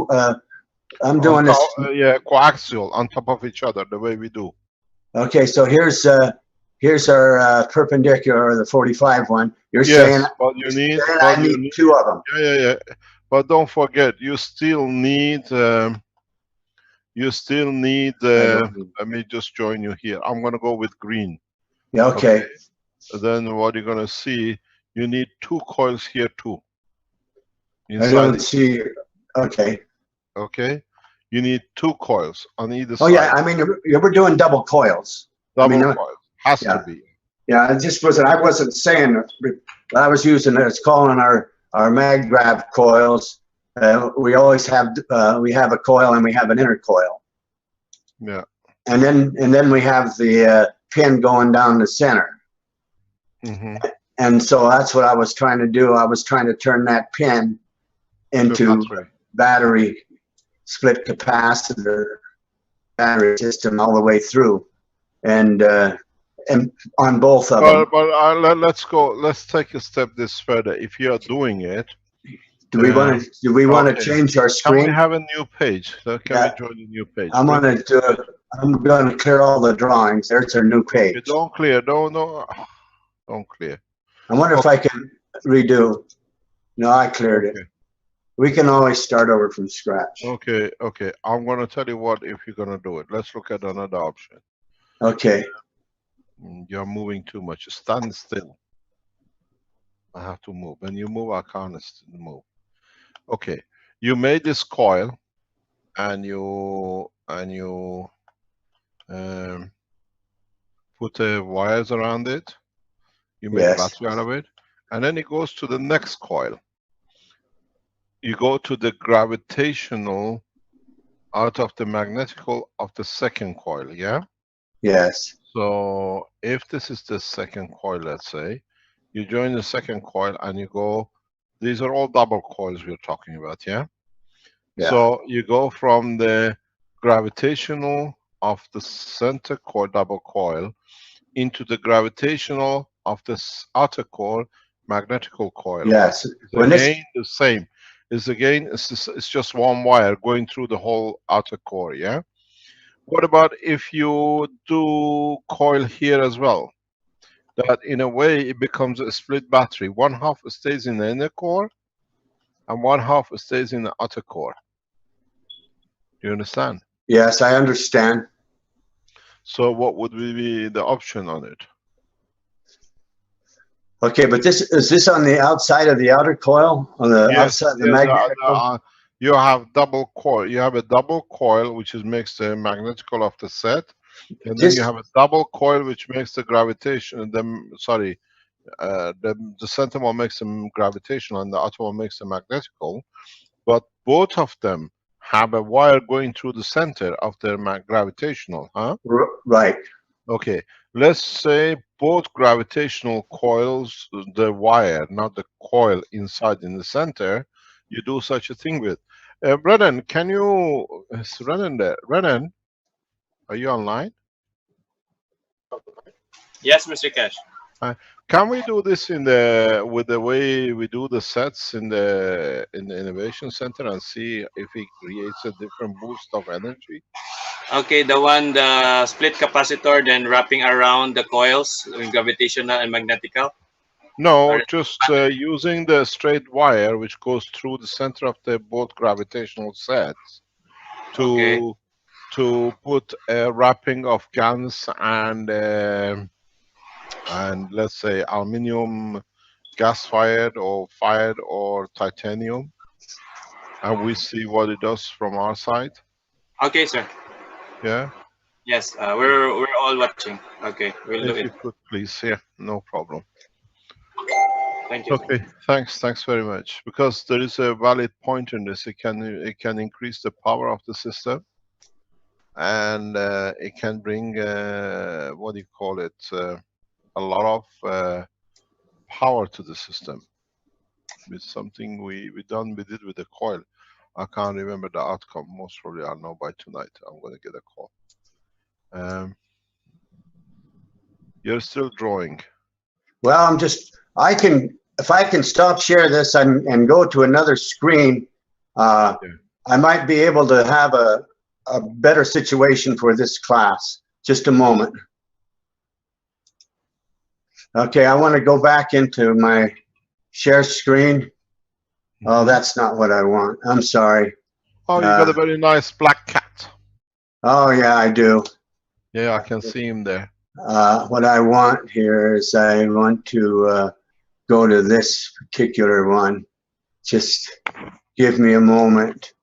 I'm doing this. Yeah, coaxial on top of each other, the way we do. Okay, so here's our perpendicular, the 45 one. You're yes, saying, but you need, I need two of them. Yeah. But don't forget, you still need. Let me just join you here. I'm gonna go with green. Yeah. Okay. Then what you're gonna see, you need two coils here too. I don't see. Okay. okay, you need 2 coils on either Oh side. yeah, I mean, you were doing double coils. Double I mean, coils has yeah. to be. Yeah, it just wasn't, I wasn't saying, but I was using it, it's calling our mag grab coils. We always have, we have a coil and we have an inner coil. Yeah. And then we have the pin going down the center. Mm-hmm. And so that's what I was trying to do. I was trying to turn that pin into battery split capacitor battery system all the way through, and on both of them. But let's take a step this further. If you are doing it, do we want to change our screen? Can we have a new page? So can we join a new page? I'm gonna clear all the drawings. There's our new page. Okay, don't clear. Don't clear. I wonder if I can redo. No, I cleared it. We can always start over from scratch. Okay. I'm gonna tell you what if you're gonna do it. Let's look at another option. Okay. You're moving too much. Stand still. I have to move. When you move, I can't move. Okay. You made this coil, and you put the wires around it. You make a battery out of it, and then it goes to the next coil. You go to the gravitational out of the magnetical of the second coil, yeah? Yes. So if this is the second coil, let's say, you join the second coil and you go, these are all double coils we're talking about, yeah? So you go from the gravitational of the center coil, double coil, into the gravitational of this outer coil, magnetical coil. Yes. Again, the same. It's just one wire going through the whole outer core, yeah? What about if you do coil here as well? That in a way it becomes a split battery. One half stays in the inner core and one half stays in the outer core. Do you understand? Yes, I understand. So what would be the option on it? Okay, but is this on the outside of the outer coil? On the outside of the magnetical? You have double coil. You have a double coil which makes the magnetical of the set, and then you have a double coil which makes the gravitation. The center one makes the gravitational, and the outer one makes the magnetical. But both of them have a wire going through the center of their gravitational, huh? Right. Okay. Let's say both gravitational coils, the wire, not the coil inside in the center, you do such a thing with. Brennan, can you, is Brennan there? Brennan, are you online? Yes, Mr. Cash. Can we do this with the way we do the sets in the Innovation Center and see if it creates a different boost of energy? Okay, the split capacitor, then wrapping around the coils, gravitational and magnetical? No, just using the straight wire which goes through the center of the both gravitational sets to put a wrapping of Gans and let's say aluminum gas fired or titanium, and we see what it does from our side. Okay, sir. Yeah. Yes, we're all watching. Okay, we'll do it. If you could please, yeah, no problem. Thank you. Okay, thanks very much. Because there is a valid point in this. It can increase the power of the system, and it can bring what do you call it? A lot of power to the system. With something we did with the coil. I can't remember the outcome. Most probably I'll know by tonight. I'm going to get a call. You're still drawing. Well, if I can stop share this and go to another screen, I might be able to have a better situation for this class. Just a moment. Okay, I want to go back into my share screen. Oh, that's not what I want. I'm sorry. Oh, you got a very nice black cat. Oh, yeah, I do. Yeah, I can see him there. What I want here is I want to go to this particular one. Just give me a moment.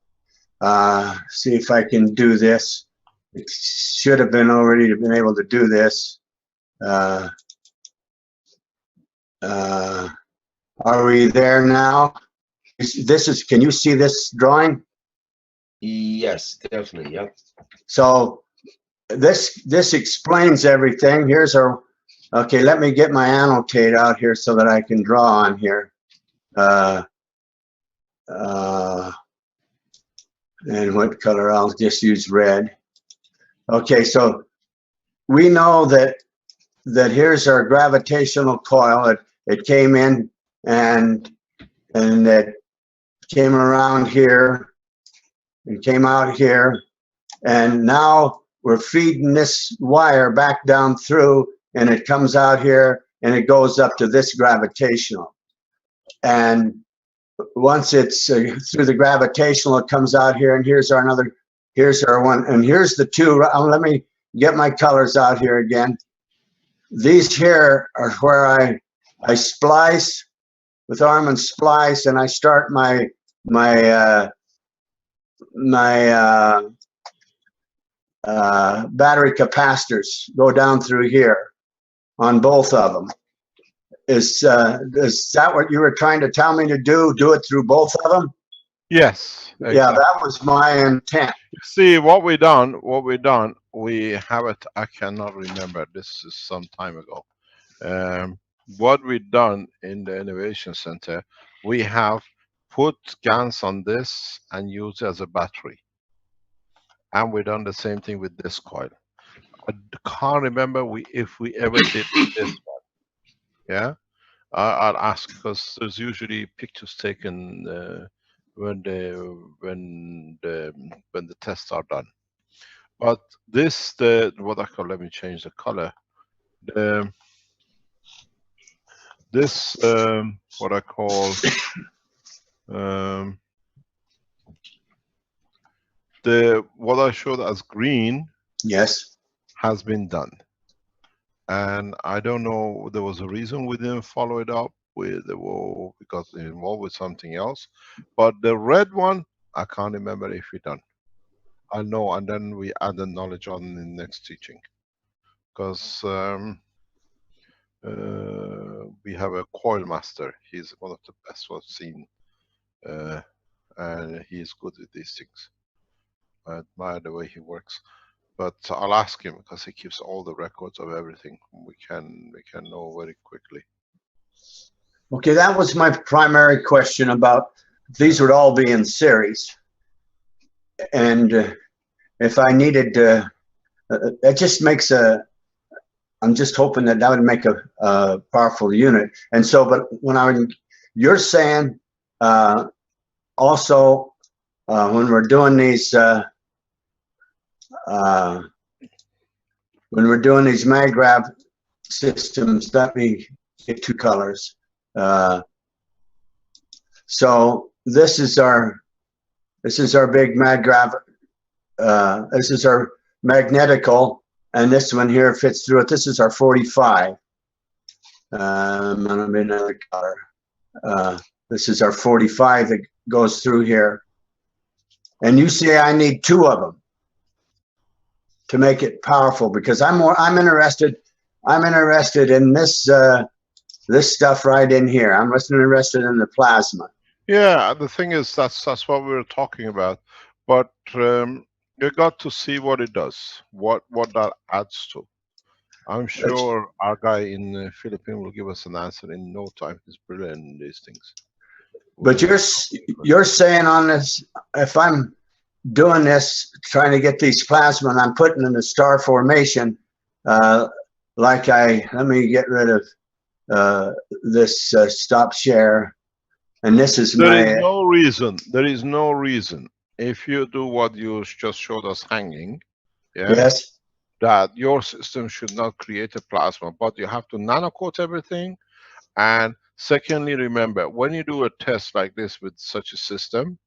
See if I can do this. It should have been already been able to do this. Are we there now? This is, can you see this drawing? Yes, definitely. Yep. So this explains everything. Here's our, okay, let me get my annotate out here so that I can draw on here. And what color? I'll just use red. Okay, so we know that here's our gravitational coil. It came in and it came around here and came out here, and now we're feeding this wire back down through, and it comes out here and it goes up to this gravitational. And once it's through the gravitational, it comes out here, and here's our one, and here's the two. Let me get my colors out here again. These here are where I splice with arm and splice, and I start my battery capacitors go down through here on both of them. Is that what you were trying to tell me to do? Do it through both of them? Yes. Exactly. Yeah, that was my intent. See what we done. We have it. I cannot remember. This is some time ago. What we done in the Innovation Center, we have put GANs on this and used it as a battery. And we done the same thing with this coil. I can't remember if we ever did this one. Yeah, I'll ask, because there's usually pictures taken when the tests are done. But this, what I call, let me change the color. This what I call what I showed as green. Yes. Has been done. And I don't know, there was a reason we didn't follow it up with because it involved with something else. But the red one, I can't remember if we done. I know, and then we add the knowledge on in the next teaching. Because we have a coil master. He's one of the best we've seen. And he's good with these things. I admire the way he works. But I'll ask him, because he keeps all the records of everything. We can know very quickly. Okay, that was my primary question about, these would all be in series. And if I needed to, that just makes I'm just hoping that would make a powerful unit. And so, but when you're saying also when we're doing these, when we're doing these maggrav systems, let me get two colors. So this is our big maggrav. This is our magnetical, and this one here fits through it. This is our 45. I'm gonna be another color. This is our 45 that goes through here. And you say I need two of them to make it powerful, because I'm interested in this this stuff right in here. I'm interested in the plasma. Yeah, the thing is, that's what we were talking about. But you got to see what it does, what that adds to. I'm sure our guy in the Philippines will give us an answer in no time. He's brilliant in these things. But you're saying on this, if I'm doing this, trying to get these plasma, and I'm putting in a star formation, let me get rid of this stop share, and this is There is no reason. If you do what you just showed us hanging, yes, that your system should not create a plasma, but you have to nano-coat everything. And secondly, remember, when you do a test like this with such a system,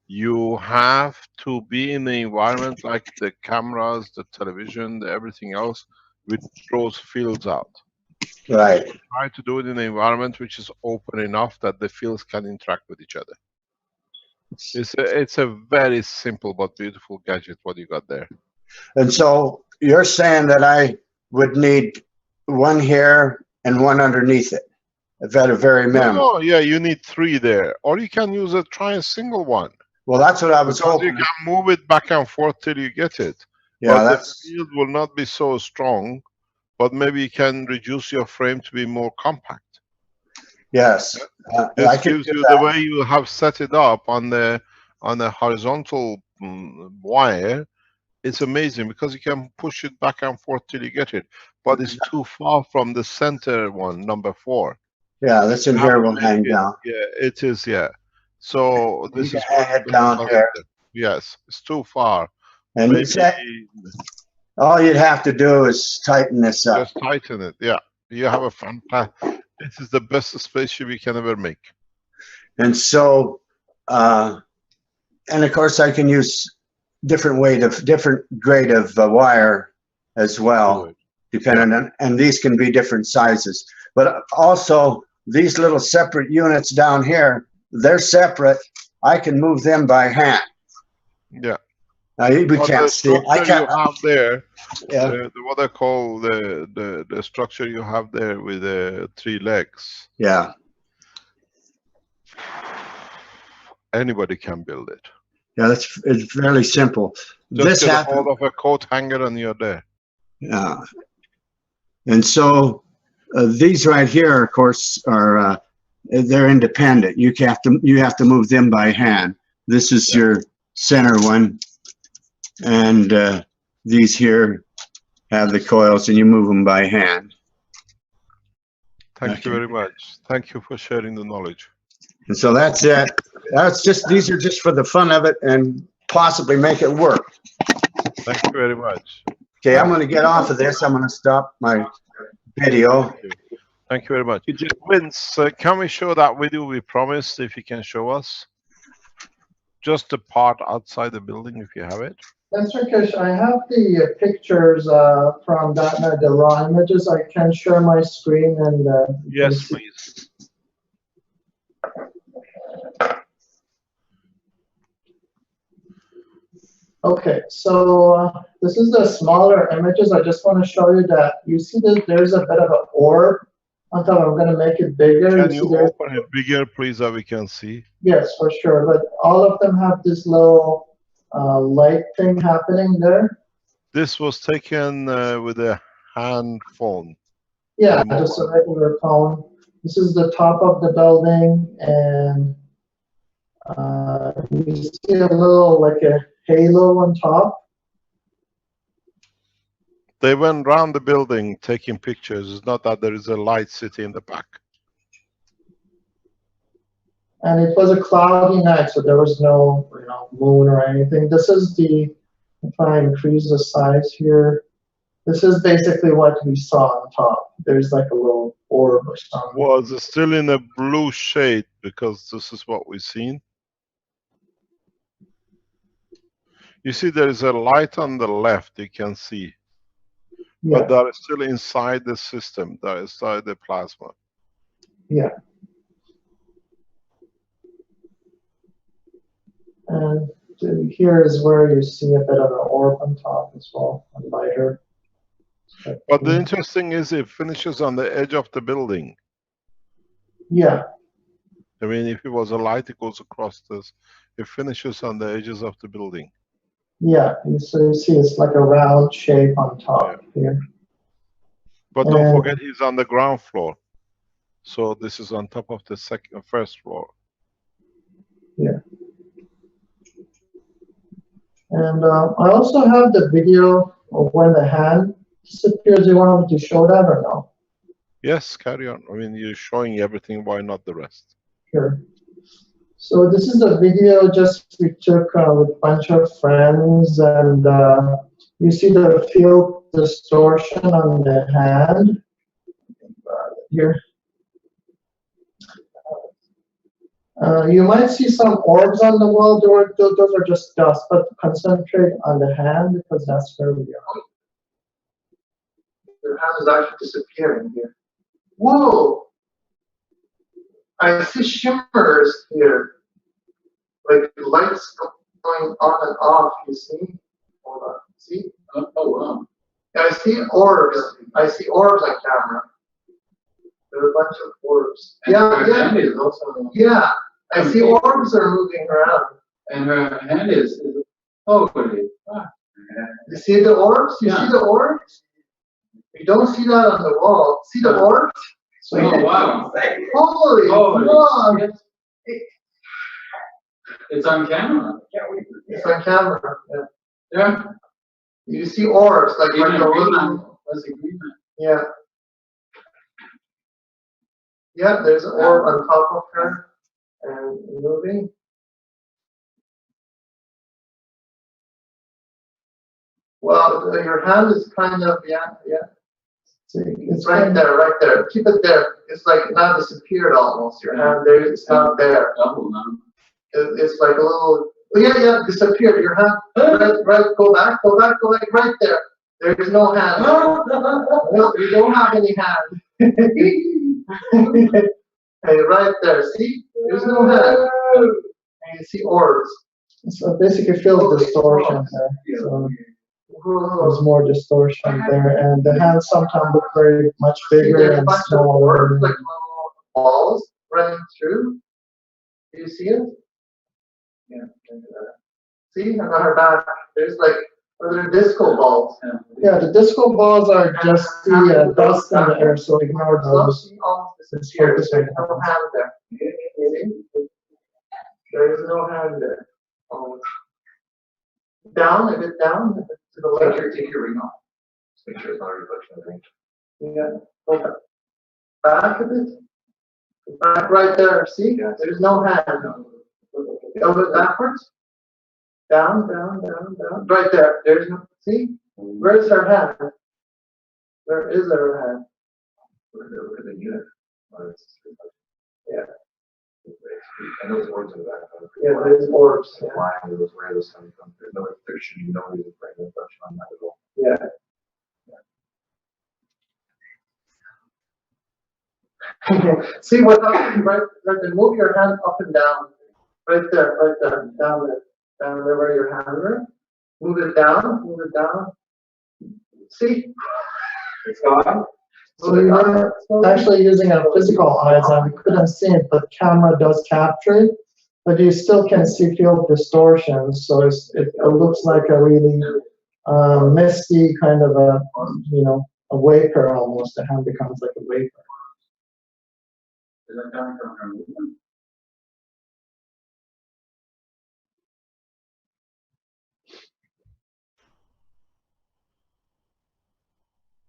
you have to be in the environment like the cameras, the television, everything else, which throws fields out. Right. Try to do it in an environment which is open enough that the fields can interact with each other. It's a very simple but beautiful gadget. What you got there? And so you're saying that I would need one here and one underneath it, at a very minimum. No, yeah, you need 3 there, or you can use try a single one. Well, that's what I was Because hoping. you can move it back and forth till you get it. Yeah, But the that's field will not be so strong. But maybe you can reduce your frame to be more compact. yes. I This could gives do you that. the way you have set it up on the horizontal wire. It's amazing because you can push it back and forth till you get it. But it's too far from the center one, number 4. Yeah, this in You have here to will make hang it- down. Yeah, it is. Yeah. So this You is can what hang it down here. Yes, it's too far. And Maybe all you'd have to do is tighten this up. just tighten it. Yeah, you have a fantastic. This is the best spaceship you can ever make. And so, and of course, I can use different grade of wire as well, depending on, and these can be different sizes. But also, these little separate units down here, they're separate. I can move them by hand. Yeah. Now we can't see. I can't. You have there. Yeah. What I call the structure you have there with the 3 legs. Yeah. Anybody can build it. Yeah, it's fairly simple. Just get a hold of a coat hanger and you're there. Yeah. And so these right here, of course, are they're independent. You have to move them by hand. This is your center one, and these here have the coils, and you move them by hand. Thank you very much. Thank you for sharing the knowledge. And so that's it. These are just for the fun of it and possibly make it work. Thank you very much. Okay, I'm going to get off of this. I'm going to stop my video. Thank you very much. Vince, can we show that video we promised, if you can show us? Just the part outside the building, if you have it. Mr. Kish, I have the pictures from that night, the raw images. I can share my screen and. Yes, please. Okay, so this is the smaller images. I just want to show you that you see that there's a bit of an orb on top. I'm going to make it bigger. Can you open it bigger, please, so we can see? Yes, for sure. But all of them have this little light thing happening there. This was taken with a hand phone. Yeah, just a regular phone. This is the top of the building, and you see a little like a halo on top. They went around the building taking pictures. It's not that there is a light city in the back. And it was a cloudy night, so there was no moon or anything. This is the, if I increase the size here, this is basically what we saw on top. There's like a little orb or something. Was it still in a blue shade, because this is what we've seen? You see there is a light on the left, you can see. Yeah. But that is still inside the system, that is inside the plasma. Yeah. And here is where you see a bit of an orb on top as well, a lighter. But the interesting is it finishes on the edge of the building. Yeah. I mean, if it was a light, it goes across this. It finishes on the edges of the building. Yeah, so you see it's like a round shape on top here. But don't forget, he's on the ground floor. So this is on top of the first floor. Yeah. And I also have the video of when the hand disappears. You want me to show that or no? Yes, carry on. I mean, you're showing everything. Why not the rest? Sure. So this is a video just we took with a bunch of friends, and you see the field distortion on the hand here. You might see some orbs on the wall. Those are just dust, but concentrate on the hand because that's where we are. Your hand is actually disappearing here. Whoa! I see shimmers here. like lights going on and off. You see? Hold on. See? Oh, wow. I see orbs. I see orbs on camera. There are a bunch of orbs. And Yeah, her yeah. hand is also. Yeah. I see orbs are moving around. And her hand is holy. You see the orbs? You Yeah. see the orbs? You don't see that on the wall. See the orbs? Oh, wow. Holy fuck! Shit. It's on camera. It's on camera. Yeah. Yeah. You see orbs like Even the little. Greenland. That's a Greenland. Yeah. Yeah, there's an orb on top of her and moving. Well, your hand is kind of, yeah. See, it's right there. Keep it there. It's like now disappeared almost. Your hand there, it's not there. It's like a little, yeah, disappeared. Your hand, right, go back, right there. There's no hand. No, you don't have any hand. Hey, right there, see? There's no hand. And you see orbs. So basically feels distortion there. So there's more distortion there. And the hands sometimes look very much bigger and smaller. Like little balls running through. Do you see it? Yeah. See, on her back, there's like other disco balls. Yeah, the disco balls are just the dust in the air, so ignore those. Let's focus on no hand there. There is no hand there. Down, a bit down to the left. Take your ring off. Just make sure it's not a reflection of the ring. Yeah. Okay. Back a bit. Back right there. See? There's no hand. A bit backwards. Down. Right there. There's no. See? Where's her hand? Where is her hand? Look at the unit. Yeah. And those orbs in the back. Yeah, there's orbs. Why where this coming from? There's no fiction, no reason for any reflection on that at all. Yeah. See what happens right there. Move your hand up and down. Right there, down there where your hand is. Move it down. See? It's gone. So we were actually using a physical eyes and we couldn't see it, but camera does capture it. But you still can see field distortions, so it looks like a really misty kind of a vapor almost. The hand becomes like a vapor. Is that coming from her movement?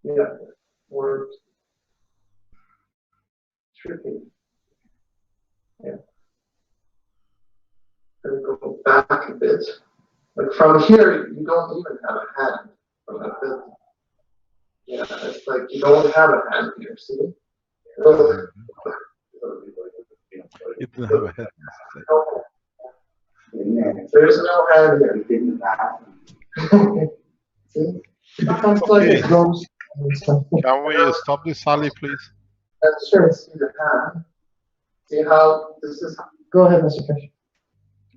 Yeah, words. Tricky. Yeah. And go back a bit. Like from here, you don't even have a hand. From that bit. Yeah, it's like you don't have a hand here, see? You didn't have a head. There's no hand here. See? It becomes like it goes. Can we stop this, Sally, please? Sure, see the hand. See how this is. Go ahead, Mr. Fish.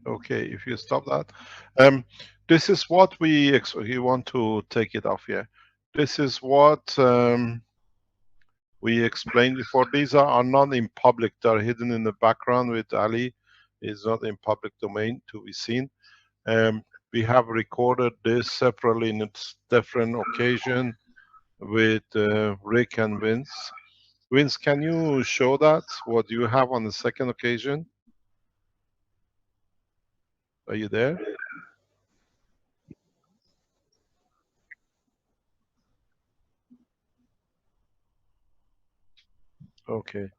Okay, if you stop that. This is what you want to take it off here. This is what we explained before. These are not in public. They're hidden in the background with Ali. It's not in public domain to be seen. We have recorded this separately in a different occasion with Rick and Vince. Vince, can you show that, what you have on the second occasion? Are you there? Okay.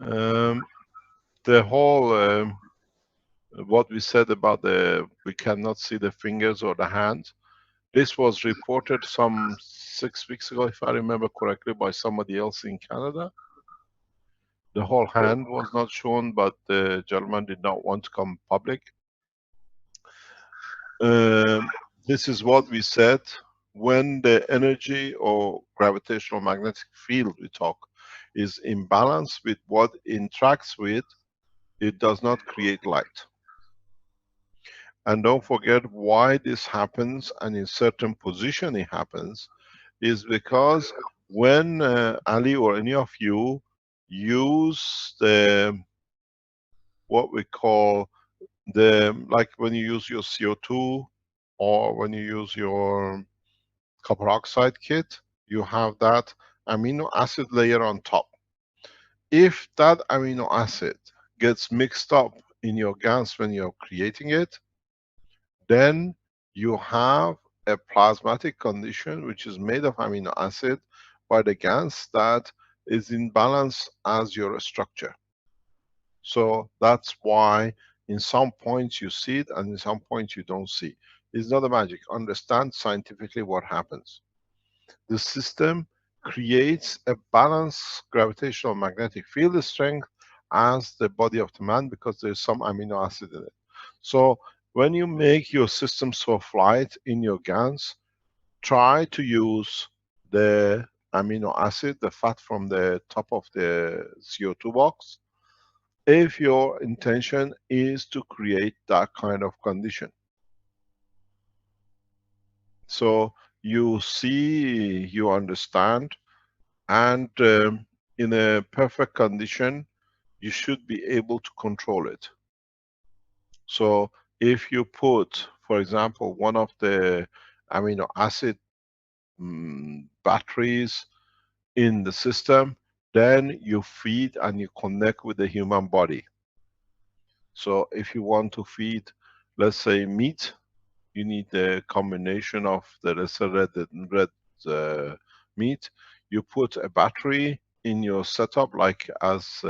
The whole, what we said about we cannot see the fingers or the hands, this was reported some 6 weeks ago, if I remember correctly, by somebody else in Canada. The whole hand was not shown, but the gentleman did not want to come public. This is what we said. When the energy or gravitational magnetic field we talk is in balance with what interacts with, it does not create light. And don't forget why this happens and in certain position it happens is because when Ali or any of you use the what we call the, like when you use your CO2 or when you use your copper oxide kit, you have that amino acid layer on top. If that amino acid gets mixed up in your Gans when you're creating it, then you have a plasmatic condition which is made of amino acid by the Gans that is in balance as your structure. So that's why in some points you see it and in some points you don't see. It's not a magic. Understand scientifically what happens. The system creates a balanced gravitational magnetic field strength as the body of the man because there's some amino acid in it. So when you make your systems for flight in your Gans, try to use the amino acid, the fat from the top of the CO2 box, if your intention is to create that kind of condition. So you see, you understand, and in a perfect condition, you should be able to control it. So if you put, for example, one of the amino acid batteries in the system, then you feed and you connect with the human body. So if you want to feed, let's say, meat, you need the combination of the, let's say, red meat. You put a battery in your setup, like as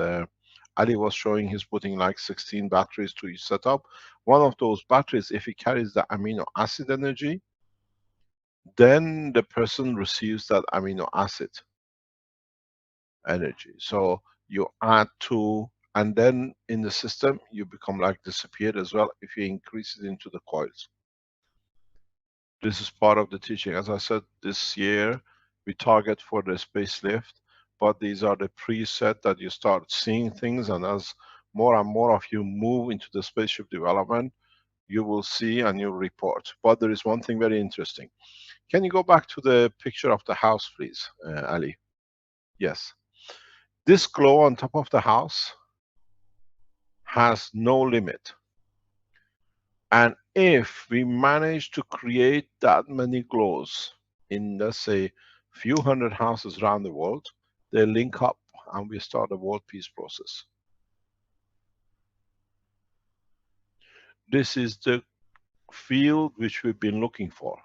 Ali was showing, he's putting like 16 batteries to his setup. One of those batteries, if it carries the amino acid energy, then the person receives that amino acid energy. So you add two, and then in the system, you become like disappeared as well if you increase it into the coils. This is part of the teaching. As I said, this year, we target for the spacelift, but these are the preset that you start seeing things, and as more and more of you move into the spaceship development, you will see and you'll report. But there is one thing very interesting. Can you go back to the picture of the house, please, Ali? Yes. This glow on top of the house has no limit. And if we manage to create that many glows in, let's say, few hundred houses around the world, they link up and we start a world peace process. This is the field which we've been looking for.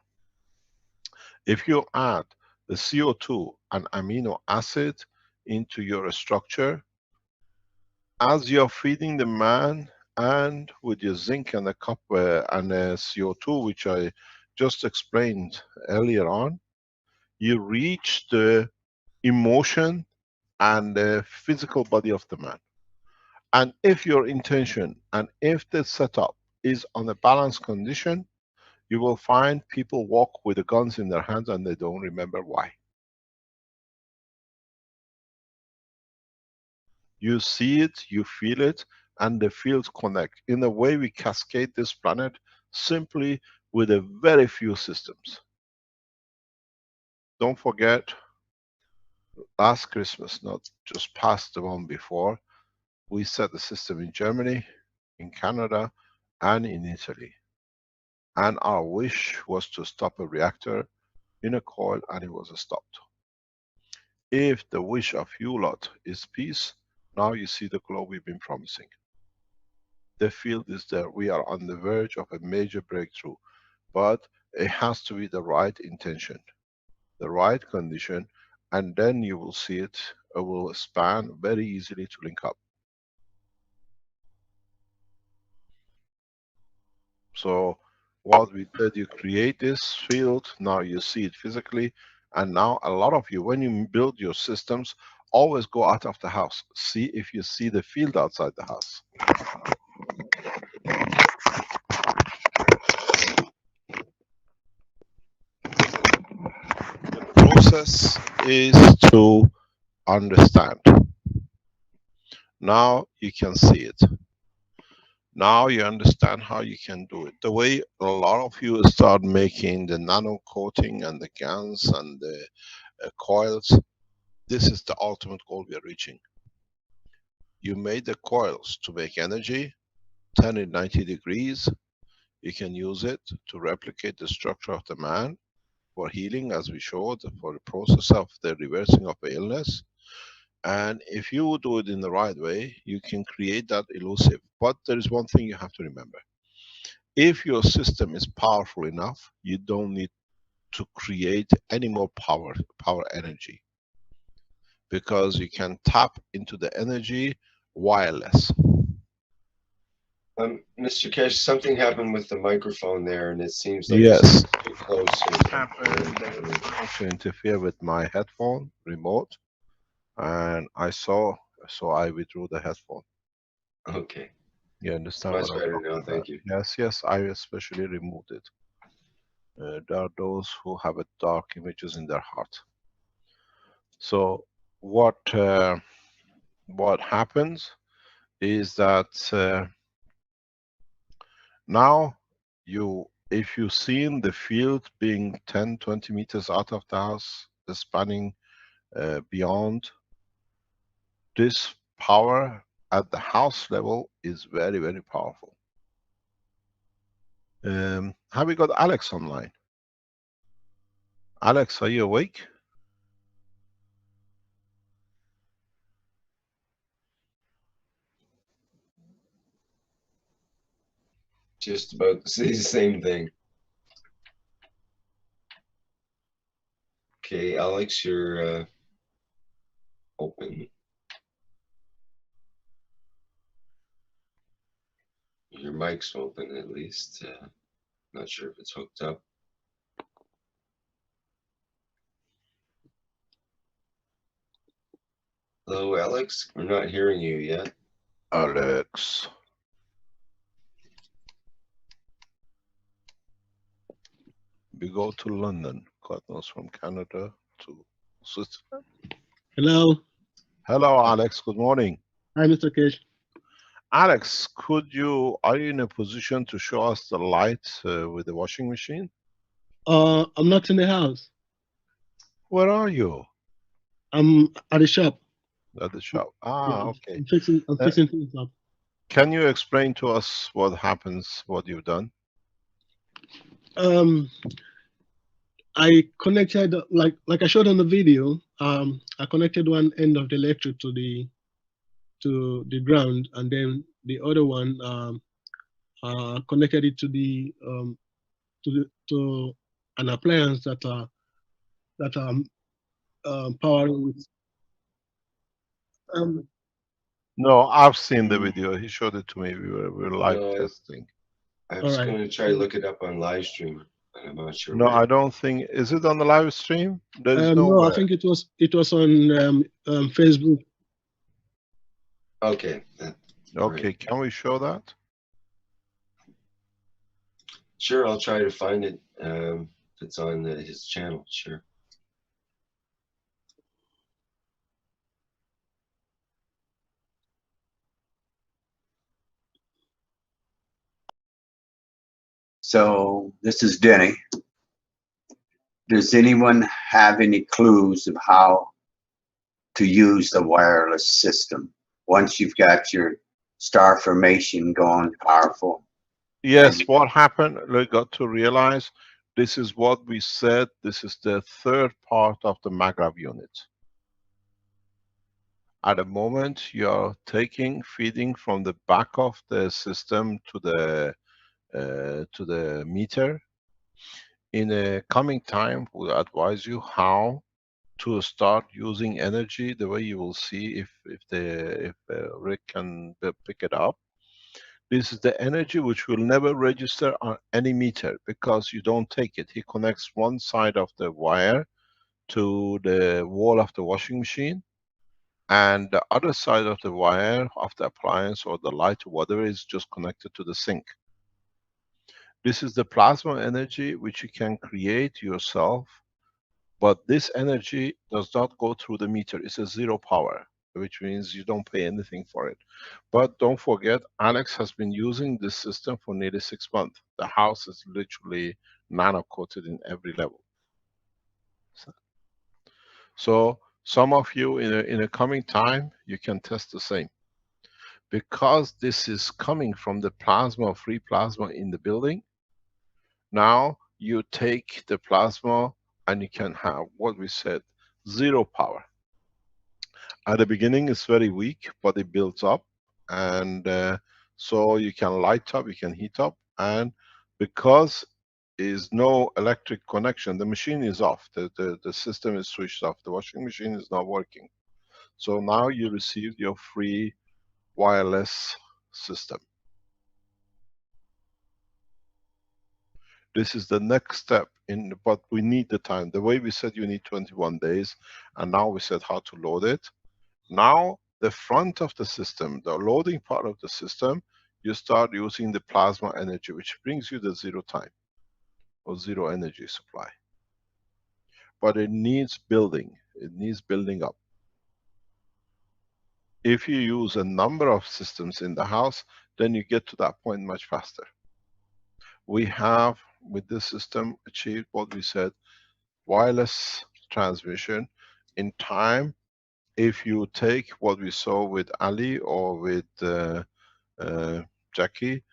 If you add the CO2 and amino acid into your structure, as you're feeding the man and with your zinc and the copper and the CO2, which I just explained earlier on, you reach the emotion and the physical body of the man. And if your intention and if the setup is on a balanced condition, you will find people walk with the guns in their hands and they don't remember why. You see it, you feel it, and the fields connect. In a way, we cascade this planet simply with a very few systems. Don't forget, last Christmas, not just past the one before, we set the system in Germany, in Canada, and in Italy. And our wish was to stop a reactor in a coil, and it was stopped. If the wish of you lot is peace, now you see the glow we've been promising. The field is there. We are on the verge of a major breakthrough, but it has to be the right intention, the right condition, and then you will see it will span very easily to link up. So what we did, you create this field, now you see it physically, and now a lot of you, when you build your systems, always go out of the house. See if you see the field outside the house. The process is to understand. Now you can see it. Now you understand how you can do it. The way a lot of you start making the nano coating and the Gans and the coils, this is the ultimate goal we are reaching. You made the coils to make energy, turn it 90 degrees. You can use it to replicate the structure of the man for healing, as we showed, for the process of the reversing of the illness. And if you do it in the right way, you can create that elusive. But there is one thing you have to remember. If your system is powerful enough, you don't need to create any more power energy, because you can tap into the energy wireless. Mr. Kesh, something happened with the microphone there, and it seems like Yes. it's too close. To interfere with my headphone remote, and so I withdrew the headphone. Okay. You understand Much what I'm better talking now, about? thank you. Yes, I especially removed it. There are those who have a dark images in their heart. So what happens is that now if you've seen the field being 10-20 meters out of the house, the spanning beyond, this power at the house level is very, very powerful. Have we got Alex online? Alex, are you awake? Just about to say the same thing. Okay, Alex, you're open. Your mic's open at least. Not sure if it's hooked up. Hello, Alex. We're not hearing you yet. Alex. We go to London, God knows, from Canada to Switzerland. Hello. Hello, Alex. Good morning. Hi, Mr. Kesh. Alex, are you in a position to show us the light with the washing machine? I'm not in the house. Where are you? I'm at the shop. At the shop. Ah, Yeah, okay. I'm fixing things up. Can you explain to us what happens, what you've done? I connected, like I showed on the video, I connected one end of the electric to the ground, and then the other one connected it to an appliance that powering with. No, I've seen the video. He showed it to me. We were live testing. I was going to try to look it up on live stream, but I'm not sure. No, I don't think. Is it on the live stream? There's No, I think it was on Facebook. Okay. Okay, right. Can we show that? Sure, I'll try to find it. If it's on his channel, sure. So this is Denny. Does anyone have any clues of how to use the wireless system once you've got your star formation going powerful? Yes, what happened, we got to realize this is what we said. This is the third part of the MAGRAV unit. At the moment, you're feeding from the back of the system to the meter. In a coming time, we'll advise you how to start using energy, the way you will see if Rick can pick it up. This is the energy which will never register on any meter because you don't take it. He connects one side of the wire to the wall of the washing machine, and the other side of the wire of the appliance or the light or whatever is just connected to the sink. This is the plasma energy which you can create yourself, but this energy does not go through the meter. It's a zero power. which means you don't pay anything for it. But don't forget, Alex has been using this system for nearly 6 months. The house is literally nano-coated in every level. So some of you in a coming time, you can test the same. Because this is coming from the plasma, free plasma in the building, now you take the plasma and you can have what we said, zero power. At the beginning it's very weak, but it builds up, and so you can light up, you can heat up, and because is no electric connection, the machine is off, the system is switched off, the washing machine is not working. So now you receive your free wireless system. This is the next step in, but we need the time. The way we said you need 21 days, and now we said how to load it. Now the front of the system, the loading part of the system, you start using the plasma energy, which brings you the zero time or zero energy supply. But it needs building. It needs building up. If you use a number of systems in the house, then you get to that point much faster. We have, with this system, achieved what we said, wireless transmission in time. If you take what we saw with Ali or with Jackie,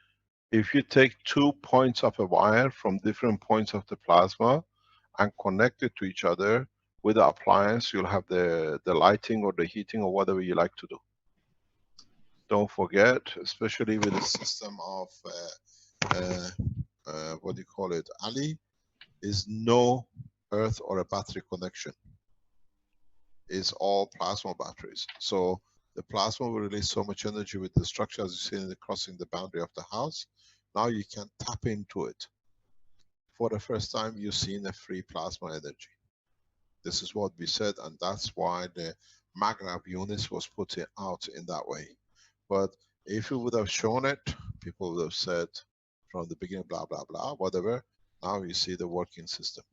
if you take 2 points of a wire from different points of the plasma and connect it to each other with the appliance, you'll have the lighting or the heating or whatever you like to do. Don't forget, especially with the system of what do you call it, Ali, is no earth or a battery connection. It's all plasma batteries. So the plasma will release so much energy with the structure, as you see in the crossing the boundary of the house. Now you can tap into it. For the first time, you've seen a free plasma energy. This is what we said, and that's why the Maghreb units was put out in that way. But if you would have shown it, people would have said from the beginning, blah, blah, blah, whatever. Now you see the working system.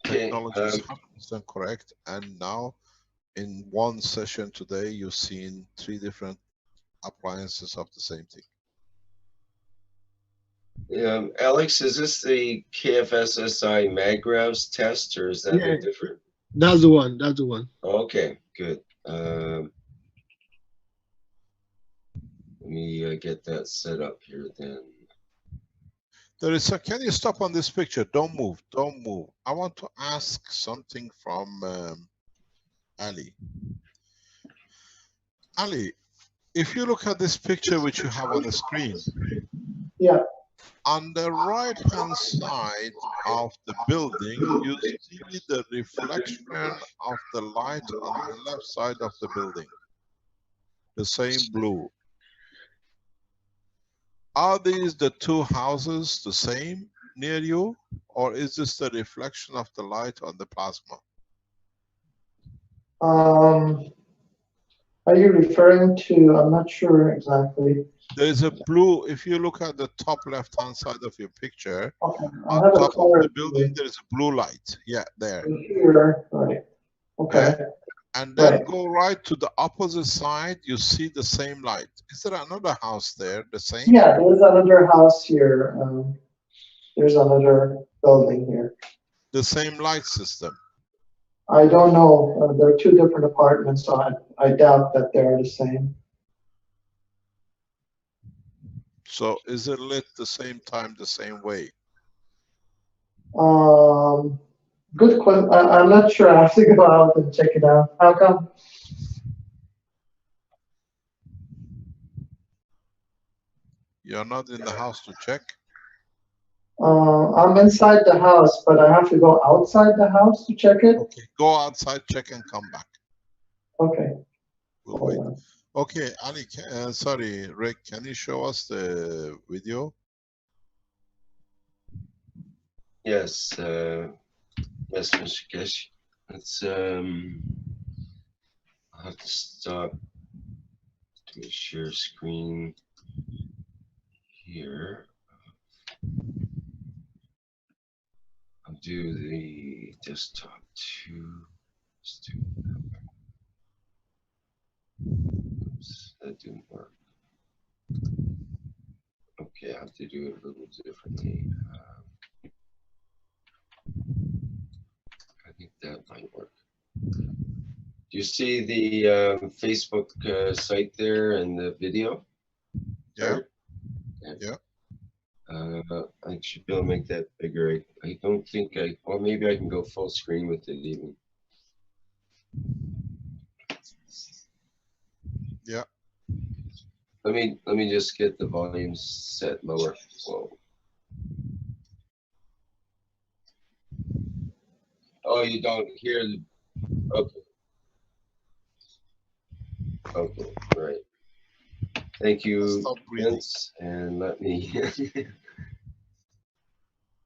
Okay, Technology is 100% correct. And now in one session today, you've seen 3 different appliances of the same thing. Alex, is this the KFSSI Magravs test, or is that Yeah. a different? That's the one. That's the one. Okay, good. Let me get that set up here then. There is a, can you stop on this picture? Don't move, don't move. I want to ask something from Ali. Ali, if you look at this picture which you have on the screen, Yeah. on the right hand side of the building, you see the reflection of the light on the left side of the building. The same blue. Are these the 2 houses the same near you? Or is this the reflection of the light on the plasma? Are you referring to, I'm not sure exactly. There is a blue, if you look at the top left hand side of your picture, Okay, I on have a top of color the building, there is a blue light. Yeah, there. here, right. Okay. Yeah? And then Right. go right to the opposite side, you see the same light. Is there another house there, the same? Yeah, there's another house here. There's another building here. The same light system. I don't know. There are 2 different apartments, so I doubt that they're the same. So is it lit the same time, the same way? Good question. I'm not sure. I have to go out and check it out. How come? You're not in the house to check? I'm inside the house, but I have to go outside the house to check it? Okay, go outside, check and come back. Okay. We'll wait. Okay, Ali, sorry, Rick, can you show us the video? Yes, yes, Mr. Kesh. Let's I'll have to stop to share screen here. I'll do the desktop too. Let's do oops, that didn't work. Okay, I have to do it a little differently. I think that might work. Do you see the Facebook site there and the video? Yeah. Yeah. I should be able to make that bigger. I don't think or maybe I can go full screen with it even. Yeah. Let me just get the volume set lower. Whoa. Oh, you don't hear the, okay. Okay, right. Thank you, Vince, and let me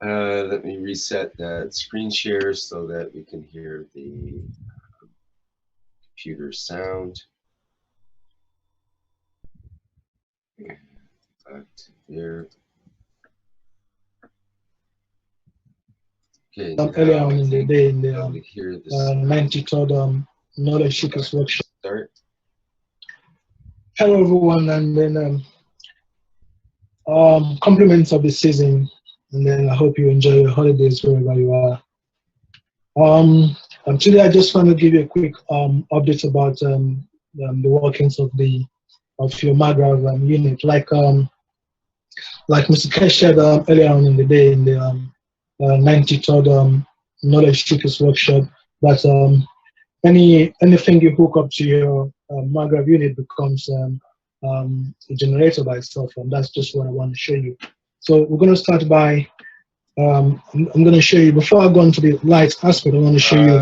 let me reset that screen share so that we can hear the computer sound. Back to there. Okay, earlier on in the day in the hear this 93rd Knowledge Seekers Workshop. Start. Hello everyone, and then compliments of the season, and then I hope you enjoy your holidays wherever you are. Today I just want to give you a quick update about the workings of your MagRav unit. Like Mr. Kesh shared earlier on in the day in the 93rd Knowledge Seekers Workshop, that anything you hook up to your MagRav unit becomes a generator by itself, and that's just what I want to show you. So we're going to start by I'm going to show you, before I go into the light aspect, I want to show you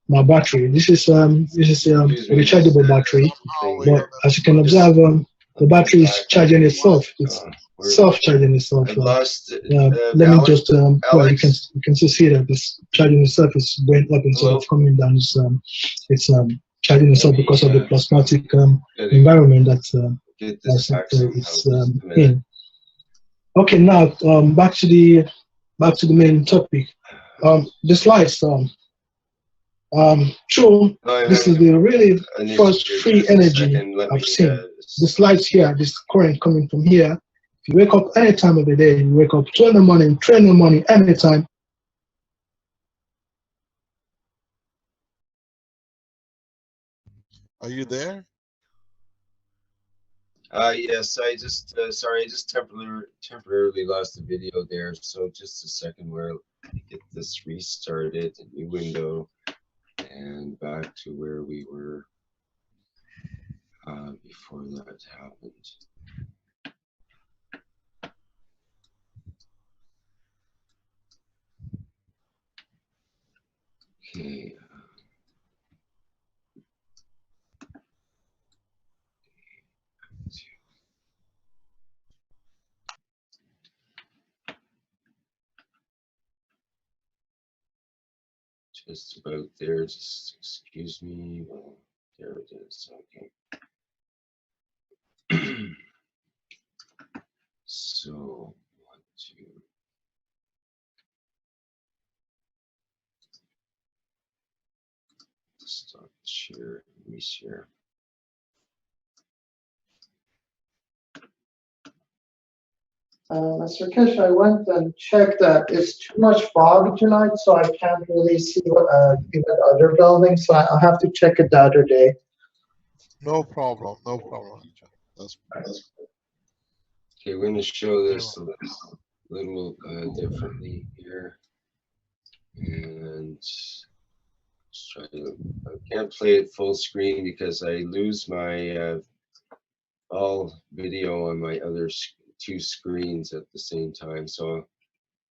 my battery. This is a rechargeable battery, but as you can observe, the battery is charging itself. It's self-charging itself. Let me just well, you can still see that this charging itself is going up instead of coming down. It's charging itself because of the plasmatic environment that it's in. Okay, now back to the main topic. The slides. True, this is the really first free energy I've seen. The slides here, this current coming from here. If you wake up any time of the day, you wake up 2 in the morning, 3 in the morning, anytime. Are you there? Yes, I just sorry, I just temporarily lost the video there. So just a second, where I get this restarted, a new window, and back to where we were before that happened. Okay. Just about there, just excuse me. Well, there it is, okay. So, want to start share, reshare. Mr. Kish, I went and checked that it's too much fog tonight, so I can't really see what even other buildings. So I'll have to check it the other day. No problem. No problem. That's okay, we're going to show this a little differently here, and let's try to. I can't play it full screen because I lose my all video on my other two screens at the same time. So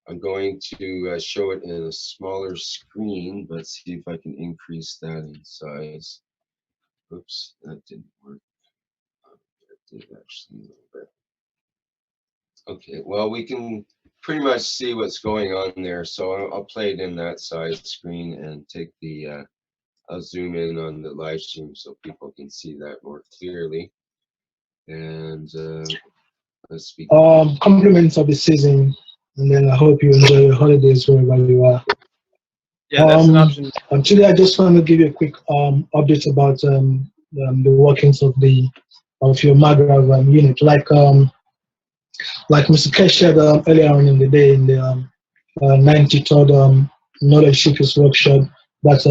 I'm going to show it in a smaller screen, but see if I can increase that in size. Oops, that didn't work. That did actually a little bit. Okay, well, we can pretty much see what's going on there. So I'll play it in that size screen and take the, I'll zoom in on the live stream so people can see that more clearly. And let's begin. Compliments of the season, and then I hope you enjoy your holidays wherever you are. Yeah, that's an option. Today I just want to give you a quick update about the workings of your Magrav unit. Like Mr. K shared earlier on in the day in the 93rd Knowledge Seekers Workshop, that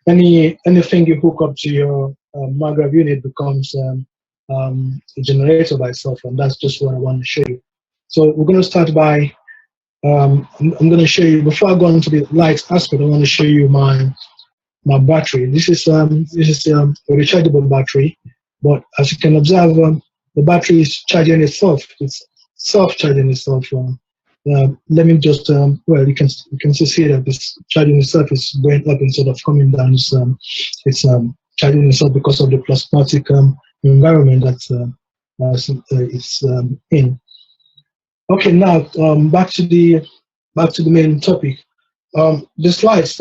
anything you hook up to your Magrav unit becomes a generator by itself, and that's just what I want to show you. So we're going to start by I'm going to show you, before I go into the light aspect, I want to show you my battery. This is a rechargeable battery, but as you can observe, the battery is charging itself. It's self-charging itself. Let me just well, you can see that it's charging itself is going up instead of coming down. It's charging itself because of the plasmatic environment that it's in. Okay, now back to the main topic. This light,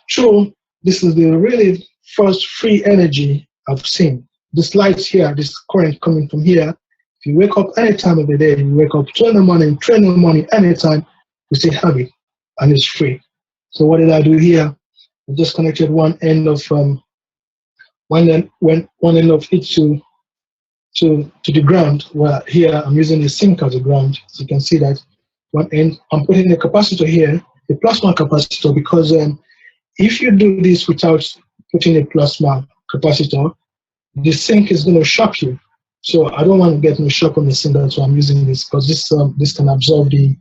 true, this is the really first free energy I've seen. This light here, this current coming from here. If you wake up any time of the day, you wake up 2 in the morning, 3 in the morning, anytime, you still have it, and it's free. So what did I do here? I just connected one end of one end of it to the ground. Where here I'm using the sink as a ground. So you can see that one end. I'm putting a capacitor here, a plasma capacitor, because if you do this without putting a plasma capacitor, the sink is going to shock you. So I don't want to get no shock on the sink. That's why I'm using this, because this can absorb the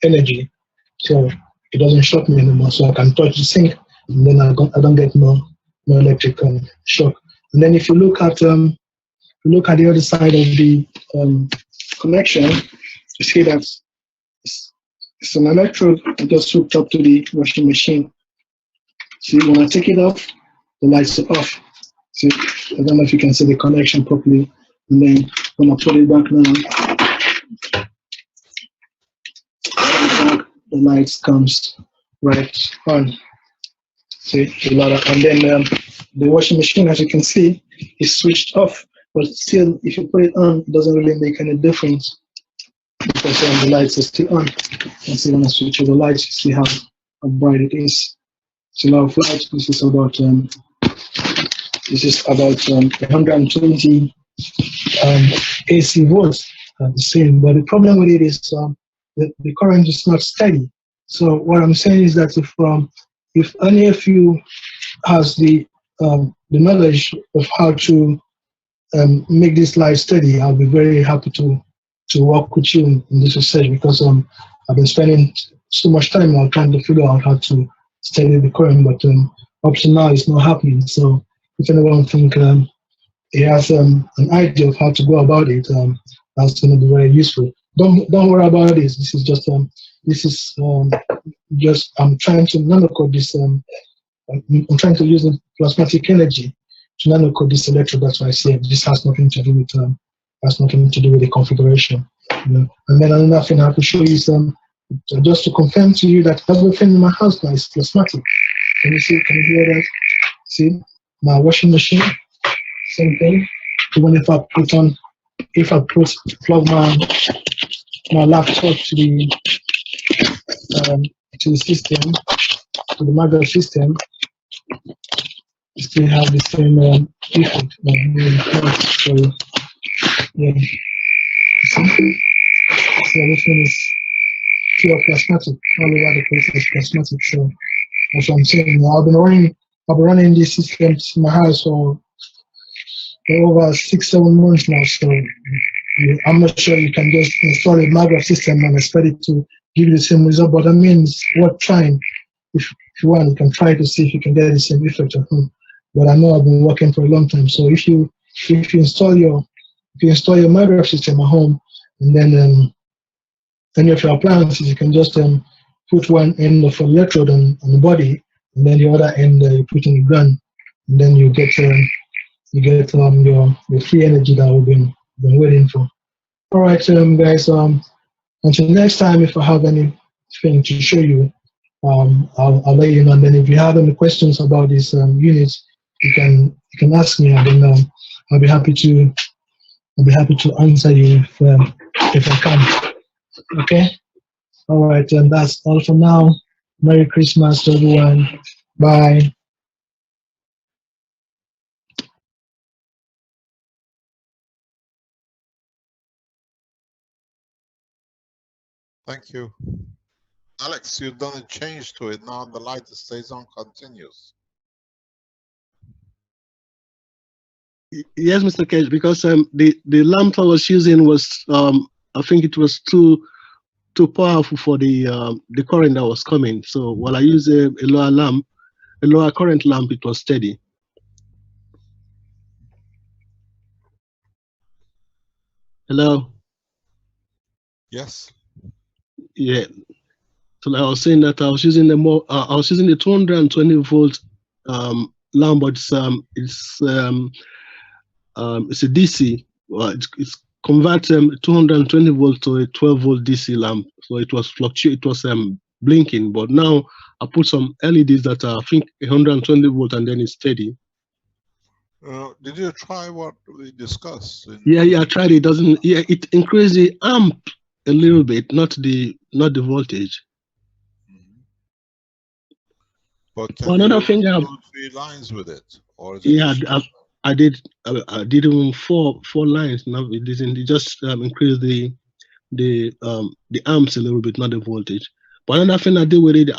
energy, so it doesn't shock me anymore. So I can touch the sink, and then I don't get no electric shock. And then if you look at the other side of the connection, you see that it's an electrode just hooked up to the washing machine. See, when I take it off, the lights are off. See, I don't know if you can see the connection properly. And then when I put it back now, the lights comes right on. See, and then the washing machine, as you can see, is switched off. But still, if you put it on, it doesn't really make any difference, because the lights are still on. And see, when I switch the lights, you see how bright it is. So now, light, this is about 120 AC volts, the same. But the problem with it is the current is not steady. So what I'm saying is that if any of you has the knowledge of how to make this light steady, I'll be very happy to work with you in this research, because I've been spending so much time now trying to figure out how to steady the current, but up to now it's not happening. So if anyone think he has an idea of how to go about it, that's going to be very useful. Don't worry about this. This is just I'm trying to nanocode this. I'm trying to use the plasmatic energy to nanocode this electrode. That's why I say this has nothing to do with the configuration. You know? And then another thing I have to show you is just to confirm to you that everything in my house now is plasmatic. Can you see? Can you hear that? See, my washing machine, same thing. Even if I plug my laptop to the system, to the Magrav system, you still have the same effect. So yeah, so everything is pure plasmatic. All over the place is plasmatic. So that's what I'm saying. I've been running these systems in my house for over 6-7 months now. So I'm not sure you can just install a Magrav system and expect it to give you the same result. But I mean, it's worth trying. If you want, you can try to see if you can get the same effect at home. But I know I've been working for a long time. So if you install your Magrav system at home, and then any of your appliances, you can just put one end of an electrode on the body, and then the other end you put in the ground, and then you get your free energy that we've been waiting for. All right, guys. Until next time, if I have anything to show you, I'll let you know. And then if you have any questions about these units, you can ask me, and then I'll be happy to I'll be happy to answer you if I can. Okay. All right, and that's all for now. Merry Christmas to everyone. Bye. Thank you. Alex, you've done a change to it. Now the light stays on continuous. Yes, Mr. Cage, because the lamp I was using was I think it was too powerful for the current that was coming. So while I use a lower current lamp, it was steady. Hello. Yes. Yeah. So like I was saying that I was using the 220 volt lamp, but it's a DC. Well, it's convert 220 volt to a 12 volt DC lamp. So it was fluctuate. It was blinking. But now I put some LEDs that are I think 120 volt, and then it's steady. Did you try what we discussed? Yeah, I tried. It doesn't. Yeah, it increased the amp a little bit, not the voltage. But can Another you thing do 3 lines with it, or is it yeah, just I did. I did even four lines. Now it didn't. It just increased the amps a little bit, not the voltage. But another thing I did with it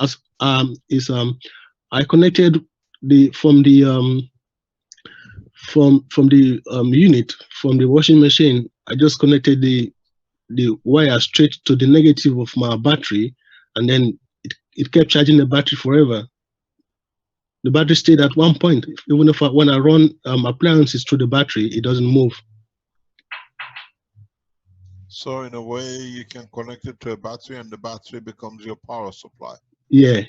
is I connected from the unit from the washing machine. I just connected the wire straight to the negative of my battery, and then it kept charging the battery forever. The battery stayed at one point. Even if when I run appliances through the battery, it doesn't move. so in a way you can connect it to a battery and the battery becomes your power supply? Yeah.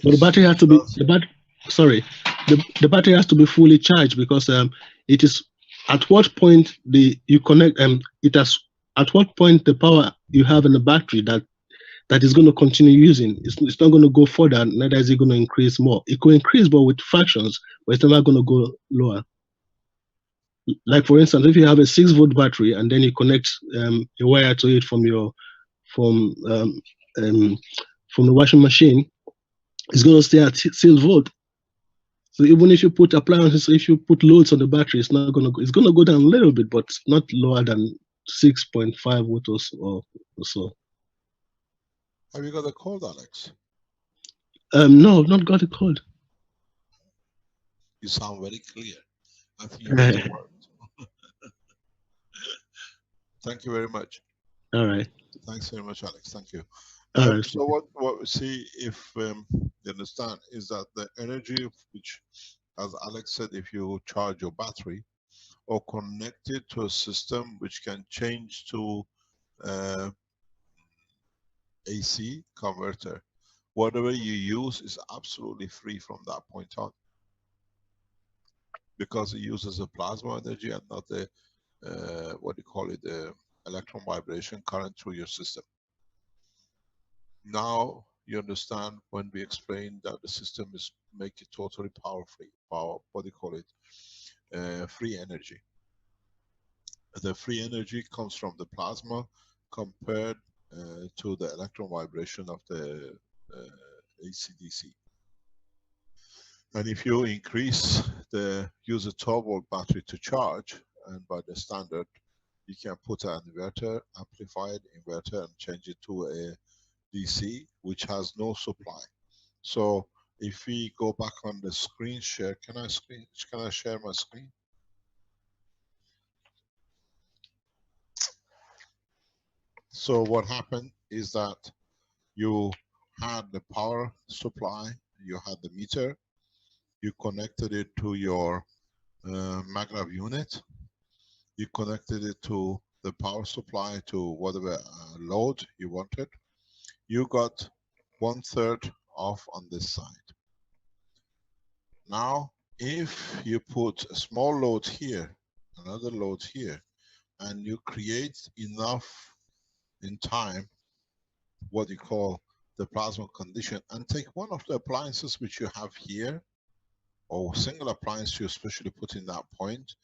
But the battery has to be the battery has to be fully charged, because it is at what point you connect it has at what point the power you have in the battery that is going to continue using. It's not going to go further, neither is it going to increase more. It could increase, but with fractions, but it's never going to go lower. Like for instance, if you have a 6 volt battery and then you connect a wire to it from the washing machine, it's going to stay at 6 volt. So even if you put appliances, if you put loads on the battery, it's not going to go. It's going to go down a little bit, but not lower than 6.5 volt or so. Have you got a code, Alex? No, I've not got a code. You sound very clear. I think you got it worked. Thank you very much. All right. Thanks very much, Alex. Thank you. All right. So what we see, if you understand, is that the energy which, as Alex said, if you charge your battery or connect it to a system which can change to AC converter, whatever you use is absolutely free from that point on, because it uses a plasma energy and not the what do you call it, the electron vibration current through your system. Now you understand when we explain that the system is make it totally power free, what do you call it, free energy. The free energy comes from the plasma compared to the electron vibration of the AC/DC. And if you increase use a 12 volt battery to charge, and by the standard you can put an inverter, amplified inverter, and change it to a DC which has no supply. So if we go back on the screen share, can I share my screen? So what happened is that you had the power supply, you had the meter, you connected it to your maglev unit, you connected it to the power supply to whatever load you wanted. You got 1/3 off on this side. Now, if you put a small load here, another load here, and you create enough in time, what you call the plasma condition, and take one of the appliances which you have here, or single appliance you especially put in that point,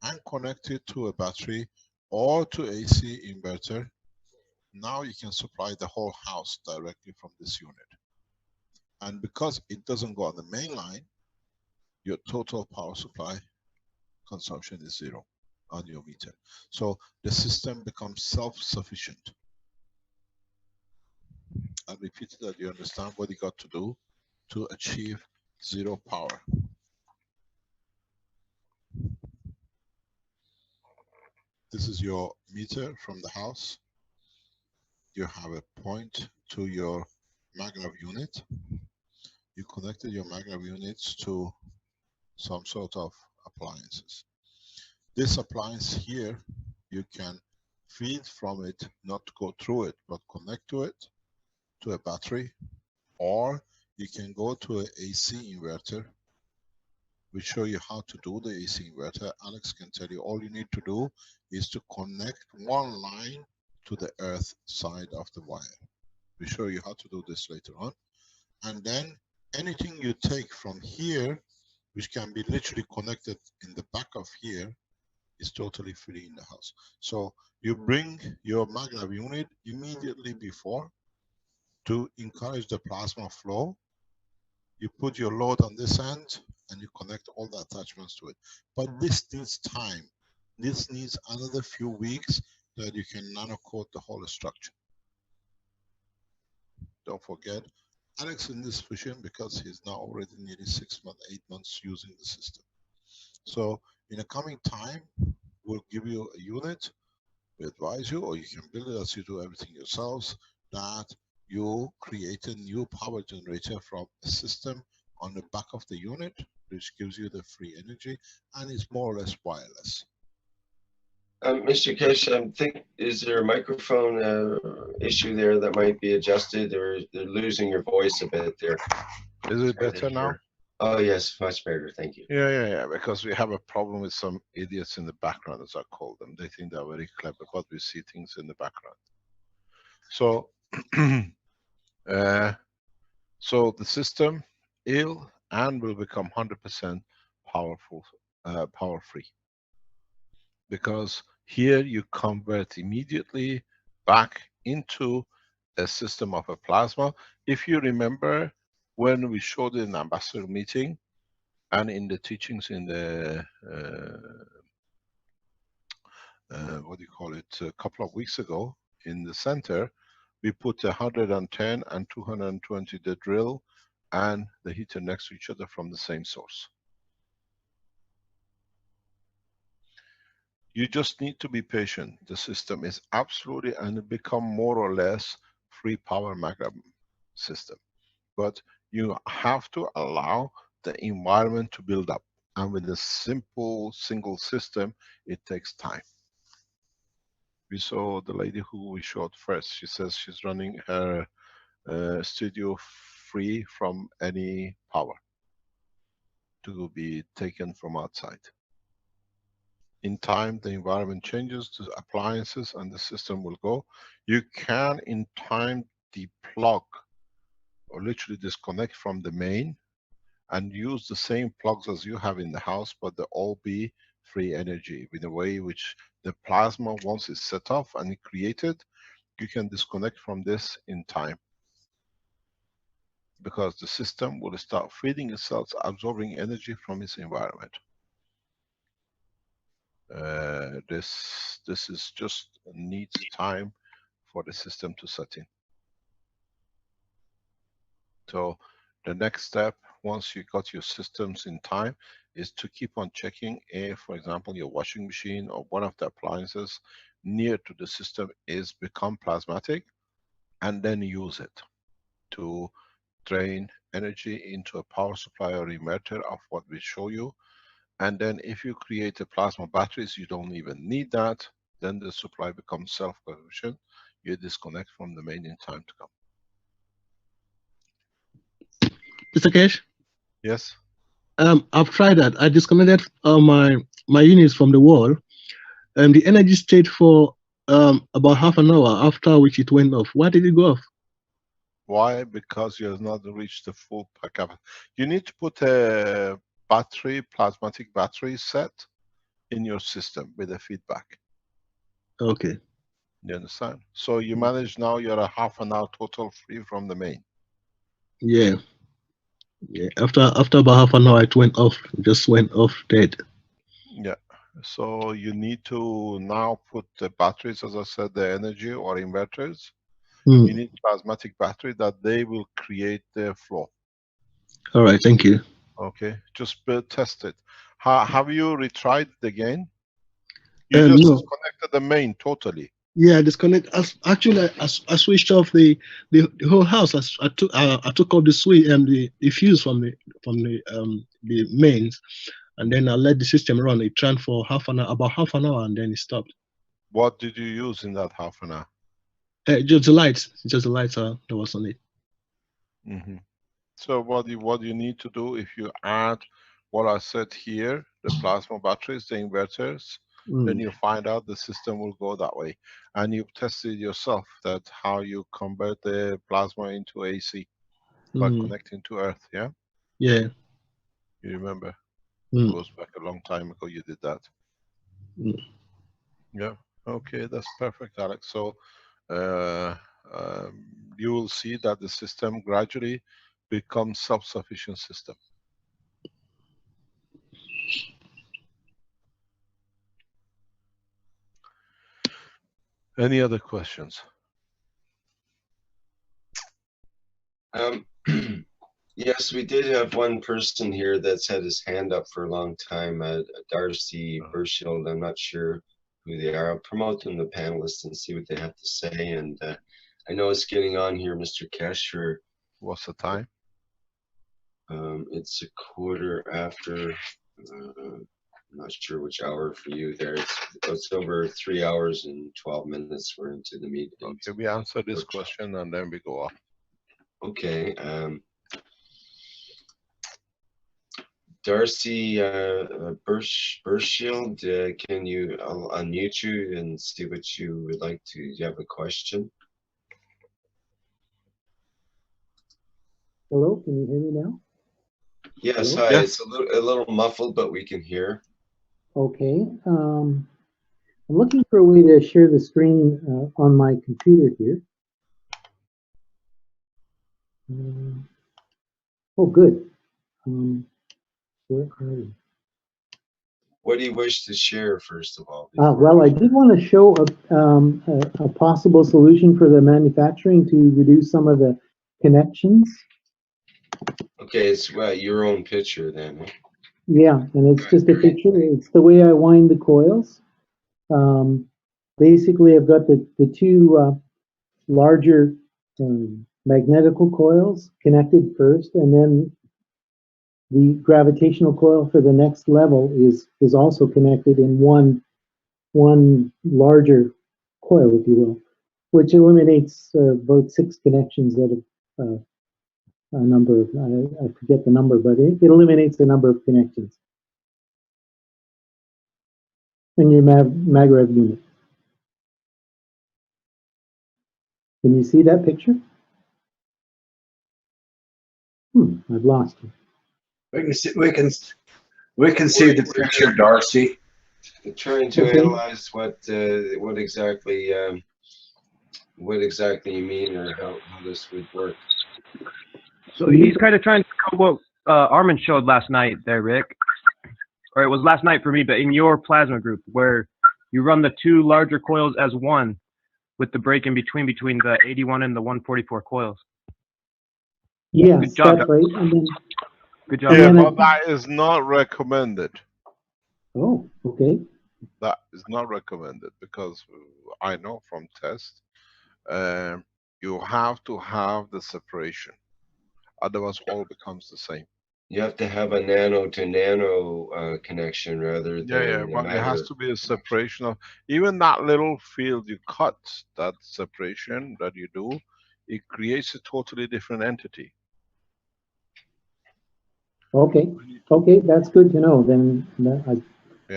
and connect it to a battery or to AC inverter, now you can supply the whole house directly from this unit. And because it doesn't go on the main line, your total power supply consumption is zero on your meter. So the system becomes self-sufficient. I repeat it that you understand what you got to do to achieve zero power. This is your meter from the house. You have a point to your maglev unit. You connected your maglev units to some sort of appliances. This appliance here, you can feed from it, not go through it, but connect to it, to a battery, or you can go to an AC inverter. We show you how to do the AC inverter. Alex can tell you all you need to do is to connect one line to the earth side of the wire. We show you how to do this later on. And then anything you take from here, which can be literally connected in the back of here, is totally free in the house. So you bring your maglev unit immediately before to encourage the plasma flow. You put your load on this end and you connect all the attachments to it. But this needs time. This needs another few weeks that you can nano coat the whole structure. Don't forget, Alex is in this position because he's now already nearly 6 months, 8 months using the system. So in a coming time, we'll give you a unit, we advise you, or you can build it as you do everything yourselves, that you create a new power generator from a system on the back of the unit, which gives you the free energy and is more or less wireless. Mr. Kesh, I think, is there a microphone issue there that might be adjusted, or they're losing your voice a bit there? Is it better now? Oh yes, much better, thank you. Yeah, because we have a problem with some idiots in the background, as I call them. They think they're very clever, but we see things in the background. So, so the system will become 100% powerful, power free. Because here you convert immediately back into a system of a plasma. If you remember when we showed it in ambassador meeting and in the teachings in the what do you call it, a couple of weeks ago in the center, we put 110 and 220 the drill and the heater next to each other from the same source. You just need to be patient. The system is absolutely, and it become more or less free power maglev system. But you have to allow the environment to build up. And with a simple single system, it takes time. We saw the lady who we showed first. She says she's running her studio free from any power to be taken from outside. In time, the environment changes, the appliances and the system will go. You can, in time, deplug or literally disconnect from the main and use the same plugs as you have in the house, but they'll all be free energy in a way which the plasma, once it's set off and it created, you can disconnect from this in time. Because the system will start feeding itself, absorbing energy from its environment. This is just needs time for the system to set in. So the next step, once you got your systems in time, is to keep on checking if, for example, your washing machine or one of the appliances near to the system is become plasmatic, and then use it to drain energy into a power supply or inverter of what we show you. And then if you create a plasma batteries, you don't even need that. Then the supply becomes self-sufficient. You disconnect from the main in time to come. Mr. Kesh? Yes? I've tried that. I disconnected my units from the wall, and the energy stayed for about half an hour, after which it went off. Why did it go off? Why? Because you have not reached the full capacity. You need to put a battery, plasmatic battery set in your system with a feedback. Okay. You understand? So you manage now, you're a half an hour total free from the main. Yeah. Yeah. After about half an hour, it went off. It just went off dead. Yeah. So you need to now put the batteries, as I said, the energy or inverters. You need plasmatic battery that they will create the flow. All right. Thank you. Okay. Just test it. Have you retried it again? You just No. disconnected the main totally. Yeah, disconnect. Actually, I switched off the whole house. I took off the switch and the fuse from the mains, and then I let the system run. It ran for about half an hour, and then it stopped. What did you use in that half an hour? Just the lights. Just the lights that was on it. Mm-hmm. So what you need to do, if you add what I said here, the plasma batteries, the inverters, then you find out the system will go that way. And you've tested yourself that how you convert the plasma into AC by connecting to Earth, yeah? Yeah. You remember? It goes back a long time ago you did that. Yeah. Okay, that's perfect, Alex. So you will see that the system gradually becomes self-sufficient system. Any other questions? Yes, we did have one person here that's had his hand up for a long time, Darcy Burshield. I'm not sure who they are. I'll promote them, the panelists, and see what they have to say. And I know it's getting on here, Mr. Kesher. What's the time? It's 1/4 after. I'm not sure which hour for you there. It's over 3 hours and 12 minutes. We're into the meeting. Okay, we answer this question and then we go off. Okay. Darcy Burshield, can you, I'll unmute you and see what you would like to, do you have a question? Hello, can you hear me now? Yes, Hello? hi. Yes. It's a little muffled, but we can hear. Okay. I'm looking for a way to share the screen on my computer here. Oh, good. Where are we? What do you wish to share, first of all? Well, I did want to show a possible solution for the manufacturing to reduce some of the connections. Okay, it's your own picture then. Huh? Yeah, and it's just a picture. It's the way I wind the coils. Basically, I've got the two larger magnetical coils connected first, and then the gravitational coil for the next level is also connected in one larger coil, if you will, which eliminates about 6 connections out of a number of, I forget the number, but it eliminates the number of connections in your magrev unit. Can you see that picture? I've lost it. We can see the picture, Darcy. Trying to analyze what exactly you mean, or how this would work. So he's kind of trying to show what Armin showed last night there, Rick. Or it was last night for me, but in your plasma group, where you run the two larger coils as one with the break in between the 81 and the 144 coils. Yes, good job, that's right. And then, good job. Yeah, but that is not recommended. Oh, okay. That is not recommended because I know from tests, you have to have the separation. Otherwise, all becomes the same. You have to have a nano to nano connection rather than Yeah, but there has to be a separation of even that little field you cut, that separation that you do, it creates a totally different entity. Okay, okay, that's good to know. Then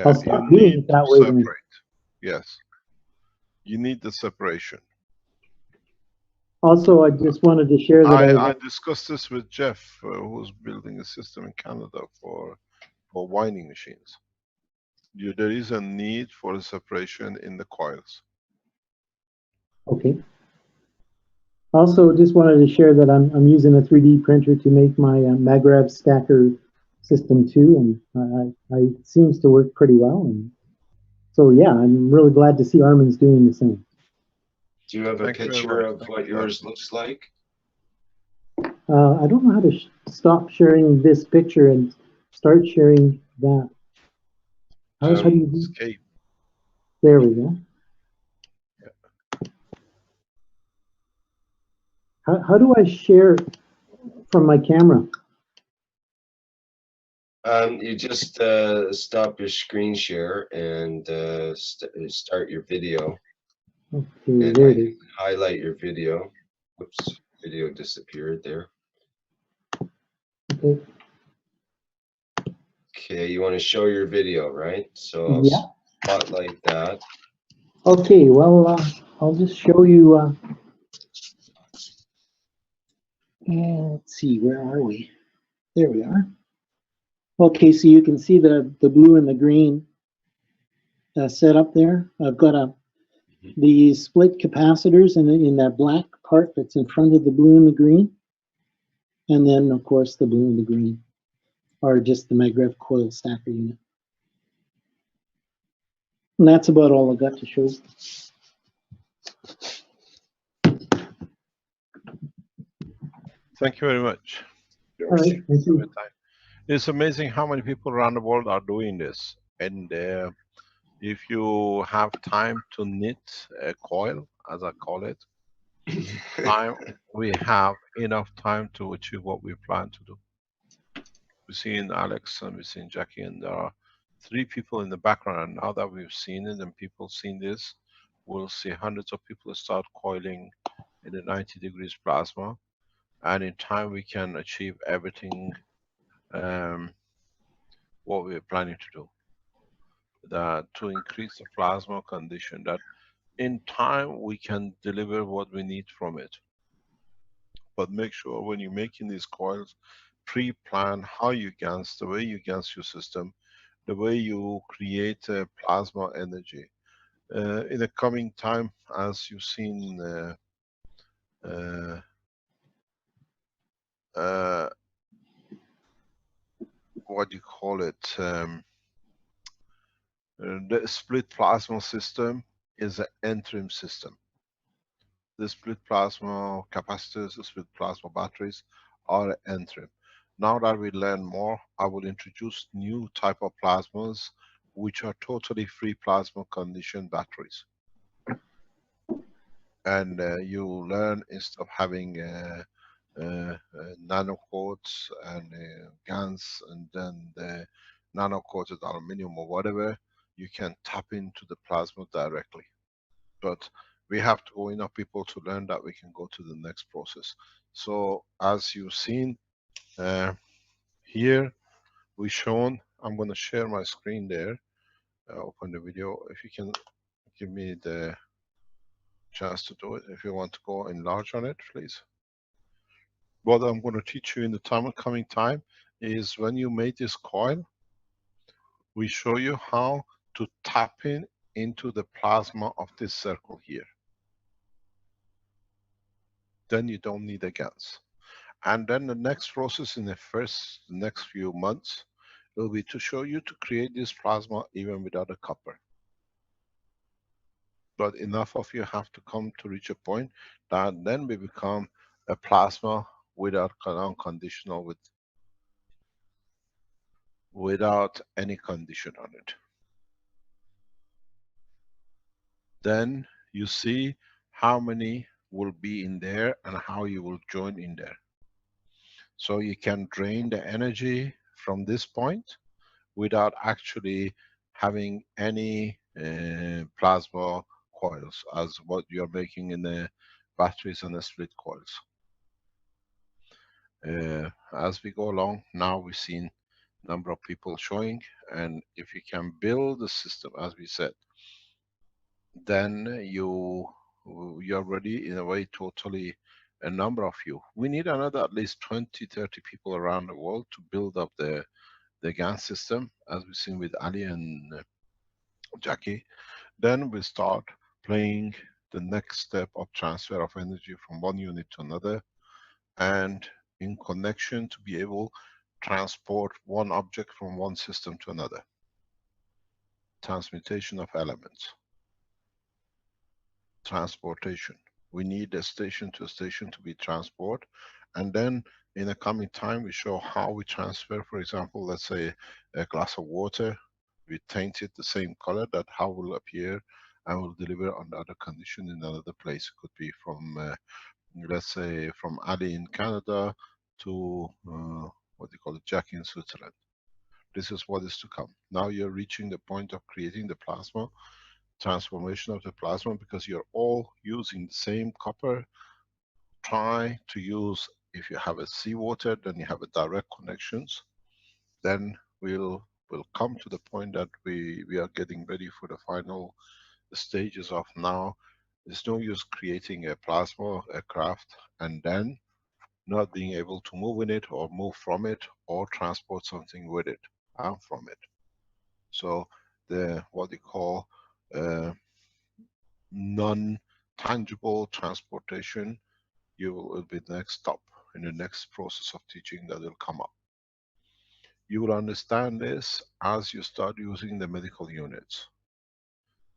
I'll stop doing it that way. Then. Yes, you need the separation. Also, I just wanted to share that I discussed this with Jeff, who's building a system in Canada for winding machines. There is a need for a separation in the coils. Okay. Also, just wanted to share that I'm using a 3D printer to make my Magravs stacker system too, and it seems to work pretty well. And so, yeah, I'm really glad to see Armin's doing the same. Do you have a Thank you very picture much. of Thank what you very yours looks like? I don't know how to stop sharing this picture and start sharing that. How do you do? Escape. There we go. How do I share from my camera? You just stop your screen share and start your video. Okay, And there it is. highlight your video. Whoops, video disappeared there. Okay. Okay, you want to show your video, right? So I'll Yeah. spotlight that. Okay, well, I'll just show you. Let's see, where are we? There we are. Okay, so you can see the blue and the green set up there. I've got the split capacitors in that black part that's in front of the blue and the green. And then, of course, the blue and the green are just the Magrev coil stacker unit. And that's about all I got to show. Thank you very much. All right, thank you. It's amazing how many people around the world are doing this. And if you have time to knit a coil, as I call it, we have enough time to achieve what we plan to do. We've seen Alex and we've seen Jackie, and there are 3 people in the background. And now that we've seen it and people seen this, we'll see hundreds of people start coiling in the 90 degrees plasma. And in time we can achieve everything what we're planning to do. That to increase the plasma condition, that in time we can deliver what we need from it. But make sure when you're making these coils, pre-plan how you Gans, the way you Gans your system, the way you create plasma energy. In the coming time, as you've seen what you call it, the split plasma system is an interim system. The split plasma capacitors, the split plasma batteries are interim. Now that we learn more, I will introduce new type of plasmas which are totally free plasma condition batteries. And you learn, instead of having nano coats and Gans and then the nano coated aluminum or whatever, you can tap into the plasma directly. But we have to go enough people to learn that we can go to the next process. So as you've seen here, we've shown, I'm going to share my screen there, open the video. If you can give me the chance to do it, if you want to go enlarge on it, please. What I'm going to teach you in the coming time is when you make this coil, we show you how to tap into the plasma of this circle here. Then you don't need a Gans. And then the next process in the next few months will be to show you to create this plasma even without a copper. But enough of you have to come to reach a point that then we become a plasma without unconditional, without any condition on it. Then you see how many will be in there and how you will join in there. So you can drain the energy from this point without actually having any plasma coils as what you're making in the batteries and the split coils. As we go along, now we've seen number of people showing, and if you can build the system as we said, then you're ready in a way, totally a number of you. We need another at least 20-30 people around the world to build up the Gans system, as we've seen with Ali and Jackie. Then we start playing the next step of transfer of energy from one unit to another, and in connection to be able to transport one object from one system to another. Transmutation of elements. Transportation. We need a station to a station to be transport, and then in the coming time we show how we transfer, for example, let's say a glass of water, we taint it the same color, that how will appear and will deliver on the other condition in another place. It could be from let's say from Ali in Canada to what do you call it, Jack in Switzerland. This is what is to come. Now you're reaching the point of creating the plasma, transformation of the plasma, because you're all using the same copper. Try to use, if you have a seawater, then you have a direct connections. Then we'll come to the point that we are getting ready for the final stages of now. There's no use creating a plasma aircraft and then not being able to move in it or move from it or transport something with it and from it. So the what you call non-tangible transportation, you will be the next stop in the next process of teaching that will come up. You will understand this as you start using the medical units.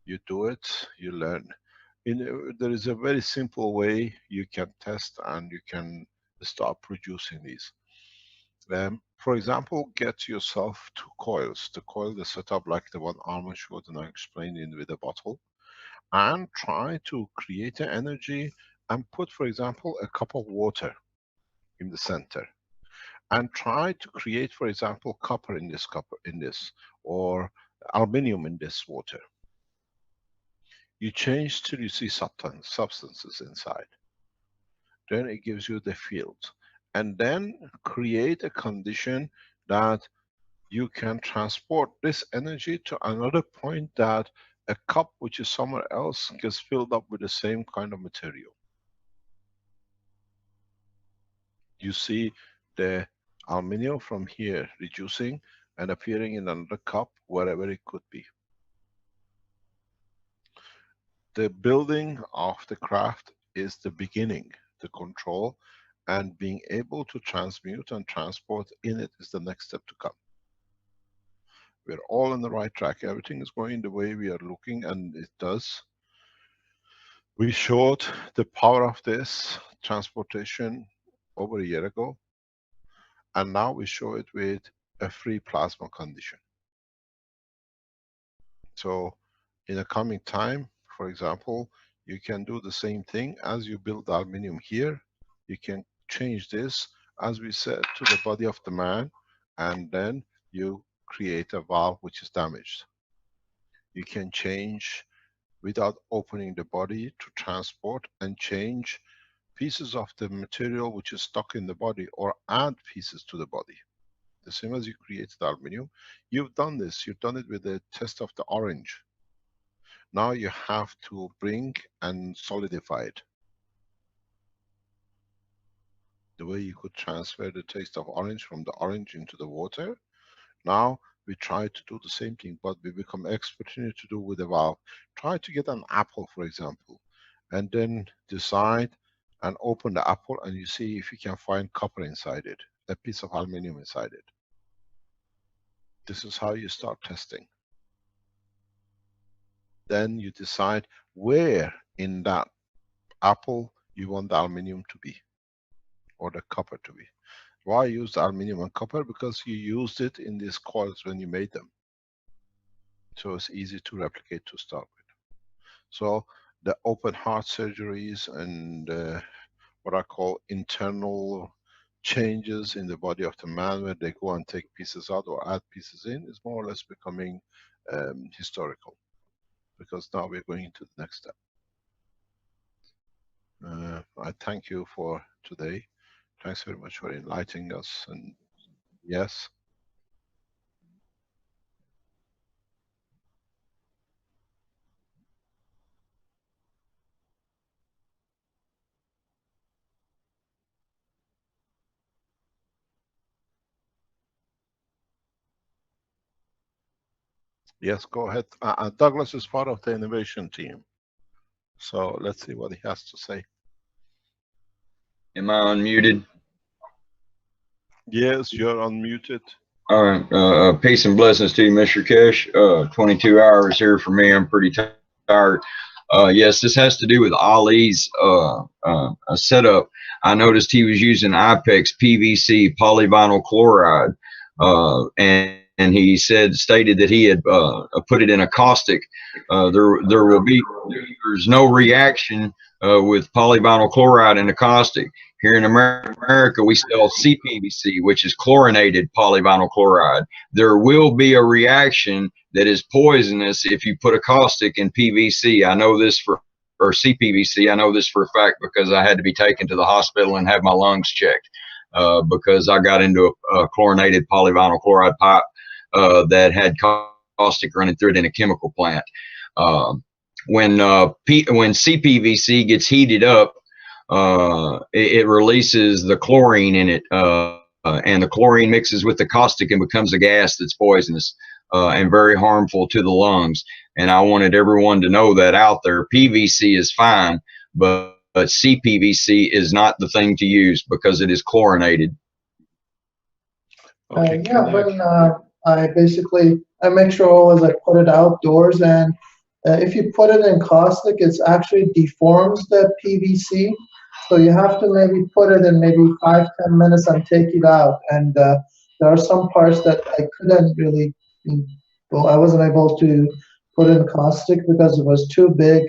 You do it, you learn. There is a very simple way you can test and you can start producing these. For example, get yourself 2 coils. The coil is set up like the one Armin showed and I explained in with a bottle. And try to create an energy and put, for example, a cup of water in the center. And try to create, for example, copper in this, or aluminium in this water. You change till you see substances inside. Then it gives you the field. And then create a condition that you can transport this energy to another point, that a cup which is somewhere else gets filled up with the same kind of material. You see the aluminium from here reducing and appearing in another cup, wherever it could be. The building of the craft is the beginning. The control and being able to transmute and transport in it is the next step to come. We're all on the right track. Everything is going the way we are looking, and it does. We showed the power of this transportation over a year ago, and now we show it with a free plasma condition. So in the coming time, for example, you can do the same thing as you build aluminium here. You can change this, as we said, to the body of the man, and then you create a valve which is damaged. You can change without opening the body to transport, and change pieces of the material which is stuck in the body, or add pieces to the body. The same as you created aluminium. You've done this, you've done it with the test of the orange. Now you have to bring and solidify it. The way you could transfer the taste of orange from the orange into the water. Now we try to do the same thing, but we become expert in it to do with the valve. Try to get an apple, for example, and then decide and open the apple, and you see if you can find copper inside it, a piece of aluminum inside it. This is how you start testing. Then you decide where in that apple you want the aluminum to be, or the copper to be. Why use the aluminum and copper? Because you used it in these coils when you made them. So it's easy to replicate to start with. So the open heart surgeries and what I call internal changes in the body of the man, where they go and take pieces out or add pieces in, is more or less becoming historical. Because now we're going into the next step. I thank you for today. Thanks very much for enlightening us. And yes. Yes, go ahead. Douglas is part of the innovation team. So let's see what he has to say. Am I unmuted? Yes, you're unmuted. All right. Peace and blessings to you, Mr. Kesh. 22 hours here for me. I'm pretty tired. Yes, this has to do with Ali's setup. I noticed he was using IPEX PVC polyvinyl chloride, and he stated that he had put it in a caustic. There's no reaction with polyvinyl chloride in a caustic. Here in America, we sell CPVC, which is chlorinated polyvinyl chloride. There will be a reaction that is poisonous if you put a caustic in PVC. I know this or CPVC. I know this for a fact because I had to be taken to the hospital and have my lungs checked because I got into a chlorinated polyvinyl chloride pipe that had caustic running through it in a chemical plant. When CPVC gets heated up, it releases the chlorine in it, and the chlorine mixes with the caustic and becomes a gas that's poisonous and very harmful to the lungs. And I wanted everyone to know that out there. PVC is fine, but CPVC is not the thing to use because it is chlorinated. Okay, Yeah, when I make sure always I put it outdoors, and if you put it in caustic, it actually deforms the PVC. So you have to maybe put it in maybe 5-10 minutes and take it out. And there are some parts that I couldn't really, well, I wasn't able to put in caustic because it was too big.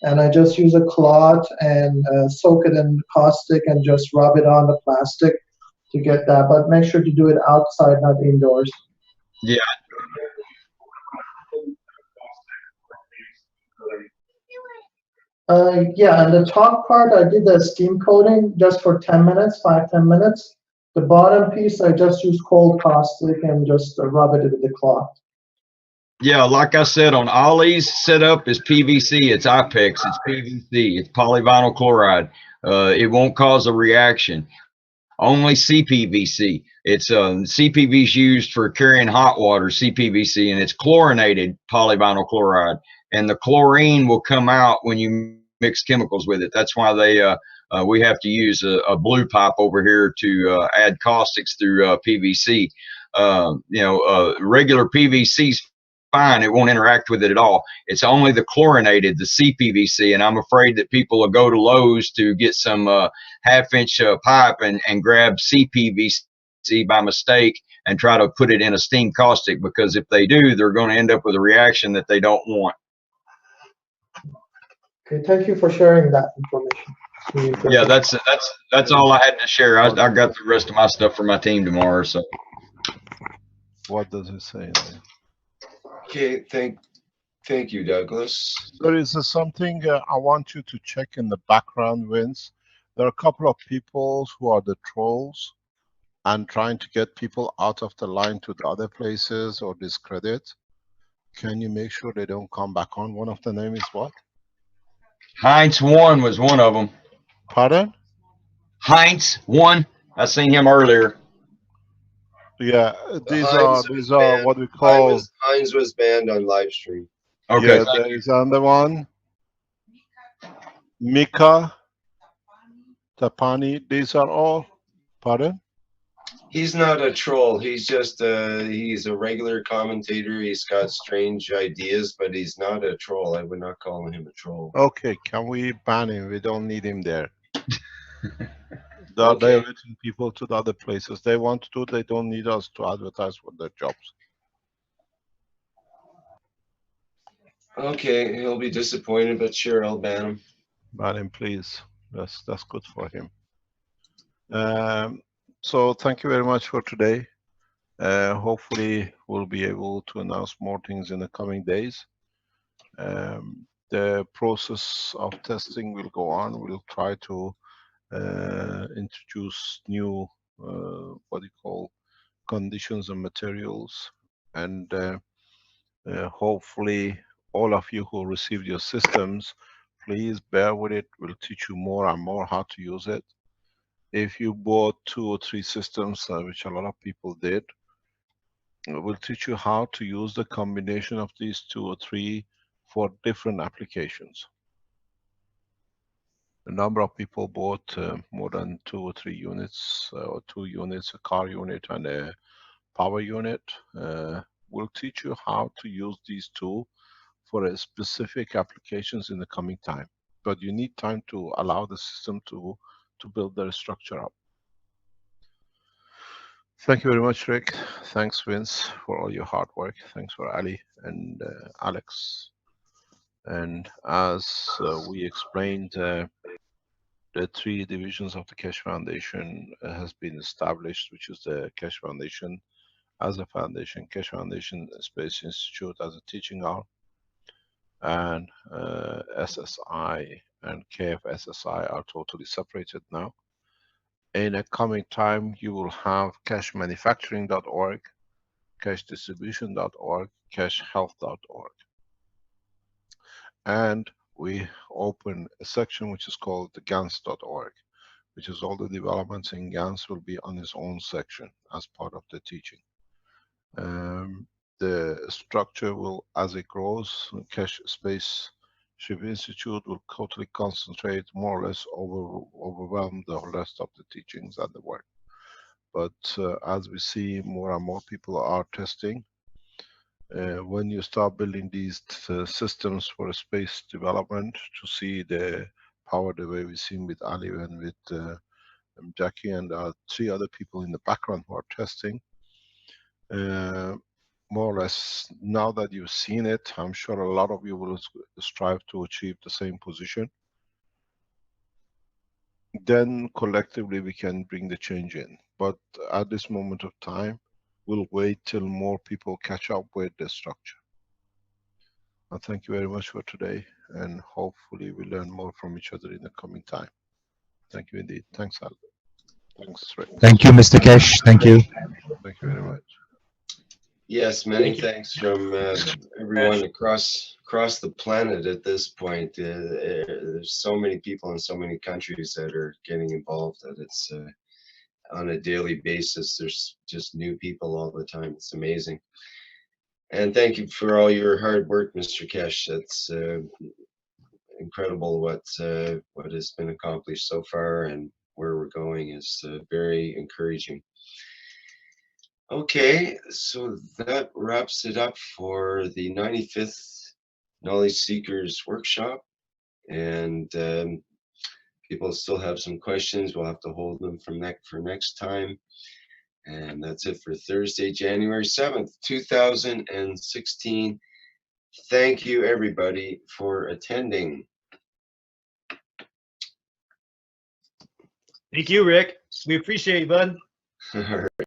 And I just use a cloth and soak it in caustic and just rub it on the plastic to get that. But make sure to do it outside, not indoors. Yeah. Yeah, and the top part I did the steam coating just for 10 minutes, 5-10 minutes. The bottom piece I just use cold caustic and just rub it with the cloth. Yeah, like I said, on Ali's setup is PVC. It's IPEX. It's PVC. It's polyvinyl chloride. It won't cause a reaction. Only CPVC. It's CPV is used for carrying hot water, CPVC, and it's chlorinated polyvinyl chloride. And the chlorine will come out when you mix chemicals with it. That's why we have to use a blue pipe over here to add caustics through PVC. Regular PVC's fine. It won't interact with it at all. It's only the chlorinated, the CPVC, and I'm afraid that people will go to Lowe's to get some half-inch pipe and grab CPVC by mistake and try to put it in a steam caustic, because if they do, they're going to end up with a reaction that they don't want. Okay, thank you for sharing that information. Yeah, that's all I had to share. I got the rest of my stuff for my team tomorrow. So, what does it say? Okay, thank you, Douglas. There is something I want you to check in the background, Vince. There are a couple of people who are the trolls and trying to get people out of the line to the other places or discredit. Can you make sure they don't come back on? One of the name is what? Heinz 1 was one of them. Pardon? Heinz 1. I seen him earlier. Yeah, these are what we call. Heinz was banned on live stream. Okay. Yeah, there is another one. Mika, Tapani. These are all. Pardon? He's not a troll. He's just he's a regular commentator. He's got strange ideas, but he's not a troll. I would not call him a troll. Okay, can we ban him? We don't need him there. They're Okay. directing people to the other places. They want to. They don't need us to advertise for their jobs. Okay, he'll be disappointed, but sure, I'll ban him. Ban him, please. That's good for him. So thank you very much for today. Hopefully we'll be able to announce more things in the coming days. The process of testing will go on. We'll try to introduce new what you call conditions and materials, and hopefully all of you who received your systems, please bear with it. We'll teach you more and more how to use it. If you bought 2 or 3 systems, which a lot of people did, we'll teach you how to use the combination of these 2 or 3 for different applications. a number of people bought more than 2 or 3 units, or 2 units, a car unit and a power unit. We'll teach you how to use these tools for a specific applications in the coming time. But you need time to allow the system to build their structure up. Thank you very much, Rick. Thanks, Vince, for all your hard work. Thanks for Ali and Alex. And as we explained, the 3 divisions of the Keshe Foundation has been established, which is the Keshe Foundation as a foundation, Keshe Foundation Space Institute as a teaching arm, and SSI and KFSSI are totally separated now. In a coming time, you will have keshemanufacturing.org, keshedistribution.org, keshehealth.org. And we open a section which is called the Gans.org, which is all the developments in Gans will be on its own section as part of the teaching. The structure will, as it grows, Keshe Space Ship Institute will totally concentrate, more or less overwhelm the rest of the teachings and the work. But as we see more and more people are testing, when you start building these systems for space development to see the power the way we've seen with Ali and with Jackie and 3 other people in the background who are testing, more or less, now that you've seen it, I'm sure a lot of you will strive to achieve the same position. Then collectively we can bring the change in. But at this moment of time, we'll wait till more people catch up with the structure. And thank you very much for today, and hopefully we learn more from each other in the coming time. Thank you indeed. Thanks, Al. Thanks, Rick. Thank you, Mr. Keshe. Thank you. Thank you very much. Yes, many thanks from everyone across the planet at this point. There's so many people in so many countries that are getting involved that it's on a daily basis. There's just new people all the time. It's amazing. And thank you for all your hard work, Mr. Keshe. That's incredible what has been accomplished so far, and where we're going is very encouraging. Okay, so that wraps it up for the 95th Knowledge Seekers Workshop. And people still have some questions. We'll have to hold them for next time. And that's it for Thursday, January 7th, 2016. Thank you, everybody, for attending. Thank you, Rick. We appreciate you, bud. All right.